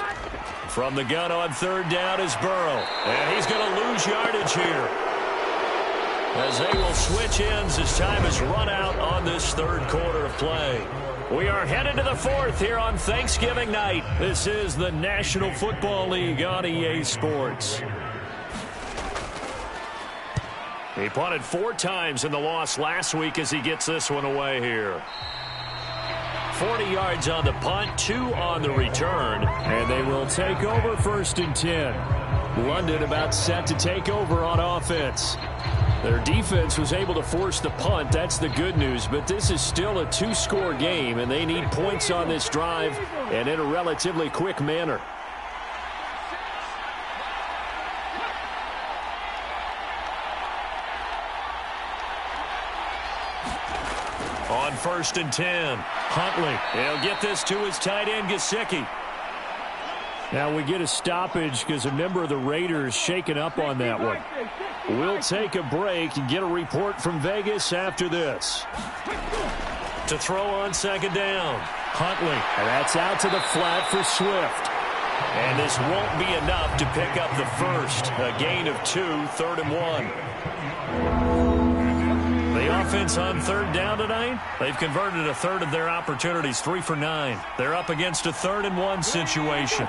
From the gun on third down is Burrow. And he's going to lose yardage here, as they will switch ends as time is run out on this third quarter of play. We are headed to the fourth here on Thanksgiving night. This is the National Football League on EA Sports. He punted 4 times in the loss last week as he gets this one away here. 40 yards on the punt, 2 on the return.
And they will take over 1st and 10. London about set to take over on offense. Their defense was able to force the punt. That's the good news. But this is still a 2-score game, and they need points on this drive and in a relatively quick manner.
On 1st and 10, Huntley. He'll get this to his tight end, Gesicki.
Now we get a stoppage because a member of the Raiders shaken up on that one. We'll take a break and get a report from Vegas after this.
To throw on second down, Huntley.
And that's out to the flat for Swift.
And this won't be enough to pick up the first. A gain of 2, 3rd and 1. The offense on third down tonight, they've converted a third of their opportunities, 3 for 9. They're up against a 3rd and 1 situation.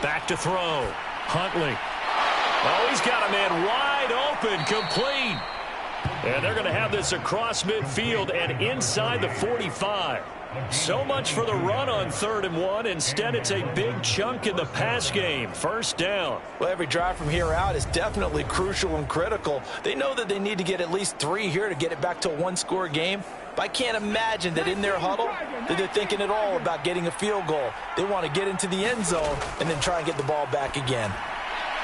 Back to throw. Huntley. Oh, he's got a man wide open, complete. And they're going to have this across midfield and inside the 45. So much for the run on 3rd and 1. Instead, it's a big chunk in the pass game. First down.
Well, every drive from here out is definitely crucial and critical. They know that they need to get at least 3 here to get it back to a 1-score game. But I can't imagine that in their huddle that they're thinking at all about getting a field goal. They want to get into the end zone and then try and get the ball back again.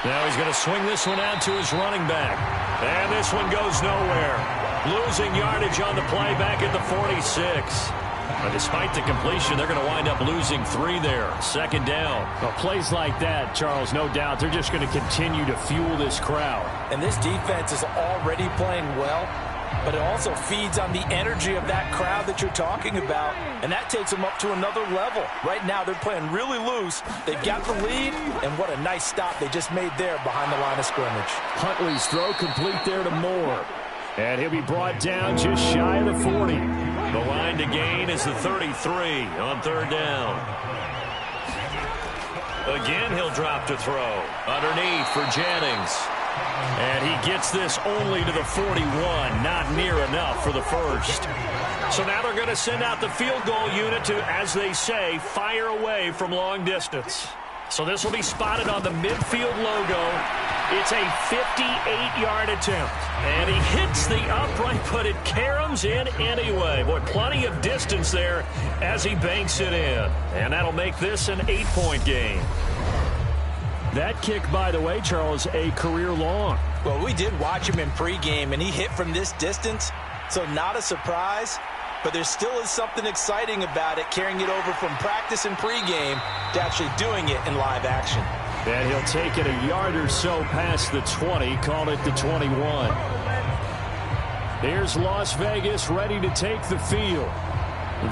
Now he's going to swing this one out to his running back. And this one goes nowhere. Losing yardage on the play back at the 46. But despite the completion, they're going to wind up losing 3 there. Second down.
Well, plays like that, Charles, no doubt, they're just going to continue to fuel this crowd.
And this defense is already playing well, but it also feeds on the energy of that crowd that you're talking about, and that takes them up to another level. Right now, they're playing really loose. They've got the lead, and what a nice stop they just made there behind the line of scrimmage.
Huntley's throw complete there to Moore. And he'll be brought down just shy of the 40.
The line to gain is the 33 on third down. Again, he'll drop to throw. Underneath for Jennings. And he gets this only to the 41. Not near enough for the first. So now they're going to send out the field goal unit to, as they say, fire away from long distance. So this will be spotted on the midfield logo. It's a 58-yard attempt. And he hits the upright, but it caroms in anyway. Boy, plenty of distance there as he banks it in. And that'll make this an 8-point game.
That kick, by the way, Charles, a career long.
Well, we did watch him in pregame, and he hit from this distance, so not a surprise. But there still is something exciting about it, carrying it over from practice and pregame to actually doing it in live action.
And he'll take it a yard or so past the 20, call it the 21. Here's Las Vegas ready to take the field.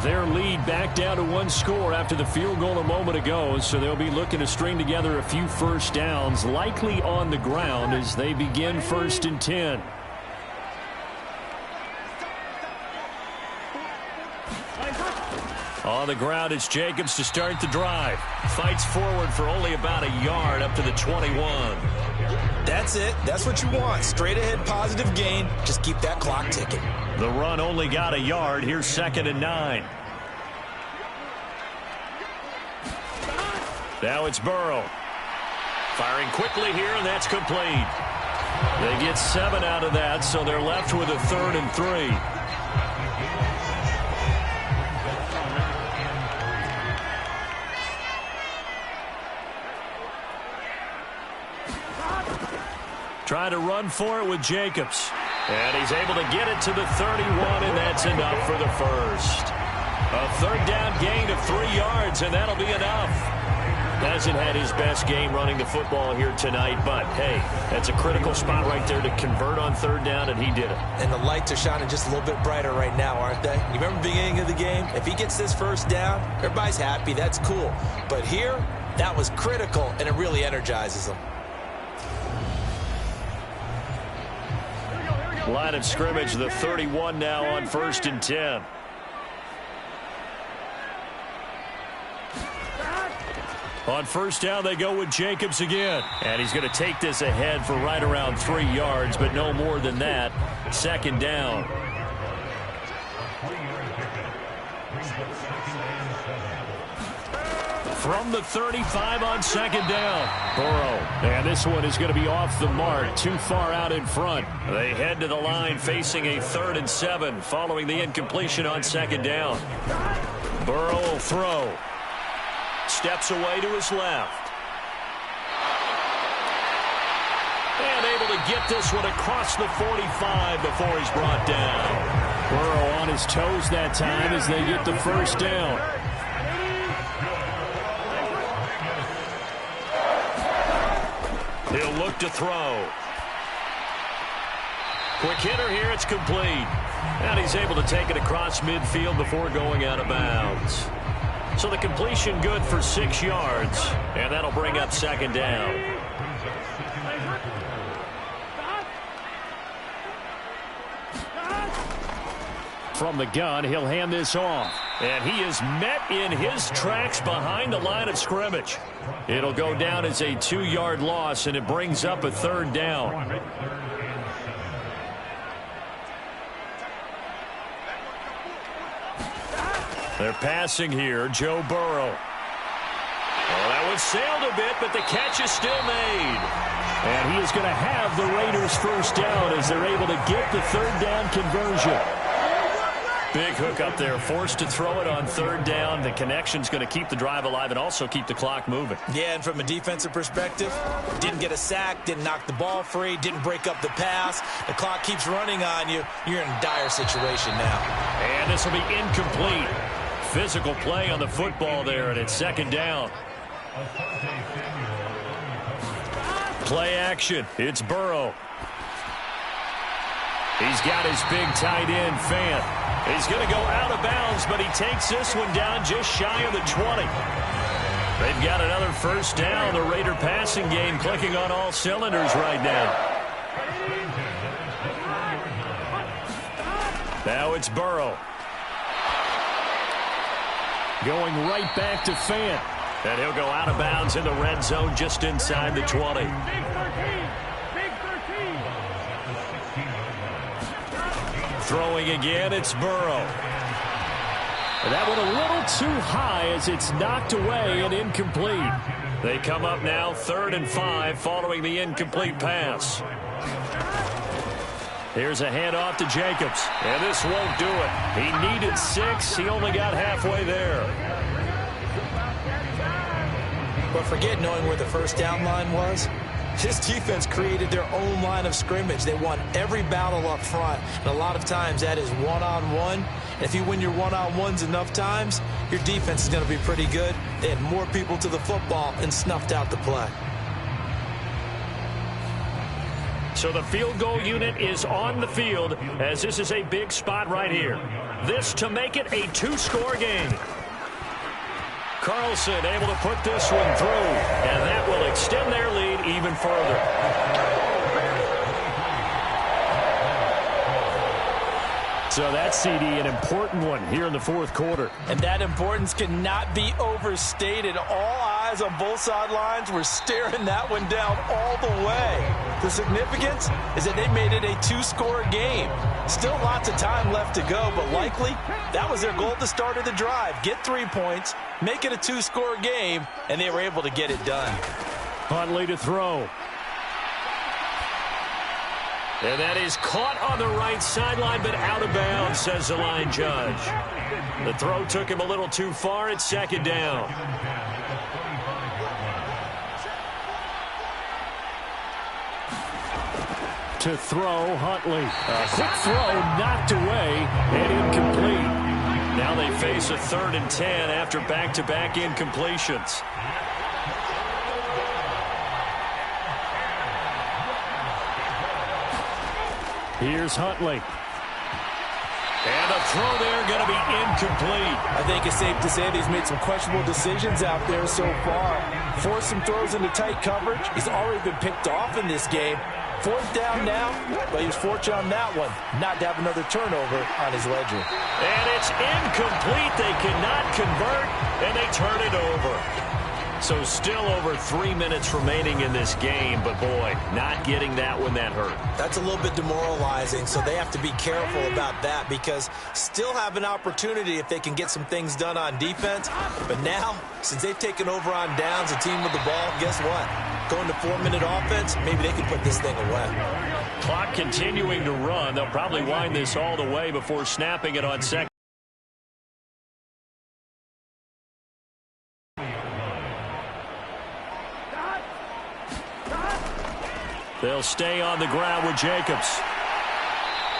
Their lead back down to one score after the field goal a moment ago, so they'll be looking to string together a few first downs, likely on the ground as they begin 1st and 10. On the ground, it's Jacobs to start the drive. Fights forward for only about a yard up to the 21.
That's it. That's what you want. Straight ahead positive gain. Just keep that clock ticking.
The run only got a yard. Here's 2nd and 9. Now it's Burrow. Firing quickly here, and that's complete. They get 7 out of that, so they're left with a 3rd and 3. Trying to run for it with Jacobs. And he's able to get it to the 31, and that's enough for the first. A 3rd down gain of 3 yards, and that'll be enough. Hasn't had his best game running the football here tonight, but, hey, that's a critical spot right there to convert on 3rd down, and he did it.
And the lights are shining just a little bit brighter right now, aren't they? You remember the beginning of the game? If he gets this 1st down, everybody's happy. That's cool. But here, that was critical, and it really energizes them.
Line of scrimmage, the 31 now on 1st and 10. On 1st down, they go with Jacobs again. And he's going to take this ahead for right around 3 yards, but no more than that. 2nd down. From the 35 on 2nd down. Burrow. And this one is going to be off the mark. Too far out in front. They head to the line facing a 3rd and 7 following the incompletion on 2nd down. Burrow will throw. Steps away to his left. And able to get this one across the 45 before he's brought down. Burrow on his toes that time as they get the 1st down. He'll look to throw. Quick hitter here, it's complete. And he's able to take it across midfield before going out of bounds. So the completion good for 6 yards, and that'll bring up 2nd down. From the gun, he'll hand this off. And he is met in his tracks behind the line of scrimmage. It'll go down as a 2-yard loss, and it brings up a 3rd down. They're passing here, Joe Burrow. Well, that one sailed a bit, but the catch is still made. And he is going to have the Raiders 1st down as they're able to get the 3rd down conversion. Big hook up there, forced to throw it on 3rd down. The connection's going to keep the drive alive and also keep the clock moving.
Yeah, and from a defensive perspective, didn't get a sack, didn't knock the ball free, didn't break up the pass. The clock keeps running on you. You're in a dire situation now.
And this will be incomplete. Physical play on the football there, and it's 2nd down. Play action. It's Burrow. He's got his big tight end, Fant. He's going to go out of bounds, but he takes this one down just shy of the 20. They've got another 1st down. The Raider passing game clicking on all cylinders right now. Now it's Burrow. Going right back to Fant. And he'll go out of bounds in the red zone just inside the 20. Throwing again, it's Burrow. And that one a little too high as it's knocked away and incomplete. They come up now 3rd and 5 following the incomplete pass. Here's a handoff to Jacobs. And this won't do it. He needed 6. He only got halfway there.
But forget knowing where the first down line was. This defense created their own line of scrimmage. They won every battle up front, and a lot of times that is one-on-one. And if you win your one-on-ones enough times, your defense is going to be pretty good. They had more people to the football and snuffed out the play.
So the field goal unit is on the field as this is a big spot right here. This to make it a two-score game. Carlson able to put this one through, and that will extend their lead even further. So that's, CD, an important one here in the fourth quarter.
And that importance cannot be overstated. All eyes on both sidelines were staring that one down all the way. The significance is that they made it a two-score game. Still lots of time left to go, but likely that was their goal at the start of the drive. Get 3 points, make it a two-score game, and they were able to get it done.
Huntley to throw. And that is caught on the right sideline, but out of bounds, says the line judge. The throw took him a little too far. It's second down. To throw, Huntley. A quick throw knocked away and incomplete. Now they face a 3rd and 10 after back-to-back incompletions. Here's Huntley. And the throw there going to be incomplete.
I think it's safe to say that he's made some questionable decisions out there so far. Forced some throws into tight coverage. He's already been picked off in this game. 4th down now, but he was fortunate on that one not to have another turnover on his ledger.
And it's incomplete. They cannot convert, and they turn it over. So still over 3 minutes remaining in this game, but boy, not getting that one that hurt.
That's a little bit demoralizing, so they have to be careful about that because still have an opportunity if they can get some things done on defense. But now, since they've taken over on downs, a team with the ball, guess what? Going to 4-minute offense, maybe they can put this thing away.
Clock continuing to run. They'll probably wind this all the way before snapping it on second. They'll stay on the ground with Jacobs.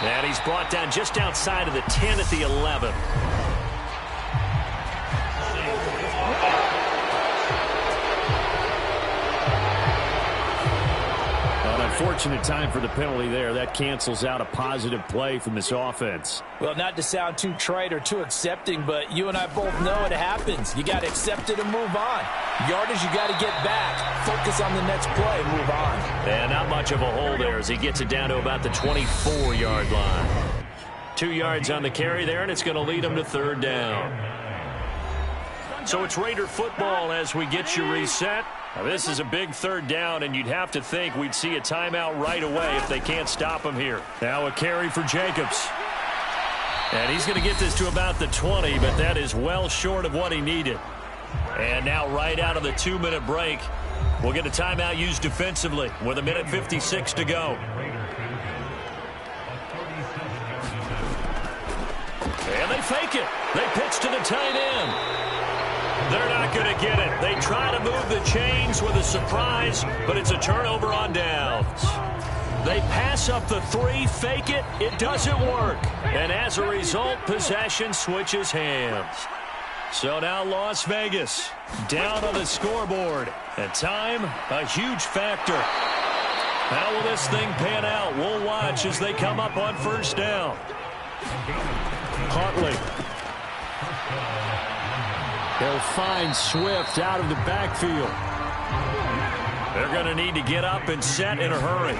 And he's brought down just outside of the 10 at the 11. Unfortunate time for the penalty there. That cancels out a positive play from this offense.
Well, not to sound too trite or too accepting, but you and I both know it happens. You got to accept it and move on. Yardage, you got to get back. Focus on the next play, move on.
And not much of a hole there as he gets it down to about the 24-yard line. 2 yards on the carry there, and it's going to lead him to 3rd down. So it's Raider football as we get you reset. Now, this is a big 3rd down, and you'd have to think we'd see a timeout right away if they can't stop him here. Now a carry for Jacobs. And he's going to get this to about the 20, but that is well short of what he needed. And now right out of the 2-minute break, we'll get a timeout used defensively with 1:56 to go. And they fake it. They pitch to the tight end. They're not going to get it. They try to move the chains with a surprise, but it's a turnover on downs. They pass up the 3, fake it. It doesn't work. And as a result, possession switches hands. So now Las Vegas down on the scoreboard. And time, a huge factor. How will this thing pan out? We'll watch as they come up on 1st down. Huntley. They'll find Swift out of the backfield. They're going to need to get up and set in a hurry.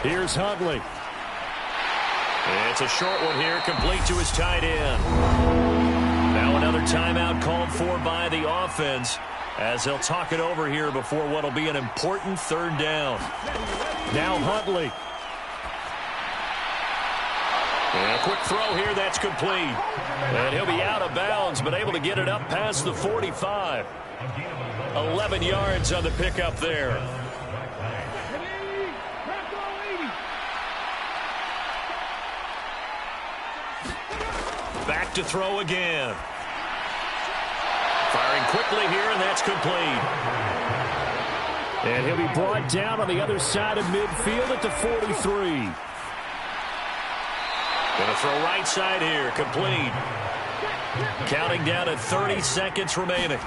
Here's Huntley. It's a short one here, complete to his tight end. Now another timeout called for by the offense as they'll talk it over here before what will be an important 3rd down. Now Huntley. And a quick throw here, that's complete. And he'll be out of bounds, but able to get it up past the 45. 11 yards on the pickup there. Back to throw again. Firing quickly here, and that's complete.
And he'll be brought down on the other side of midfield at the 43.
Going to throw right side here, complete. Counting down at 30 seconds remaining.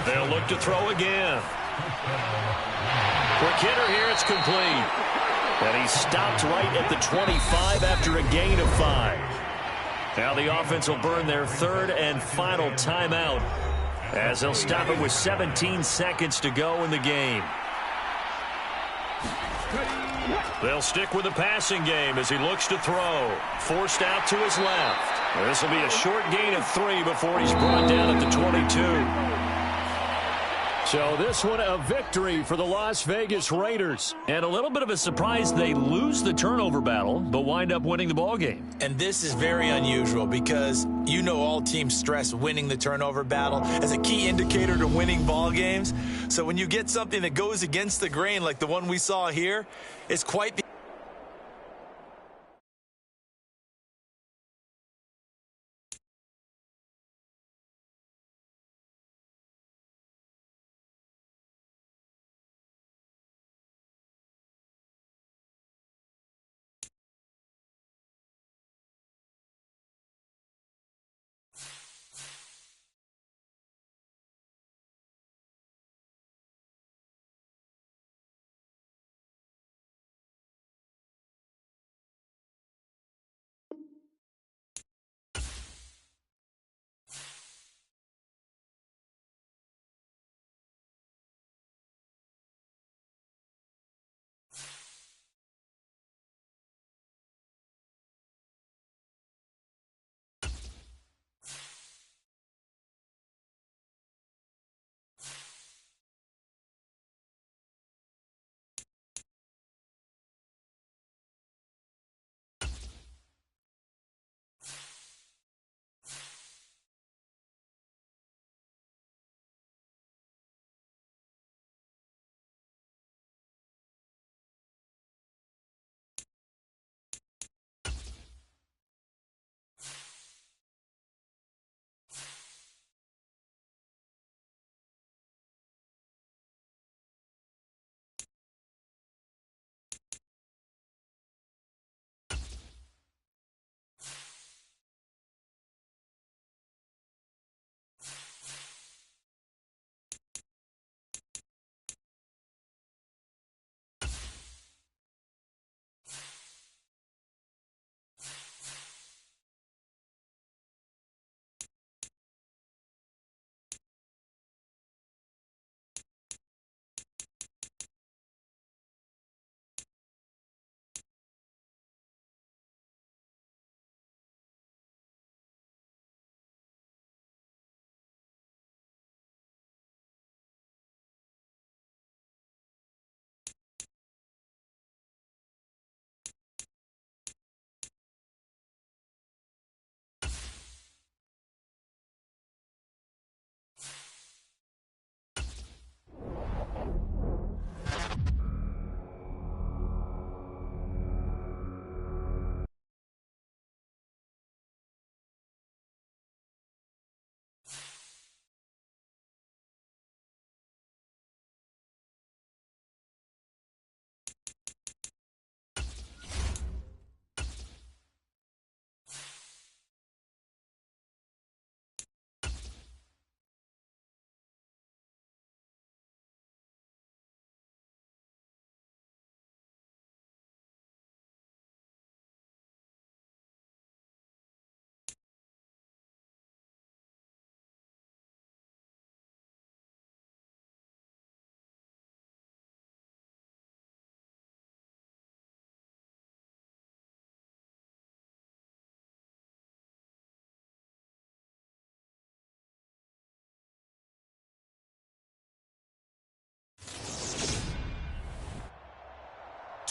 They'll look to throw again. Quick hitter here, it's complete. And he stopped right at the 25 after a gain of 5. Now the offense will burn their third and final timeout as they'll stop it with 17 seconds to go in the game. They'll stick with the passing game as he looks to throw. Forced out to his left. This will be a short gain of 3 before he's brought down at the 22.
So this one a victory for the Las Vegas Raiders. And a little bit of a surprise, they lose the turnover battle, but wind up winning the ball game.
And this is very unusual because you know all teams stress winning the turnover battle as a key indicator to winning ball games. So when you get something that goes against the grain like the one we saw here, it's quite the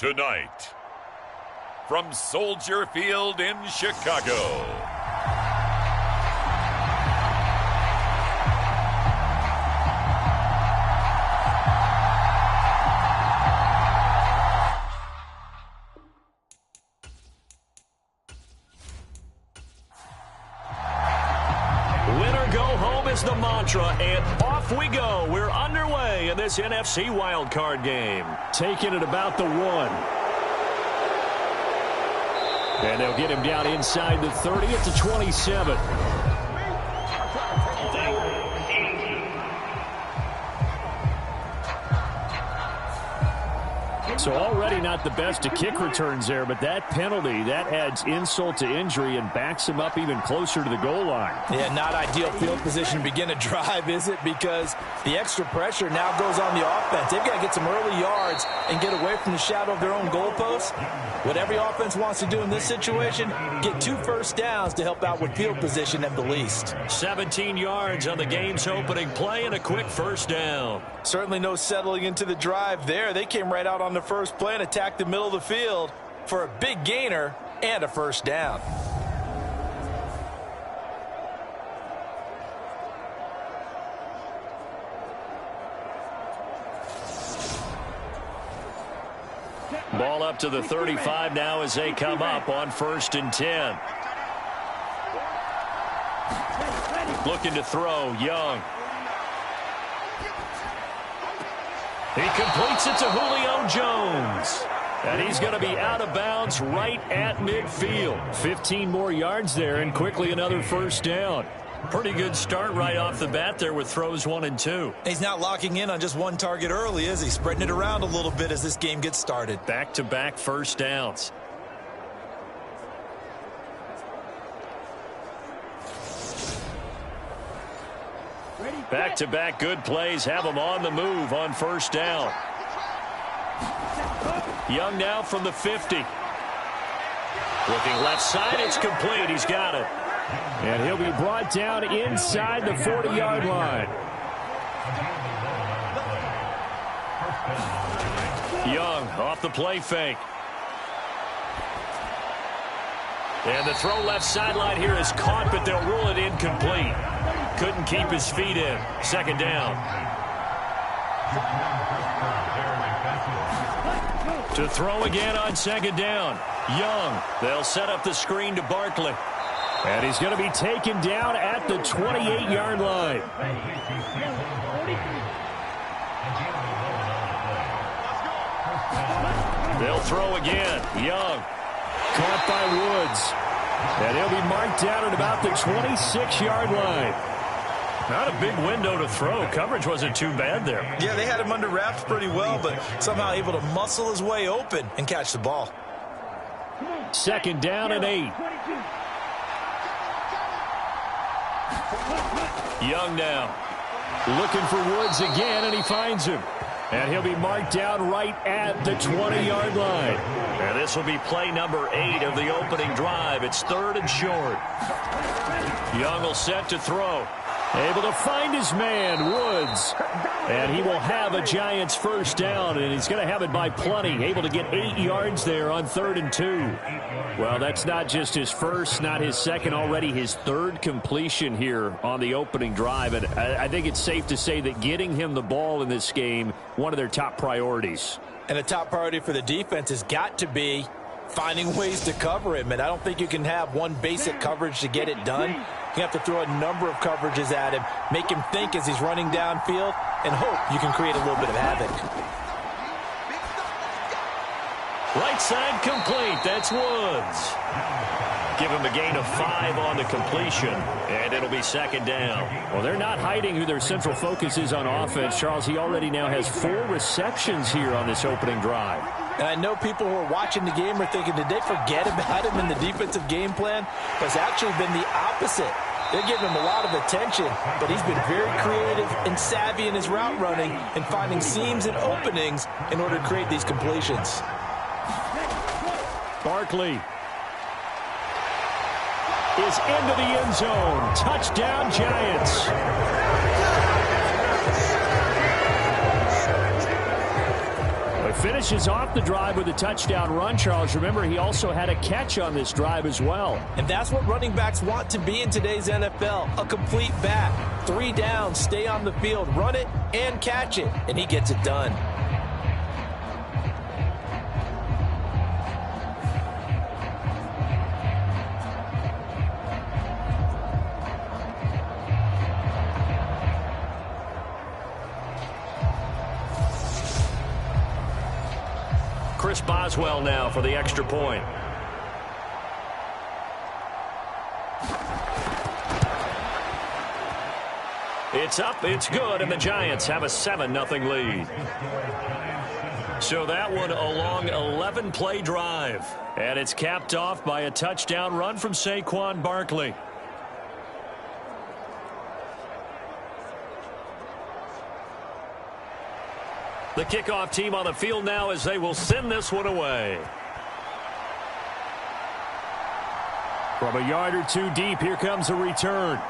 Tonight, from Soldier Field in Chicago,
winner go home is the mantra, and off we go. We're underway in this NFC wildcard game.
Taking it about the 1. And they'll get him down inside the 30 at the 27. So already not the best of kick returns there, but that penalty, that adds insult to injury and backs him up even closer to the goal line.
Yeah, not ideal field position to begin a drive, is it? Because the extra pressure now goes on the offense. They've got to get some early yards and get away from the shadow of their own goalposts. What every offense wants to do in this situation, get 2 first downs to help out with field position at the least.
17 yards on the game's opening play and a quick first down.
Certainly no settling into the drive there. They came right out on the first play and attacked the middle of the field for a big gainer and a first down.
Ball up to the 35 now as they come up on 1st and 10. Looking to throw, Young. He completes it to Julio Jones. And he's going to be out of bounds right at midfield. 15 more yards there and quickly another first down. Pretty good start right off the bat there with throws 1 and 2.
He's not locking in on just one target early, is he? Spreading it around a little bit as this game gets started.
Back-to-back first downs. Back-to-back good plays have him on the move on first down. Young now from the 50. Looking left side, it's complete. He's got it.
And he'll be brought down inside the 40-yard line.
Young off the play fake. And the throw left sideline here is caught, but they'll rule it incomplete. Couldn't keep his feet in. Second down. To throw again on second down. Young. They'll set up the screen to Barkley.
And he's going to be taken down at the 28-yard line.
They'll throw again. Young.
Caught by Woods. And he'll be marked down at about the 26-yard line.
Not a big window to throw. Coverage wasn't too bad there.
Yeah, they had him under wraps pretty well, but somehow able to muscle his way open and catch the ball.
Second down and 8.
Young now.
Looking for Woods again, and he finds him. And he'll be marked down right at the 20-yard line.
And this will be play number 8 of the opening drive. It's 3rd and short. Young will set to throw.
Able to find his man, Woods. And he will have a Giants first down, and he's going to have it by plenty. Able to get 8 yards there on 3rd and 2. Well, that's not just his first, not his second, already his 3rd completion here on the opening drive. And I think it's safe to say that getting him the ball in this game, one of their top priorities.
And a top priority for the defense has got to be finding ways to cover him. And I don't think you can have one basic coverage to get it done. You have to throw a number of coverages at him, make him think as he's running downfield, and hope you can create a little bit of havoc.
Right side complete. That's Woods. Give him a gain of 5 on the completion, and it'll be second down.
Well, they're not hiding who their central focus is on offense. Charles, he already now has 4 receptions here on this opening drive.
And I know people who are watching the game are thinking, did they forget about him in the defensive game plan? But it's actually been the opposite. They're giving him a lot of attention, but he's been very creative and savvy in his route running and finding seams and openings in order to create these completions.
Barkley is into the end zone. Touchdown, Giants. Finishes off the drive with a touchdown run, Charles. Remember, he also had a catch on this drive as well.
And that's what running backs want to be in today's NFL, a complete back. 3 downs, stay on the field, run it, and catch it, and he gets it done.
Chris Boswell now for the extra point. It's up, it's good, and the Giants have a 7-0 lead. So that one a long 11-play drive. And it's capped off by a touchdown run from Saquon Barkley. The kickoff team on the field now as they will send this one away. From a yard or two deep, here comes a return.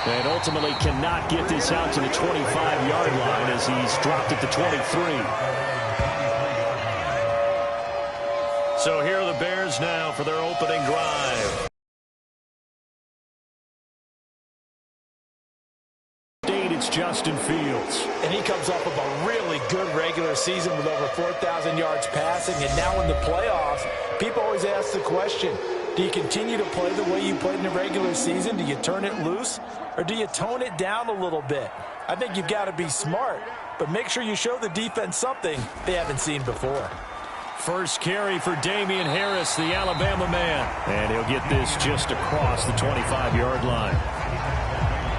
And ultimately cannot get this out to the 25-yard line as he's dropped at the 23. So here are the Bears now for their opening drive. It's Justin Fields.
And he comes off of a really good regular season with over 4,000 yards passing. And now in the playoffs, people always ask the question, do you continue to play the way you played in the regular season? Do you turn it loose? Or do you tone it down a little bit? I think you've got to be smart, but make sure you show the defense something they haven't seen before.
First carry for Damian Harris, the Alabama man. And he'll get this just across the 25-yard line.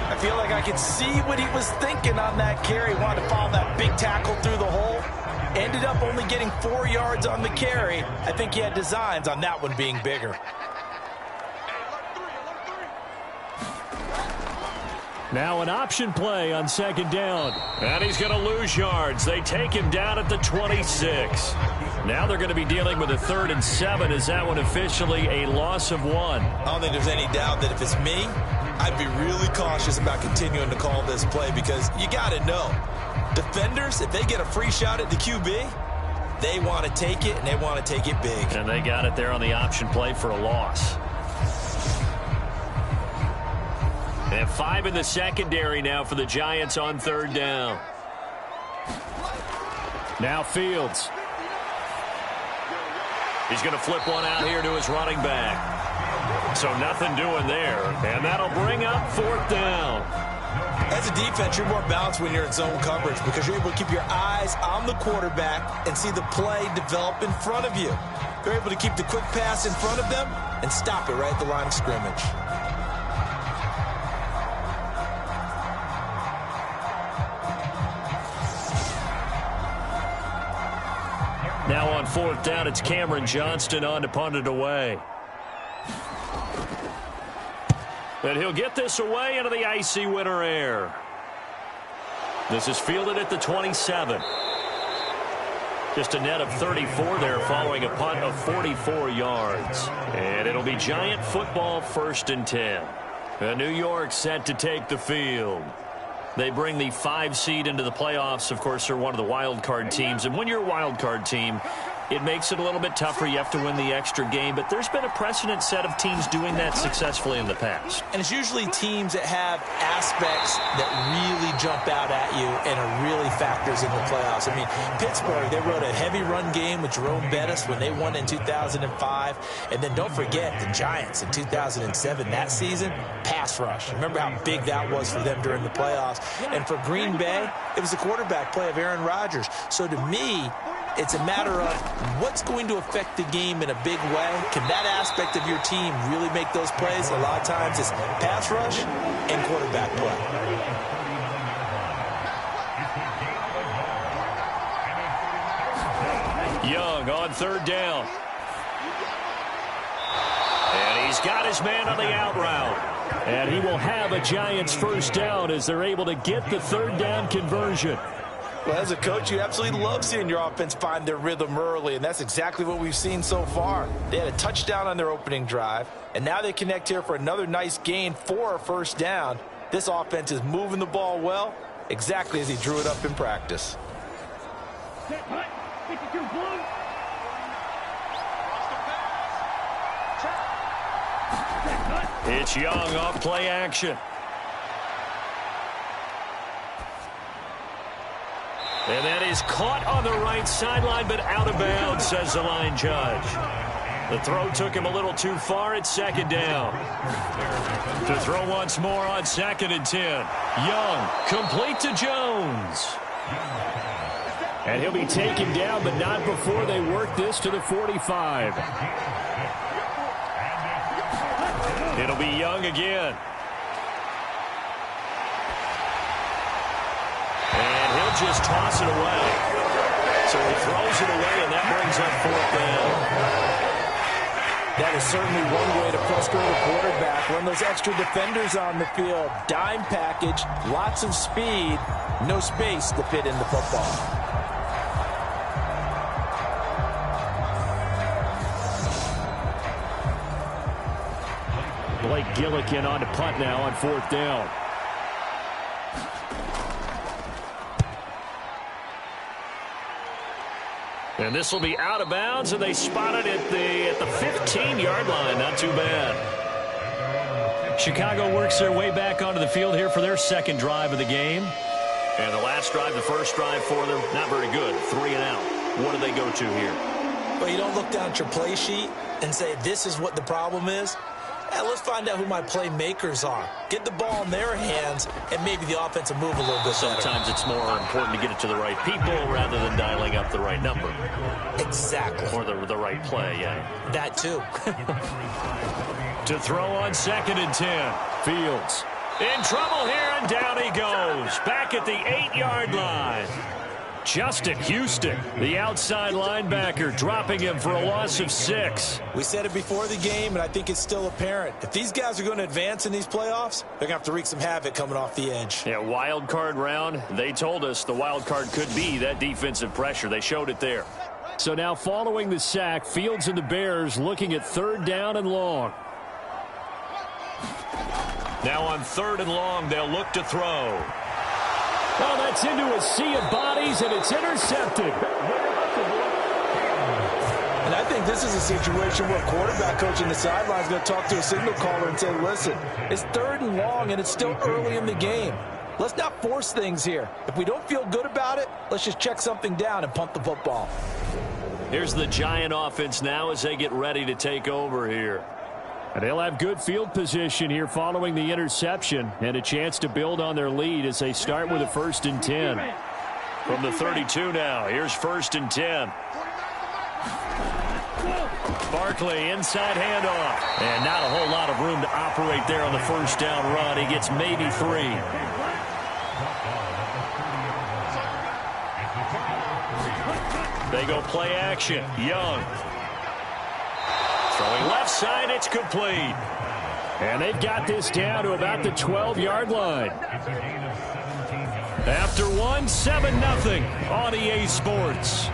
I feel like I could see what he was thinking on that carry. Wanted to follow that big tackle through the hole. Ended up only getting 4 yards on the carry. I think he had designs on that one being bigger.
Now an option play on second down. And he's going to lose yards. They take him down at the 26. Now they're going to be dealing with a 3rd and 7. Is that one officially a loss of 1?
I don't think there's any doubt that if it's me, I'd be really cautious about continuing to call this play because you got to know, defenders, if they get a free shot at the QB, they want to take it, and they want to take it big.
And they got it there on the option play for a loss. They have 5 in the secondary now for the Giants on 3rd down. Now Fields. He's going to flip one out here to his running back. So nothing doing there. And that'll bring up 4th down.
As a defense, you're more balanced when you're in zone coverage because you're able to keep your eyes on the quarterback and see the play develop in front of you. You're able to keep the quick pass in front of them and stop it right at the line of scrimmage.
Now on 4th down, it's Cameron Johnston on to punt it away. And he'll get this away into the icy winter air. This is fielded at the 27. Just a net of 34 there following a punt of 44 yards. And it'll be Giant football 1st and 10. And New York set to take the field. They bring the 5 seed into the playoffs. Of course, they're one of the wild card teams. And when you're a wild card team, it makes it a little bit tougher. You have to win the extra game. But there's been a precedent set of teams doing that successfully in the past.
And it's usually teams that have aspects that really jump out at you and are really factors in the playoffs. I mean, Pittsburgh, they rode a heavy run game with Jerome Bettis when they won in 2005. And then don't forget the Giants in 2007. That season, pass rush. Remember how big that was for them during the playoffs. And for Green Bay, it was the quarterback play of Aaron Rodgers. So to me, it's a matter of what's going to affect the game in a big way. Can that aspect of your team really make those plays? A lot of times it's pass rush and quarterback play.
Young on 3rd down. And he's got his man on the out route. And he will have a Giants 1st down as they're able to get the 3rd down conversion.
Well, as a coach, you absolutely love seeing your offense find their rhythm early, and that's exactly what we've seen so far. They had a touchdown on their opening drive, and now they connect here for another nice gain for a 1st down. This offense is moving the ball well, exactly as he drew it up in practice.
Set, cut, 52 blue.
It's Young off play action. And that is caught on the right sideline, but out of bounds, says the line judge. The throw took him a little too far at 2nd down. To throw once more on 2nd and 10. Young, complete to Jones.
And he'll be taken down, but not before they work this to the 45. It'll be Young again. And he'll just toss it away. So he throws it away, and that brings up 4th down.
That is certainly one way to frustrate a quarterback. Run those extra defenders on the field. Dime package, lots of speed, no space to fit in the football.
Blake Gillikin on to punt now on 4th down. And this will be out of bounds, and they spot it at the 15-yard line. Not too bad. Chicago works their way back onto the field here for their second drive of the game. And the last drive, the first drive for them, not very good. 3 and out. What do they go to here?
Well, you don't look down at your play sheet and say, this is what the problem is. Let's find out who my playmakers are. Get the ball in their hands, and maybe the offense will move a little bit better.
Sometimes it's more important to get it to the right people rather than dialing up the right number.
Exactly.
Or the right play, yeah.
That too.
To throw on 2nd and 10. Fields in trouble here, and down he goes. Back at the 8-yard line. Justin Houston, the outside linebacker, dropping him for a loss of 6.
We said it before the game, and I think it's still apparent. If these guys are going to advance in these playoffs, they're going to have to wreak some havoc coming off the edge.
Yeah, wild card round. They told us the wild card could be that defensive pressure. They showed it there. So now following the sack, Fields and the Bears looking at 3rd down and long. Now on 3rd and long, they'll look to throw. Oh, that's into a sea of bodies, and it's intercepted.
And I think this is a situation where quarterback coach in the sideline is going to talk to a signal caller and say, listen, it's 3rd and long, and it's still early in the game. Let's not force things here. If we don't feel good about it, let's just check something down and punt the football.
Here's the Giant offense now as they get ready to take over here. And they'll have good field position here following the interception and a chance to build on their lead as they start with a 1st and 10. From the 32 now, here's 1st and 10. Barkley, inside handoff. And not a whole lot of room to operate there on the 1st down run. He gets maybe 3. They go play action. Young. Throwing left side, it's complete. And they've got this down to about the 12-yard line. After 7-0 on EA Sports.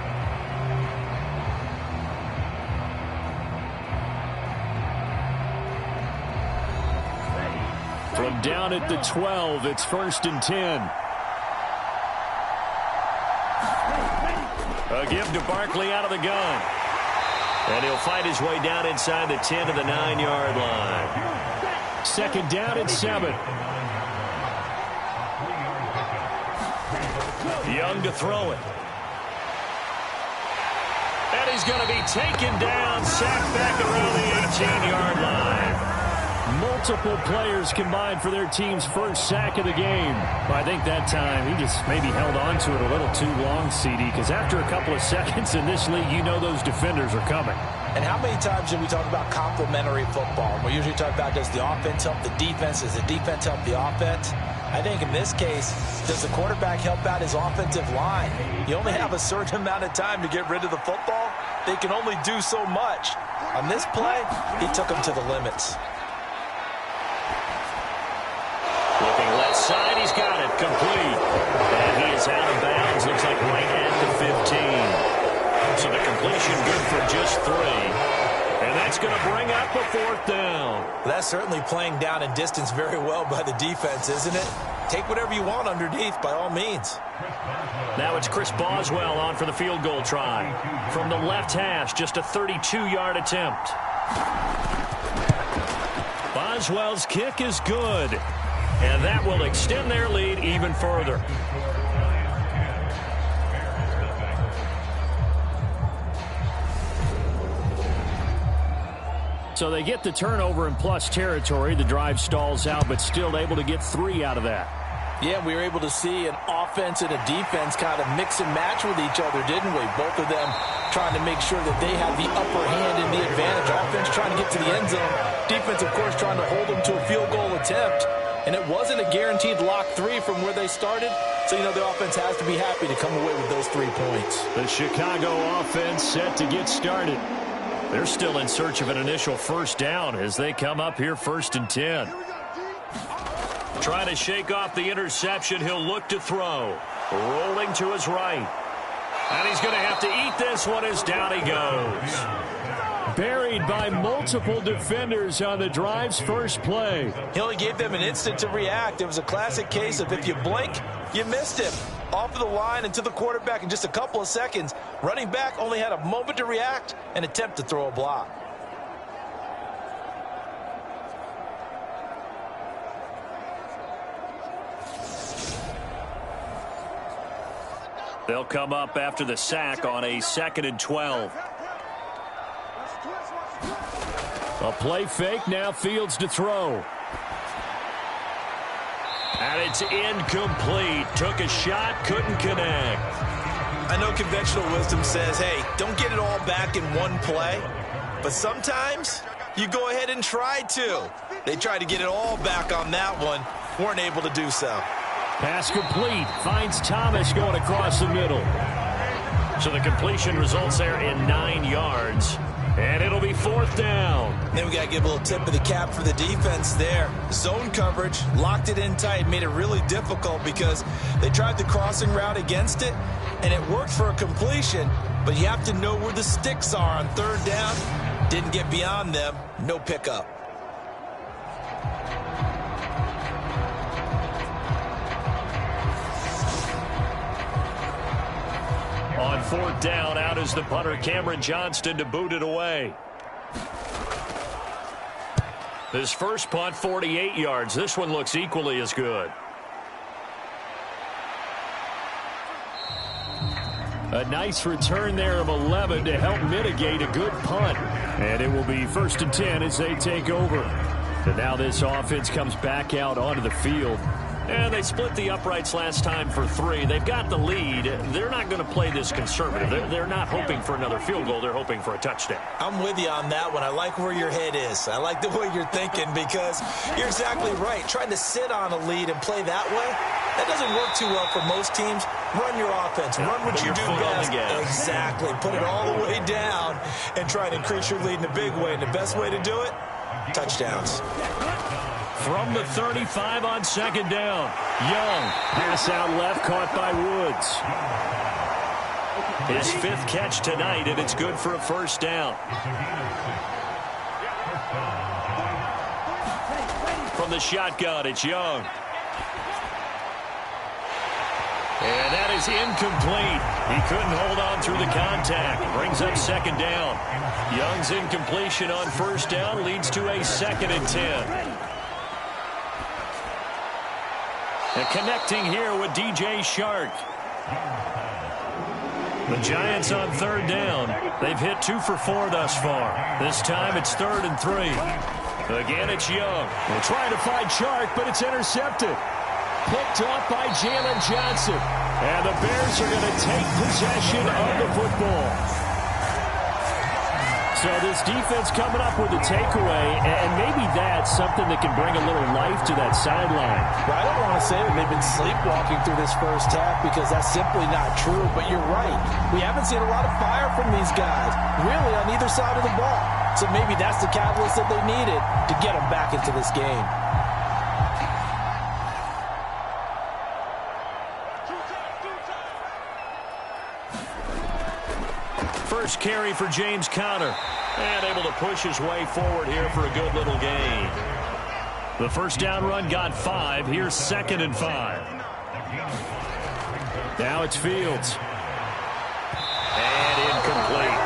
From down at the 12, it's 1st and 10. A give to Barkley out of the gun. And he'll fight his way down inside the 10 to the 9-yard line. 2nd down and 7. Young to throw it. And he's going to be taken down, sacked back around the 18-yard line. Multiple players combined for their team's first sack of the game. Well, I think that time he just maybe held on to it a little too long, CD, because after a couple of seconds in this league, you know those defenders are coming.
And how many times do we talk about complementary football? We usually talk about, does the offense help the defense? Does the defense help the offense? I think in this case, does the quarterback help out his offensive line? You only have a certain amount of time to get rid of the football. They can only do so much. On this play, he took them to the limits.
Looking left side, he's got it, complete. And he is out of bounds, looks like right at the 15. So the completion good for just 3. And that's going to bring up a 4th down.
That's certainly playing down in distance very well by the defense, isn't it? Take whatever you want underneath, by all means.
Now it's Chris Boswell on for the field goal try. From the left hash, just a 32-yard attempt. Boswell's kick is good. And that will extend their lead even further. So they get the turnover in plus territory. The drive stalls out, but still able to get 3 out of that.
Yeah, we were able to see an offense and a defense kind of mix and match with each other, didn't we? Both of them trying to make sure that they have the upper hand and the advantage. Offense trying to get to the end zone. Defense, of course, trying to hold them to a field goal attempt. And it wasn't a guaranteed lock 3 from where they started. So, you know, the offense has to be happy to come away with those 3 points.
The Chicago offense set to get started. They're still in search of an initial first down as they come up here 1st and 10. Trying to shake off the interception. He'll look to throw. Rolling to his right. And he's going to have to eat this one as down he goes. Buried by multiple defenders on the drive's first play.
He only gave them an instant to react. It was a classic case of if you blink, you missed him. Off of the line and to the quarterback in just a couple of seconds. Running back only had a moment to react and attempt to throw a block.
They'll come up after the sack on a 2nd and 12. A play fake, now Fields to throw. And it's incomplete. Took a shot, couldn't connect.
I know conventional wisdom says, hey, don't get it all back in one play. But sometimes you go ahead and try to. They tried to get it all back on that one. Weren't able to do so.
Pass complete. Finds Thomas going across the middle. So the completion results there in 9 yards. And it'll be 4th down.
Then we got to give a little tip of the cap for the defense there. Zone coverage, locked it in tight, made it really difficult because they tried the crossing route against it, and it worked for a completion, but you have to know where the sticks are on 3rd down. Didn't get beyond them, no pickup.
On 4th down, out is the punter, Cameron Johnston, to boot it away. His first punt, 48 yards. This one looks equally as good. A nice return there of 11 to help mitigate a good punt. And it will be 1st and 10 as they take over. And now this offense comes back out onto the field. And they split the uprights last time for 3. They've got the lead. They're not going to play this conservative. They're not hoping for another field goal. They're hoping for a touchdown.
I'm with you on that one. I like where your head is. I like the way you're thinking because you're exactly right. Trying to sit on a lead and play that way, that doesn't work too well for most teams. Run your offense. Run what you do best. Exactly. Put it all the way down and try and increase your lead in a big way. And the best way to do it, touchdowns.
From the 35 on 2nd down. Young. Pass out left, caught by Woods. His 5th catch tonight, and it's good for a 1st down. From the shotgun, it's Young. And that is incomplete. He couldn't hold on through the contact. Brings up 2nd down. Young's incompletion on 1st down leads to a 2nd and 10. And connecting here with DJ Shark. The Giants on 3rd down. They've hit 2 for 4 thus far. This time it's 3rd and 3. Again, it's Young. They're trying to find Shark, but it's intercepted. Picked off by Jalen Johnson. And the Bears are going to take possession of the football. So this defense coming up with a takeaway, and maybe that's something that can bring a little life to that sideline.
Well, I don't want to say that they've been sleepwalking through this first half because that's simply not true, but you're right. We haven't seen a lot of fire from these guys, really, on either side of the ball. So maybe that's the catalyst that they needed to get them back into this game.
First carry for James Conner. And able to push his way forward here for a good little gain. The 1st down run got 5. Here's 2nd and 5. Now it's Fields. And incomplete.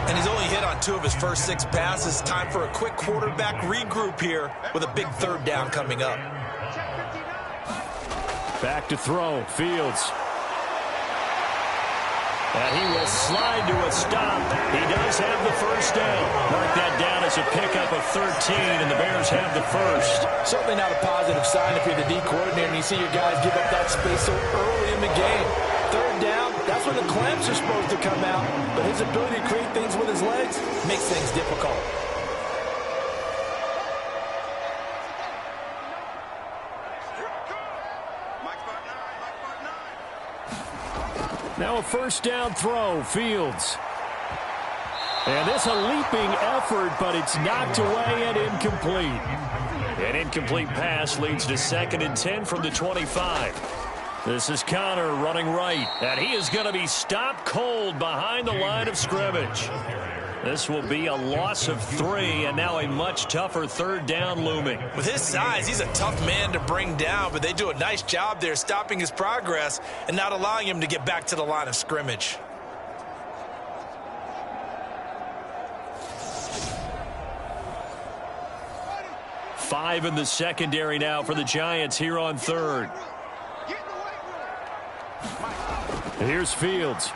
And he's only hit on 2 of his first 6 passes. Time for a quick quarterback regroup here with a big 3rd down coming up.
Back to throw. Fields. And he will slide to a stop. He does have the first down. Mark that down as a pickup of 13, and the Bears have the first.
Certainly not a positive sign if you're the D coordinator and you see your guys give up that space so early in the game. Third down, that's when the clamps are supposed to come out, but his ability to create things with his legs makes things difficult.
Now a first down throw, Fields. And this a leaping effort, but it's knocked away and incomplete. An incomplete pass leads to 2nd and 10 from the 25. This is Connor running right, and he is going to be stopped cold behind the line of scrimmage. This will be a loss of 3, and now a much tougher third down looming.
With his size, he's a tough man to bring down, but they do a nice job there stopping his progress and not allowing him to get back to the line of scrimmage.
Five in the secondary now for the Giants here on third. Here's Fields.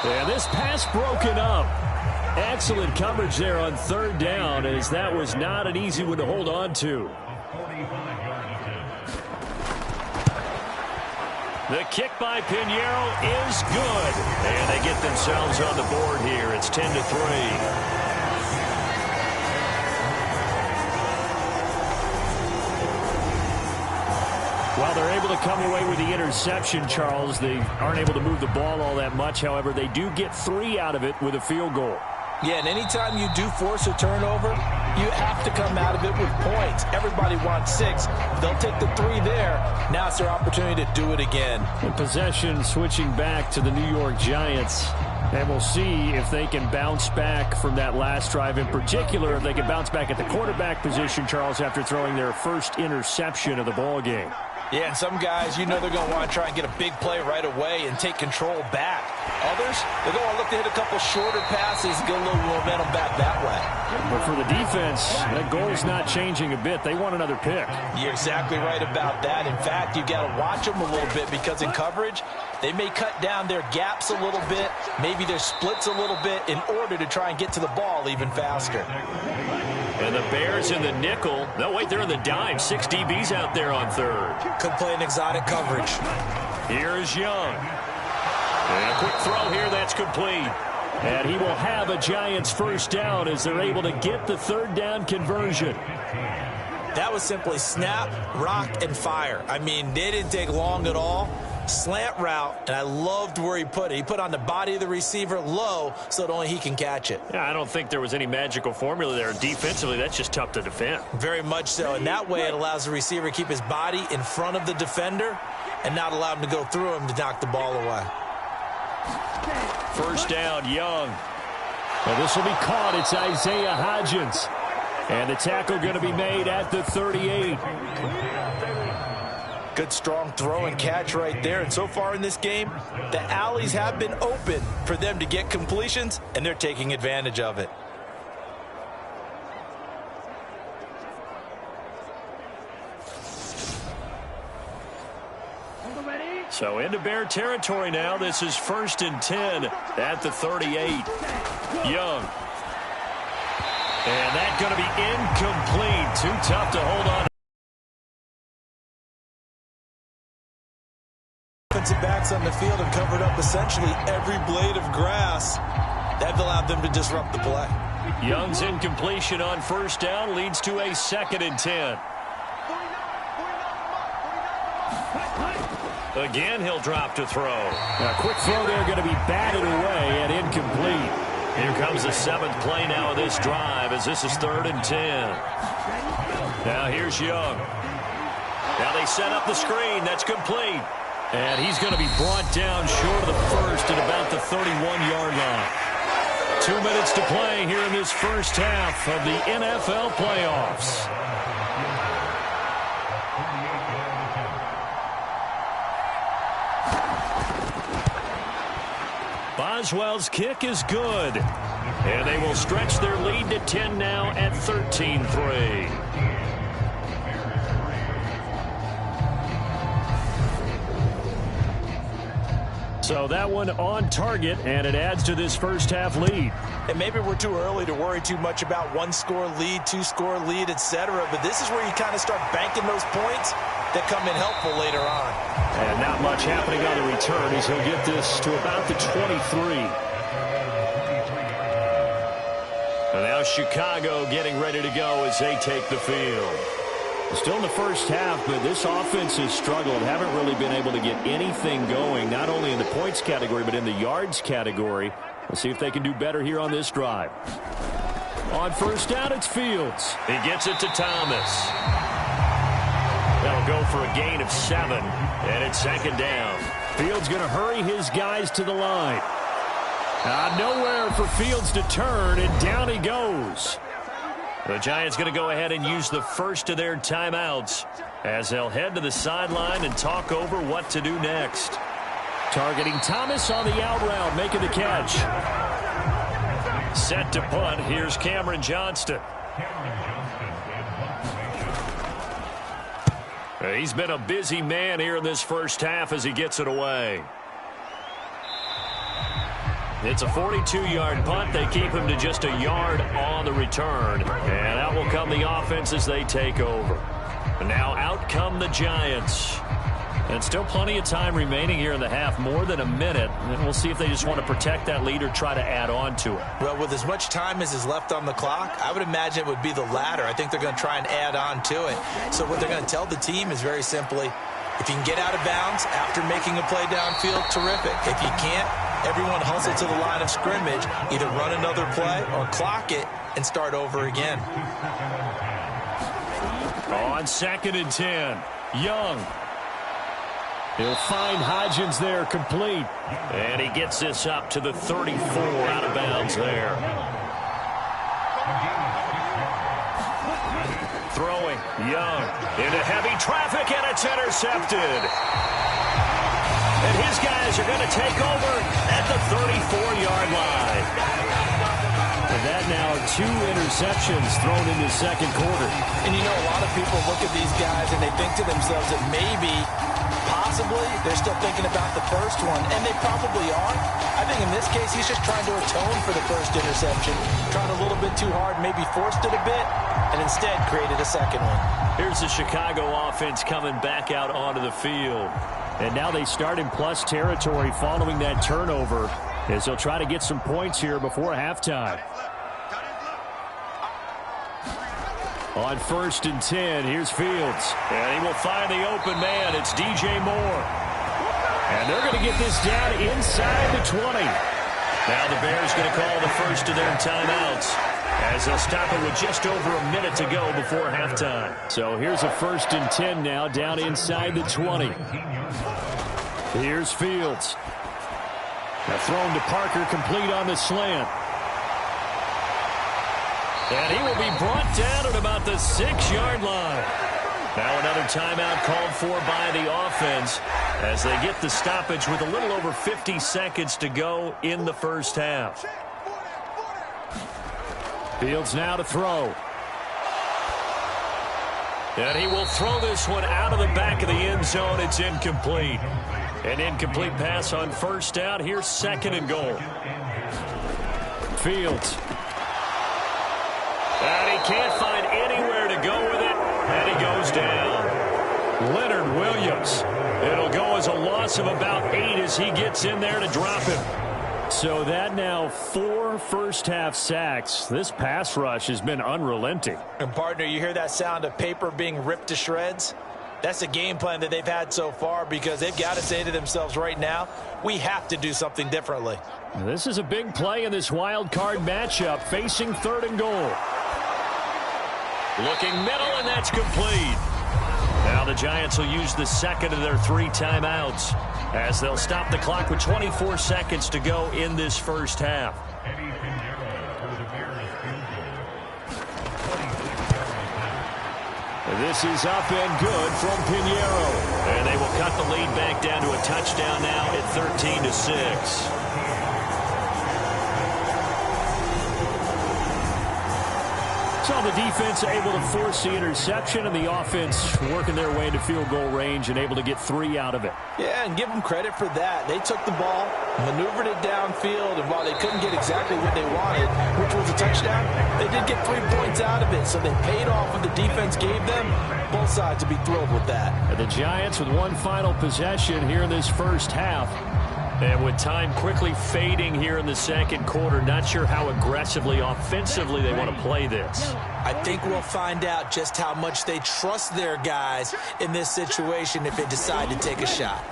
And this pass broken up. Excellent coverage there on third down, as that was not an easy one to hold on to. The kick by Pinheiro is good. And they get themselves on the board here. It's 10-3. While they're able to come away with the interception, Charles, they aren't able to move the ball all that much. However, they do get 3 out of it with a field goal.
Yeah, and anytime you do force a turnover, you have to come out of it with points. Everybody wants 6. They'll take the 3 there. Now it's their opportunity to do it again.
And possession switching back to the New York Giants. And we'll see if they can bounce back from that last drive. In particular, if they can bounce back at the quarterback position, Charles, after throwing their first interception of the ball game.
Yeah, and some guys, you know they're going to want to try and get a big play right away and take control back. Others, they're going to look to hit a couple shorter passes and get a little momentum back that way.
But for the defense, that goal's not changing a bit. They want another pick.
You're exactly right about that. In fact, you've got to watch them a little bit because in coverage, they may cut down their gaps a little bit, maybe their splits a little bit in order to try and get to the ball even faster.
And the Bears in the nickel. No, wait, they're in the dime. 6 DBs out there on third.
Could play an exotic coverage.
Here's Young. And a quick throw here, that's complete. And he will have a Giants first down as they're able to get the third down conversion.
That was simply snap, rock, and fire. I mean, they didn't take long at all. Slant route, and I loved where he put it. He put on the body of the receiver low so that only he can catch it.
Yeah, I don't think there was any magical formula there. Defensively, that's just tough to defend.
Very much so, and that way it allows the receiver to keep his body in front of the defender and not allow him to go through him to knock the ball away.
First down, Young. Well, this will be caught. It's Isaiah Hodgins. And the tackle going to be made at the 38.
Good strong throw and catch right there. And so far in this game, the alleys have been open for them to get completions, and they're taking advantage of it.
So into Bear territory now. This is 1st and 10 at the 38. Young. And that's going to be incomplete. Too tough to hold on.
Defensive backs on the field have covered up essentially every blade of grass. That allowed them to disrupt the play.
Young's incompletion on first down leads to a 2nd and 10. Again, he'll drop to throw. A quick throw there going to be batted away and incomplete. Here comes the 7th play now of this drive as this is 3rd and 10. Now here's Young. Now they set up the screen. That's complete. And he's going to be brought down short of the first at about the 31-yard line. 2 minutes to play here in this first half of the NFL playoffs. Boswell's kick is good. And they will stretch their lead to 10 now at 13-3. So that one on target, and it adds to this first-half lead.
And maybe we're too early to worry too much about one-score lead, two-score lead, etc. But this is where you kind of start banking those points that come in helpful later on.
And not much happening on the return as he'll get this to about the 23. And now Chicago getting ready to go as they take the field. Still in the first half, but this offense has struggled. Haven't really been able to get anything going, not only in the points category, but in the yards category. We'll see if they can do better here on this drive. On first down, it's Fields. He gets it to Thomas. That'll go for a gain of 7, and it's second down. Fields going to hurry his guys to the line. Nowhere for Fields to turn, and down he goes. The Giants going to go ahead and use the first of their timeouts as they'll head to the sideline and talk over what to do next. Targeting Thomas on the out route, making the catch. Set to punt. Here's Cameron Johnston. He's been a busy man here in this first half as he gets it away. It's a 42-yard punt. They keep him to just a yard on the return. And out will come the offense as they take over. And now out come the Giants. And still plenty of time remaining here in the half, more than a minute. And we'll see if they just want to protect that lead or try to add on to it.
Well, with as much time as is left on the clock, I would imagine it would be the latter. I think they're going to try and add on to it. So what they're going to tell the team is very simply, if you can get out of bounds after making a play downfield, terrific. If you can't, everyone hustle to the line of scrimmage, either run another play or clock it and start over again.
On 2nd and 10, Young. He'll find Hodgins there complete. And he gets this up to the 34 out of bounds there. Throwing, Young into heavy traffic, and it's intercepted. And his guys are going to take over at the 34-yard line. And that now 2 interceptions thrown in the second quarter.
And you know, a lot of people look at these guys and they think to themselves that maybe, possibly, they're still thinking about the first one. And they probably are. I think in this case, he's just trying to atone for the first interception. Tried a little bit too hard, maybe forced it a bit, and instead created a second one.
Here's the Chicago offense coming back out onto the field. And now they start in plus territory following that turnover as they'll try to get some points here before halftime. On 1st and 10, here's Fields. And he will find the open man. It's DJ Moore. And they're going to get this down inside the 20. Now the Bears going to call the first of their timeouts as they'll stop it with just over a minute to go before halftime. So here's a 1st and 10 now down inside the 20. Here's Fields. Now thrown to Parker, complete on the slant. And he will be brought down at about the 6-yard line. Now another timeout called for by the offense as they get the stoppage with a little over 50 seconds to go in the first half. Fields now to throw. And he will throw this one out of the back of the end zone. It's incomplete. An incomplete pass on first down. Here's 2nd and goal. Fields. And he can't find anywhere to go with it. And he goes down. Leonard Williams. It'll go as a loss of about 8 as he gets in there to drop him. So that now 4 first-half sacks. This pass rush has been unrelenting.
And, partner, you hear that sound of paper being ripped to shreds? That's the game plan that they've had so far because they've got to say to themselves right now, we have to do something differently.
This is a big play in this wild card matchup, facing 3rd and goal. Looking middle, and that's complete. Now the Giants will use the second of their 3 timeouts as they'll stop the clock with 24 seconds to go in this first half. This is up and good from Pinheiro. And they will cut the lead back down to a touchdown now at 13-6. So the defense able to force the interception, and the offense working their way into field goal range and able to get 3 out of it.
Yeah, and give them credit for that. They took the ball, maneuvered it downfield, and while they couldn't get exactly what they wanted, which was a touchdown, they did get 3 points out of it. So they paid off what the defense gave them. Both sides would be thrilled with that.
And the Giants with one final possession here in this first half. And with time quickly fading here in the second quarter, not sure how aggressively, offensively they want to play this.
I think we'll find out just how much they trust their guys in this situation if they decide to take a shot.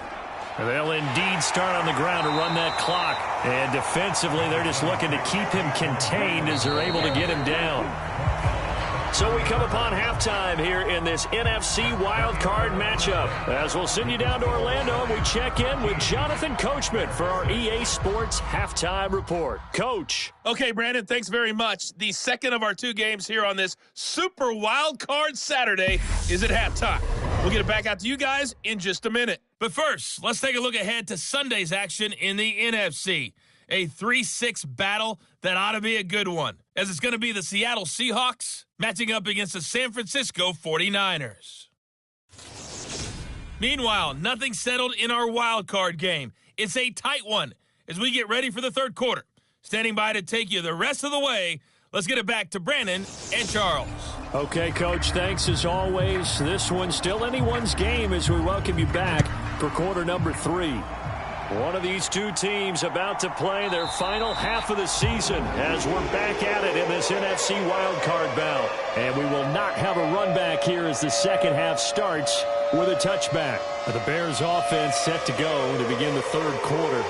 And they'll indeed start on the ground to run that clock. And defensively, they're just looking to keep him contained as they're able to get him down. So we come upon halftime here in this NFC wildcard matchup. As we'll send you down to Orlando, and we check in with Jonathan Coachman for our EA Sports Halftime Report. Coach.
Okay, Brandon, thanks very much. The second of our 2 games here on this Super Wildcard Saturday is at halftime. We'll get it back out to you guys in just a minute. But first, let's take a look ahead to Sunday's action in the NFC. A 3-6 battle that ought to be a good one, as it's going to be the Seattle Seahawks matching up against the San Francisco 49ers. Meanwhile, nothing settled in our wild card game. It's a tight one as we get ready for the third quarter. Standing by to take you the rest of the way, let's get it back to Brandon and Charles.
Okay, Coach, thanks as always. This one's still anyone's game as we welcome you back for quarter number 3. One of these 2 teams about to play their final half of the season as we're back at it in this NFC wildcard bout. And we will not have a run back here as the second half starts with a touchback. The Bears offense set to go to begin the third quarter.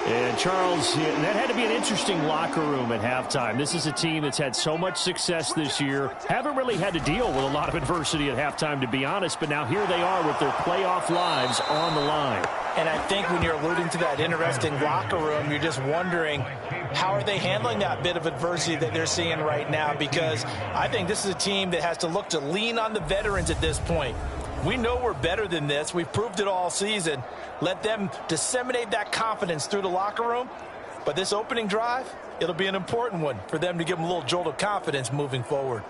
And, Charles, that had to be an interesting locker room at halftime. This is a team that's had so much success this year. Haven't really had to deal with a lot of adversity at halftime, to be honest. But now here they are with their playoff lives on the line.
And I think when you're alluding to that interesting locker room, you're just wondering how are they handling that bit of adversity that they're seeing right now? Because I think this is a team that has to look to lean on the veterans at this point. We know we're better than this. We've proved it all season. Let them disseminate that confidence through the locker room. But this opening drive, it'll be an important one for them to give them a little jolt of confidence moving forward.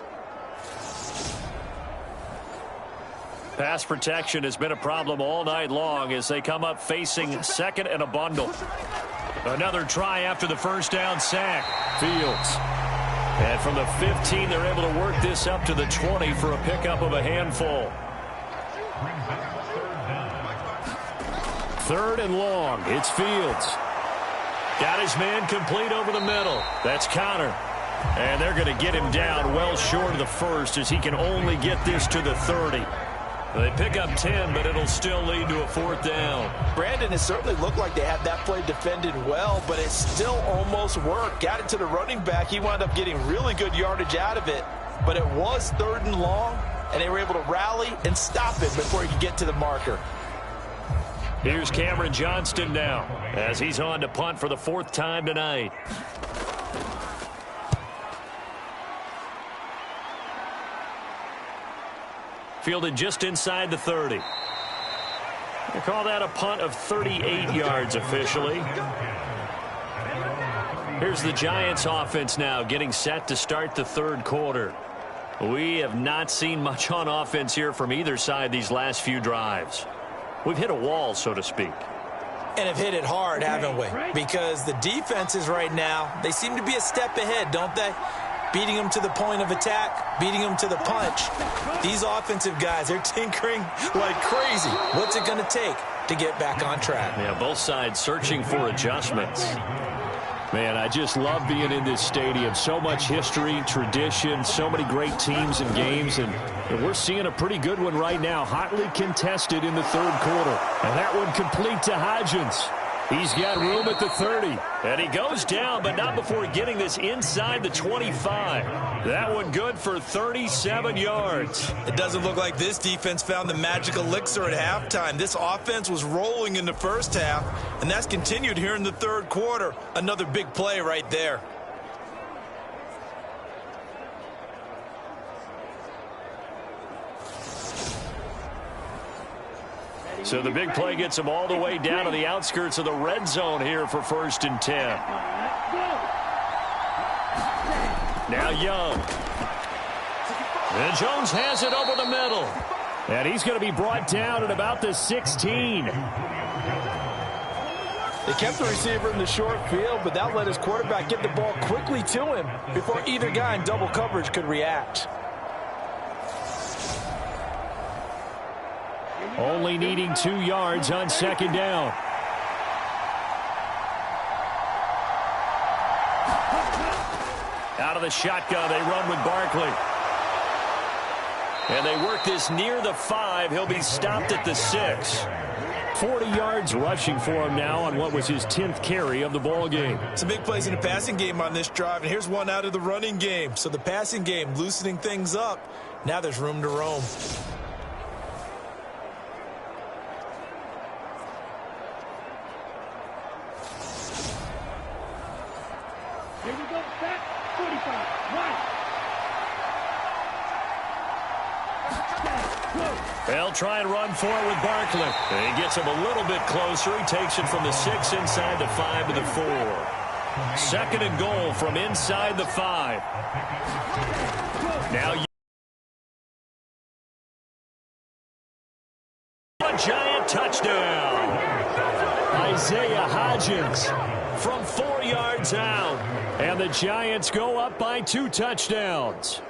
Pass protection has been a problem all night long as they come up facing second and a bundle. Another try after the first down sack. Fields. And from the 15, they're able to work this up to the 20 for a pickup of a handful. Third and long. It's Fields. Got his man complete over the middle. That's Connor. And they're going to get him down well short of the first as he can only get this to the 30. They pick up 10, but it'll still lead to a fourth down.
Brandon, it certainly looked like they had that play defended well, but it still almost worked. Got it to the running back. He wound up getting really good yardage out of it, but it was third and long, and they were able to rally and stop it before he could get to the marker.
Here's Cameron Johnston now as he's on to punt for the 4th time tonight. Fielded just inside the 30. They call that a punt of 38 yards officially. Here's the Giants offense now getting set to start the third quarter. We have not seen much on offense here from either side these last few drives. We've hit a wall, so to speak.
And have hit it hard, haven't we? Because the defenses right now, they seem to be a step ahead, don't they? Beating them to the point of attack, beating them to the punch. These offensive guys, they're tinkering like crazy. What's it going to take to get back on track?
Yeah, both sides searching for adjustments. Man, I just love being in this stadium. So much history, tradition, so many great teams and games, and we're seeing a pretty good one right now. Hotly contested in the third quarter. And that one complete to Hodgins. He's got room at the 30. And he goes down, but not before getting this inside the 25. That one good for 37 yards.
It doesn't look like this defense found the magic elixir at halftime. This offense was rolling in the first half, and that's continued here in the third quarter. Another big play right there.
So the big play gets them all the way down to the outskirts of the red zone here for 1st and 10. Now Young. And Jones has it over the middle. And he's going to be brought down at about the 16.
They kept the receiver in the short field, but that let his quarterback get the ball quickly to him before either guy in double coverage could react.
Only needing 2 yards on second down. Out of the shotgun, they run with Barkley. And they work this near the 5. He'll be stopped at the 6. 40 yards rushing for him now on what was his 10th carry of the ball game.
Some big plays in the passing game on this drive, and here's one out of the running game. So the passing game loosening things up. Now there's room to roam.
Here we go, back, 45, right.
They'll try and run for it with Barkley. And he gets him a little bit closer. He takes it from the 6 inside the 5 to the 4. 2nd and goal from inside the 5. Now a giant touchdown. Isaiah Hodgins from 4 yards out. And the Giants go up by 2 touchdowns.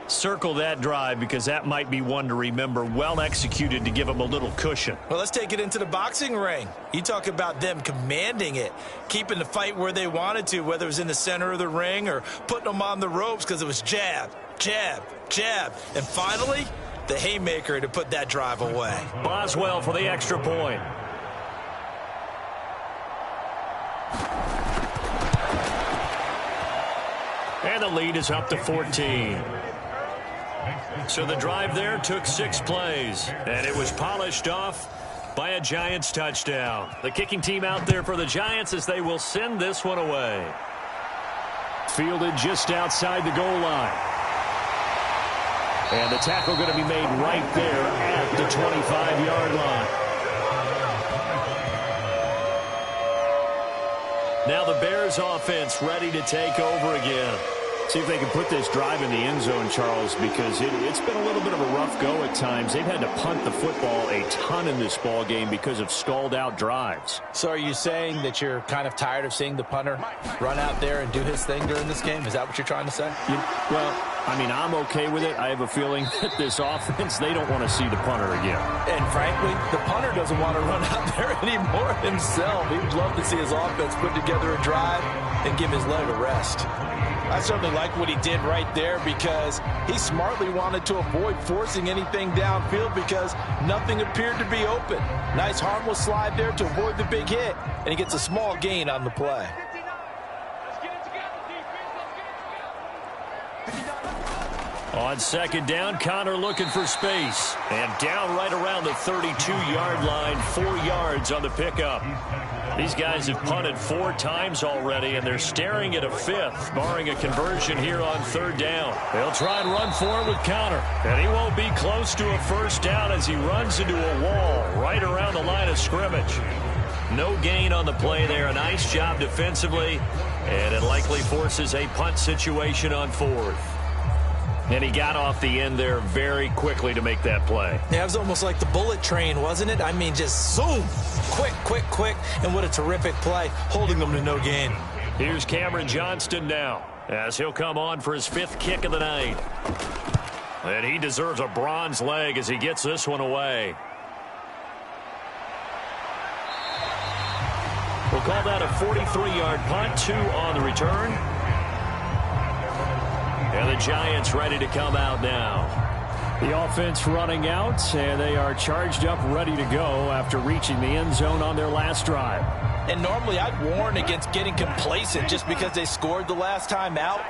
Circle that drive because that might be one to remember. Well executed to give them a little cushion.
Well, let's take it into the boxing ring. You talk about them commanding it, keeping the fight where they wanted to, whether it was in the center of the ring or putting them on the ropes because it was jab, jab, jab. And finally, the haymaker to put that drive away.
Boswell for the extra point. And the lead is up to 14. So the drive there took 6 plays, and it was polished off by a Giants touchdown. The kicking team out there for the Giants as they will send this one away. Fielded just outside the goal line. And the tackle going to be made right there at the 25-yard line. Now the Bears offense ready to take over again. See if they can put this drive in the end zone, Charles, because it's been a little bit of a rough go at times. They've had to punt the football a ton in this ball game because of stalled-out drives.
So are you saying that you're kind of tired of seeing the punter run out there and do his thing during this game? Is that what you're trying to say?
Well, I mean, I'm okay with it. I have a feeling that this offense, they don't want to see the punter again.
And frankly, the punter doesn't want to run out there anymore himself. He would love to see his offense put together a drive and give his leg a rest. I certainly like what he did right there because he smartly wanted to avoid forcing anything downfield because nothing appeared to be open. Nice harmless slide there to avoid the big hit, and he gets a small gain on the play.
On second down, Connor looking for space. And down right around the 32-yard line, 4 yards on the pickup. These guys have punted 4 times already, and they're staring at a 5th, barring a conversion here on 3rd down. They'll try and run for it with Connor. And he won't be close to a 1st down as he runs into a wall right around the line of scrimmage. No gain on the play there. A nice job defensively, and it likely forces a punt situation on 4th. And he got off the end there very quickly to make that play.
Yeah, it was almost like the bullet train, wasn't it? I mean, just zoom, quick, quick, quick, and what a terrific play, holding them to no gain.
Here's Cameron Johnston now, as he'll come on for his 5th kick of the night. And he deserves a bronze leg as he gets this one away. We'll call that a 43-yard punt, 2 on the return. And the Giants ready to come out now. The offense running out, and they are charged up, ready to go after reaching the end zone on their last drive.
And normally I'd warn against getting complacent just because they scored the last time out.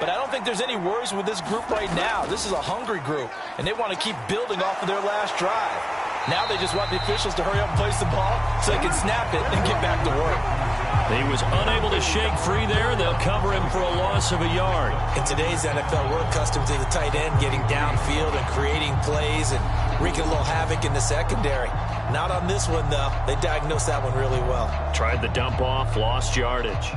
But I don't think there's any worries with this group right now. This is a hungry group, and they want to keep building off of their last drive. Now they just want the officials to hurry up and place the ball so they can snap it and get back to work.
He was unable to shake free there. They'll cover him for a loss of a yard.
In today's NFL, we're accustomed to the tight end getting downfield and creating plays and wreaking a little havoc in the secondary. Not on this one, though. They diagnosed that one really well.
Tried the dump off, lost yardage.
Let's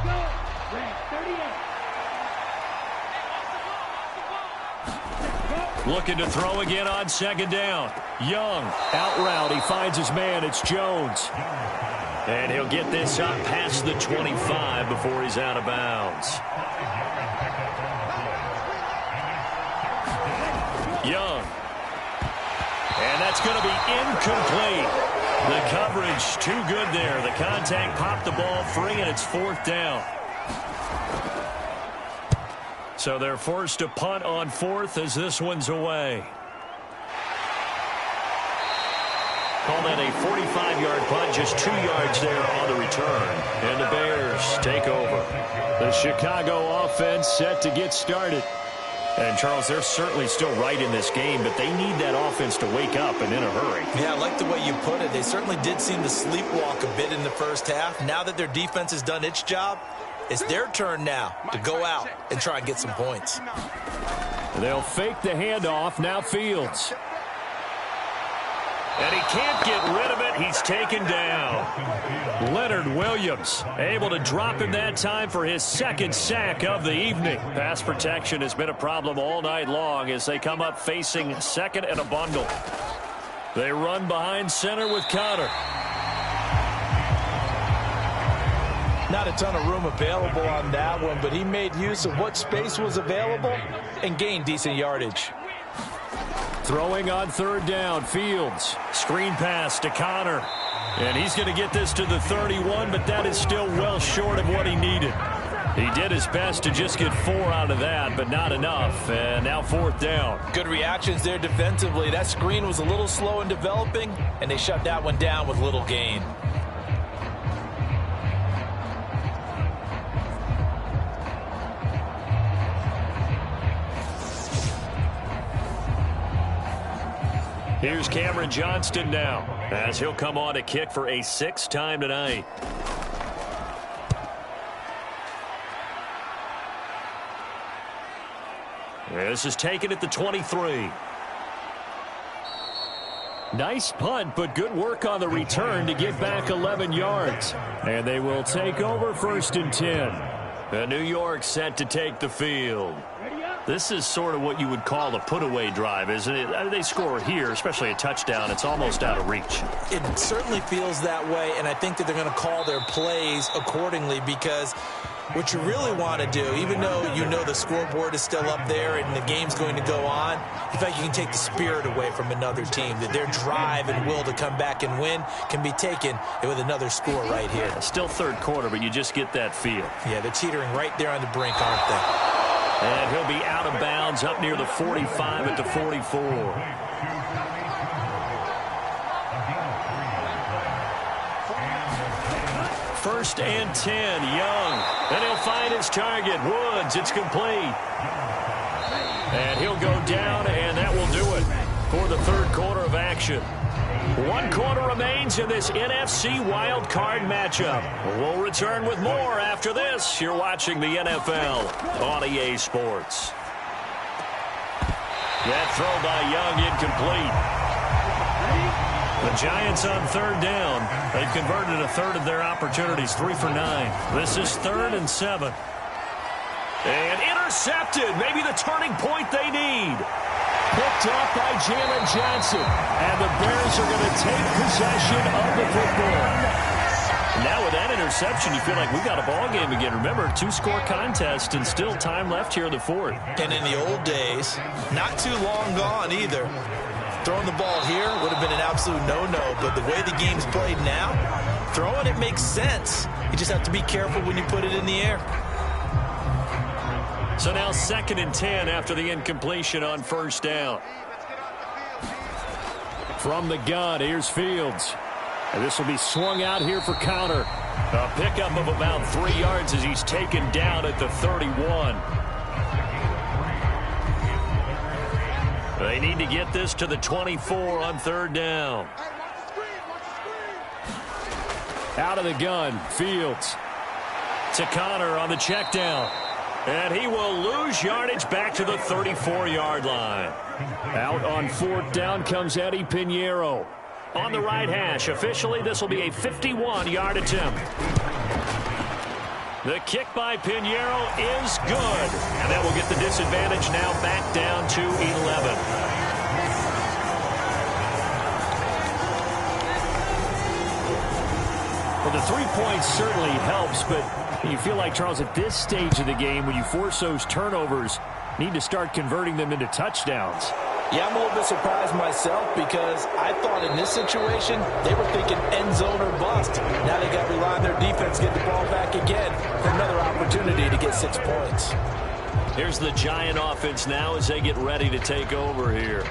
go. Red 38.
Looking to throw again on second down. Young, out route. He finds his man. It's Jones. And he'll get this up past the 25 before he's out of bounds. Young. And that's going to be incomplete. The coverage too good there. The contact popped the ball free, and it's fourth down. So they're forced to punt on fourth as this one's away. Call that a 45-yard punt, just 2 yards there on the return. And the Bears take over. The Chicago offense set to get started. And, Charles, they're certainly still right in this game, but they need that offense to wake up and in a hurry.
Yeah, I like the way you put it. They certainly did seem to sleepwalk a bit in the first half. Now that their defense has done its job, it's their turn now to go out and try and get some points.
They'll fake the handoff. Now Fields. And he can't get rid of it. He's taken down. Leonard Williams able to drop him that time for his second sack of the evening. Pass protection has been a problem all night long as they come up facing second and a bundle. They run behind center with Connor.
Not a ton of room available on that one, but he made use of what space was available and gained decent yardage.
Throwing on third down, Fields. Screen pass to Connor. And he's going to get this to the 31, but that is still well short of what he needed. He did his best to just get 4 out of that, but not enough. And now fourth down.
Good reactions there defensively. That screen was a little slow in developing, and they shut that one down with little gain.
Here's Cameron Johnston now, as he'll come on to kick for a 6th time tonight. This is taken at the 23. Nice punt, but good work on the return to get back 11 yards. And they will take over 1st and 10. New York set to take the field. This is sort of what you would call a put-away drive, isn't it? They score here, especially a touchdown. It's almost out of reach.
It certainly feels that way, and I think that they're going to call their plays accordingly because what you really want to do, even though you know the scoreboard is still up there and the game's going to go on, you feel like you can take the spirit away from another team, that their drive and will to come back and win can be taken with another score right here.
Still third quarter, but you just get that feel.
Yeah, they're teetering right there on the brink, aren't they?
And he'll be out of bounds up near the 45 at the 44. First and 10, Young. And he'll find his target, Woods. It's complete. And he'll go down, and that will do it for the third quarter of action. 1 quarter remains in this NFC wild card matchup. We'll return with more after this. You're watching the NFL on EA Sports. That throw by Young incomplete. The Giants on third down. They've converted a third of their opportunities, 3 for 9. This is 3rd and 7. And intercepted. Maybe the turning point they need. Picked up by Jalen Johnson. And the Bears are going to take possession of the football. Now with that interception, you feel like we got a ball game again. Remember, 2-score contest and still time left here in the fourth.
And in the old days, not too long gone either, throwing the ball here would have been an absolute no-no. But the way the game's played now, throwing it makes sense. You just have to be careful when you put it in the air.
So now 2nd and 10 after the incompletion on first down. From the gun, here's Fields. And this will be swung out here for Connor. A pickup of about 3 yards as he's taken down at the 31. They need to get this to the 24 on third down. Out of the gun, Fields. To Connor on the check down. And he will lose yardage back to the 34-yard line. Out on fourth down comes Eddie Pinheiro. On the right hash, officially this will be a 51-yard attempt. The kick by Pinheiro is good. And that will get the disadvantage now back down to 11. Well, the 3 points certainly helps, but you feel like, Charles, at this stage of the game, when you force those turnovers, need to start converting them into touchdowns.
Yeah, I'm a little bit surprised myself because I thought in this situation they were thinking end zone or bust. Now they got to rely on their defense, get the ball back again for another opportunity to get 6 points.
Here's the Giant offense now as they get ready to take over here.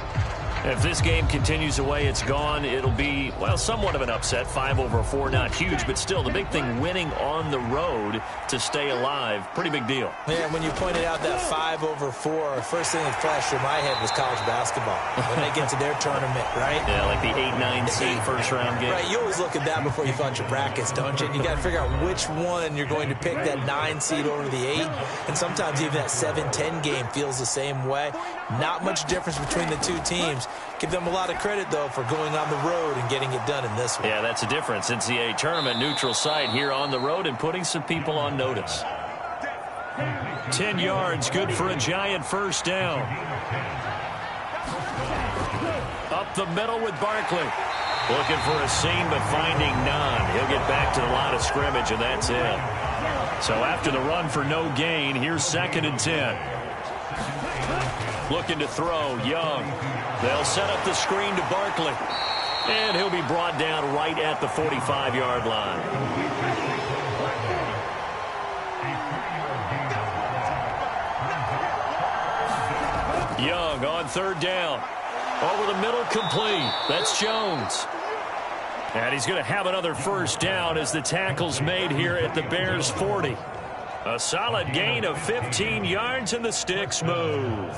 If this game continues the way it's gone, it'll be, well, somewhat of an upset. 5-4, not huge, but still the big thing, winning on the road to stay alive. Pretty big deal.
Yeah, when you pointed out that 5-4, first thing that flashed through my head was college basketball. When they get to their tournament, right?
Yeah, like the 8-9 seed first-round game.
Right, you always look at that before you fill out your brackets, don't you? And you got to figure out which one you're going to pick, that 9 seed over the 8. And sometimes even that 7-10 game feels the same way. Not much difference between the two teams. Give them a lot of credit, though, for going on the road and getting it done in this one.
Yeah, that's a difference. NCAA tournament, neutral site here on the road and putting some people on notice. 10 yards, good for a Giant first down. Up the middle with Barkley. Looking for a seam, but finding none. He'll get back to the line of scrimmage, and that's it. So after the run for no gain, here's 2nd and 10. Looking to throw, Young. They'll set up the screen to Barkley. And he'll be brought down right at the 45-yard line. Young on 3rd down. Over the middle, complete. That's Jones. And he's going to have another first down as the tackle's made here at the Bears' 40. A solid gain of 15 yards, and the sticks move.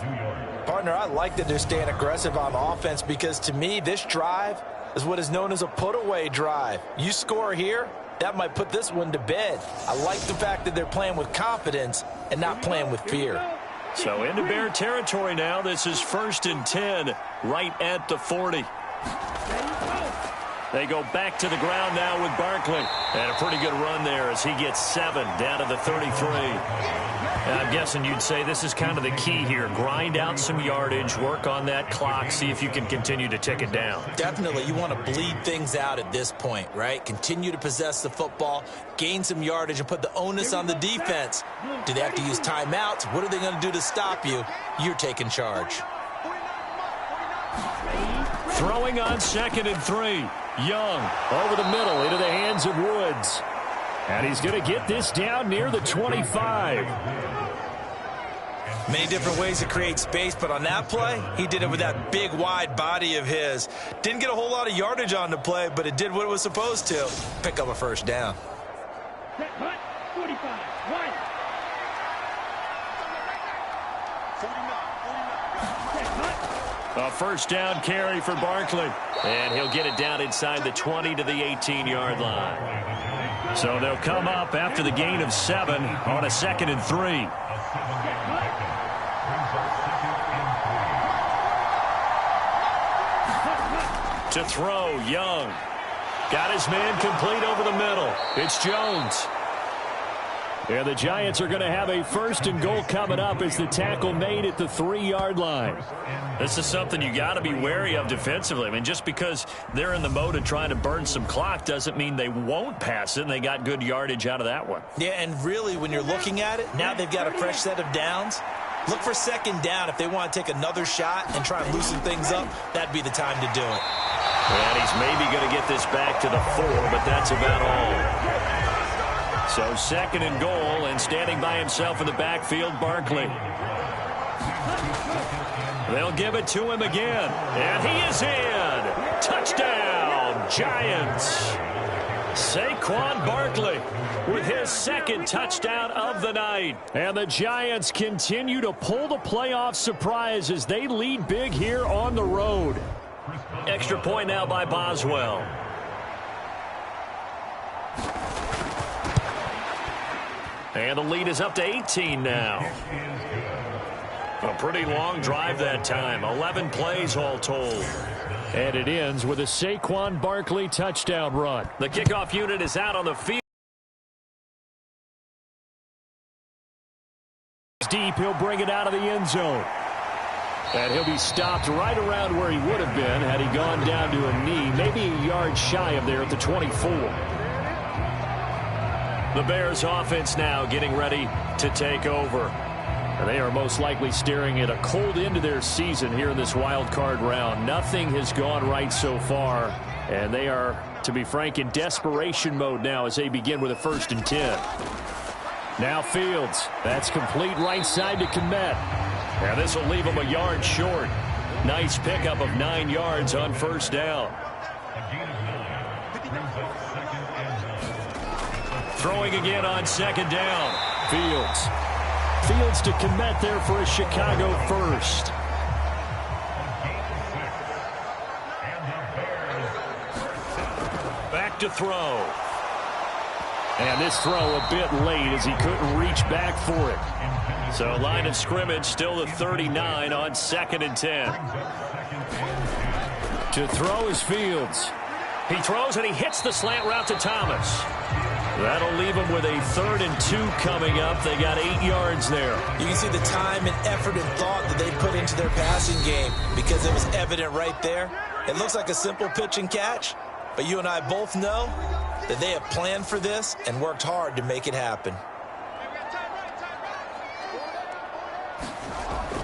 Partner, I like that they're staying aggressive on offense because, to me, this drive is what is known as a put-away drive. You score here, that might put this one to bed. I like the fact that they're playing with confidence and not playing with fear.
So into Bear territory now. This is 1st and 10 right at the 40. They go back to the ground now with Barkley. And a pretty good run there as he gets 7 down to the 33. And I'm guessing you'd say this is kind of the key here. Grind out some yardage, work on that clock, see if you can continue to tick it down.
Definitely. You want to bleed things out at this point, right? Continue to possess the football, gain some yardage, and put the onus on the defense. Do they have to use timeouts? What are they going to do to stop you? You're taking charge.
Throwing on 2nd and 3. Young over the middle into the hands of Woods. And he's going to get this down near the 25.
Many different ways to create space, but on that play, he did it with that big, wide body of his. Didn't get a whole lot of yardage on the play, but it did what it was supposed to. Pick up a first down.
Set punt, 45, wide.
A first down carry for Barkley. And he'll get it down inside the 20 to the 18-yard line. So they'll come up after the gain of 7 on a 2nd and 3. To throw, Young. Got his man complete over the middle. It's Jones. And the Giants are going to have a 1st and goal coming up as the tackle made at the 3-yard line. This is something you got to be wary of defensively. I mean, just because they're in the mode of trying to burn some clock doesn't mean they won't pass it, and they got good yardage out of that one.
Yeah, and really, when you're looking at it, now they've got a fresh set of downs. Look for 2nd down. If they want to take another shot and try and loosen things up, that'd be the time to do it.
And he's maybe going to get this back to the 4, but that's about all. So 2nd and goal, and standing by himself in the backfield, Barkley. They'll give it to him again, and he is in. Touchdown, Giants. Saquon Barkley with his 2nd touchdown of the night. And the Giants continue to pull the playoff surprise as they lead big here on the road. Extra point now by Boswell. And the lead is up to 18 now. A pretty long drive that time. 11 plays all told. And it ends with a Saquon Barkley touchdown run. The kickoff unit is out on the field.
deep. He'll bring it out of the end zone. And he'll be stopped right around where he would have been had he gone down to a knee, maybe a yard shy of there at the 24. The Bears offense now getting ready to take over. And they are most likely staring at a cold end to their season here in this wild card round. Nothing has gone right so far, and they are, to be frank, in desperation mode now as they begin with a 1st and 10. Now Fields. That's complete right side to Kmet. And this will leave him a yard short. Nice pickup of 9 yards on 1st down. Throwing again on 2nd down. Fields. Fields to Kmet there for a Chicago 1st. Back to throw. And this throw a bit late as he couldn't reach back for it. So line of scrimmage still the 39 on 2nd and 10. To throw is Fields. He throws and he hits the slant route to Thomas. That'll leave him with a 3rd and 2 coming up. They got 8 yards there.
You can see the time and effort and thought that they put into their passing game because it was evident right there. It looks like a simple pitch and catch, but you and I both know that they have planned for this and worked hard to make it happen.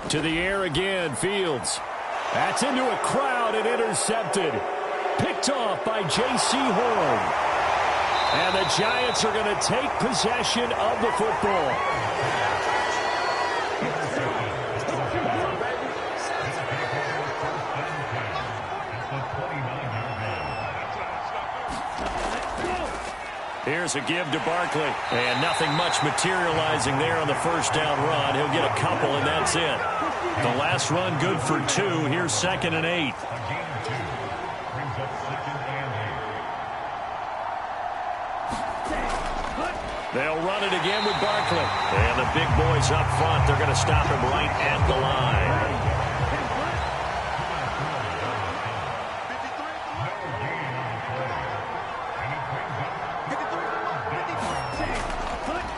To the air again, Fields. That's into a crowd and intercepted. Picked off by J.C. Horn. And the Giants are going to take possession of the football. Here's a give to Barkley. And nothing much materializing there on the 1st down run. He'll get a couple, and that's it. The last run good for 2. Here's 2nd and 8. They'll run it again with Barkley. And the big boys up front, they're going to stop him right at the line.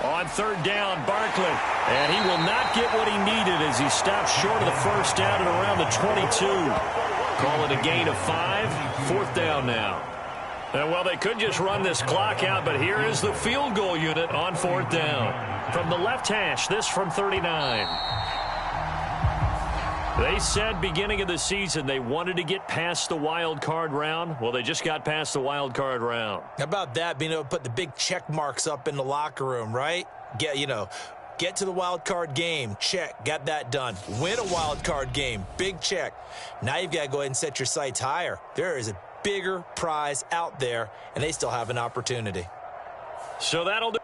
On 3rd down, Barkley. And he will not get what he needed as he stops short of the 1st down at around the 22. Call it a gain of 5. 4th down now. And well, they could just run this clock out, but here is the field goal unit on 4th down. From the left hash, this from 39. They said beginning of the season they wanted to get past the wild card round. Well, they just got past the wild card round.
How about that, being able to put the big check marks up in the locker room, right? Get to the wild card game, check, got that done. Win a wild card game, big check. Now you've got to go ahead and set your sights higher. There is a bigger prize out there, and they still have an opportunity.
So that'll do.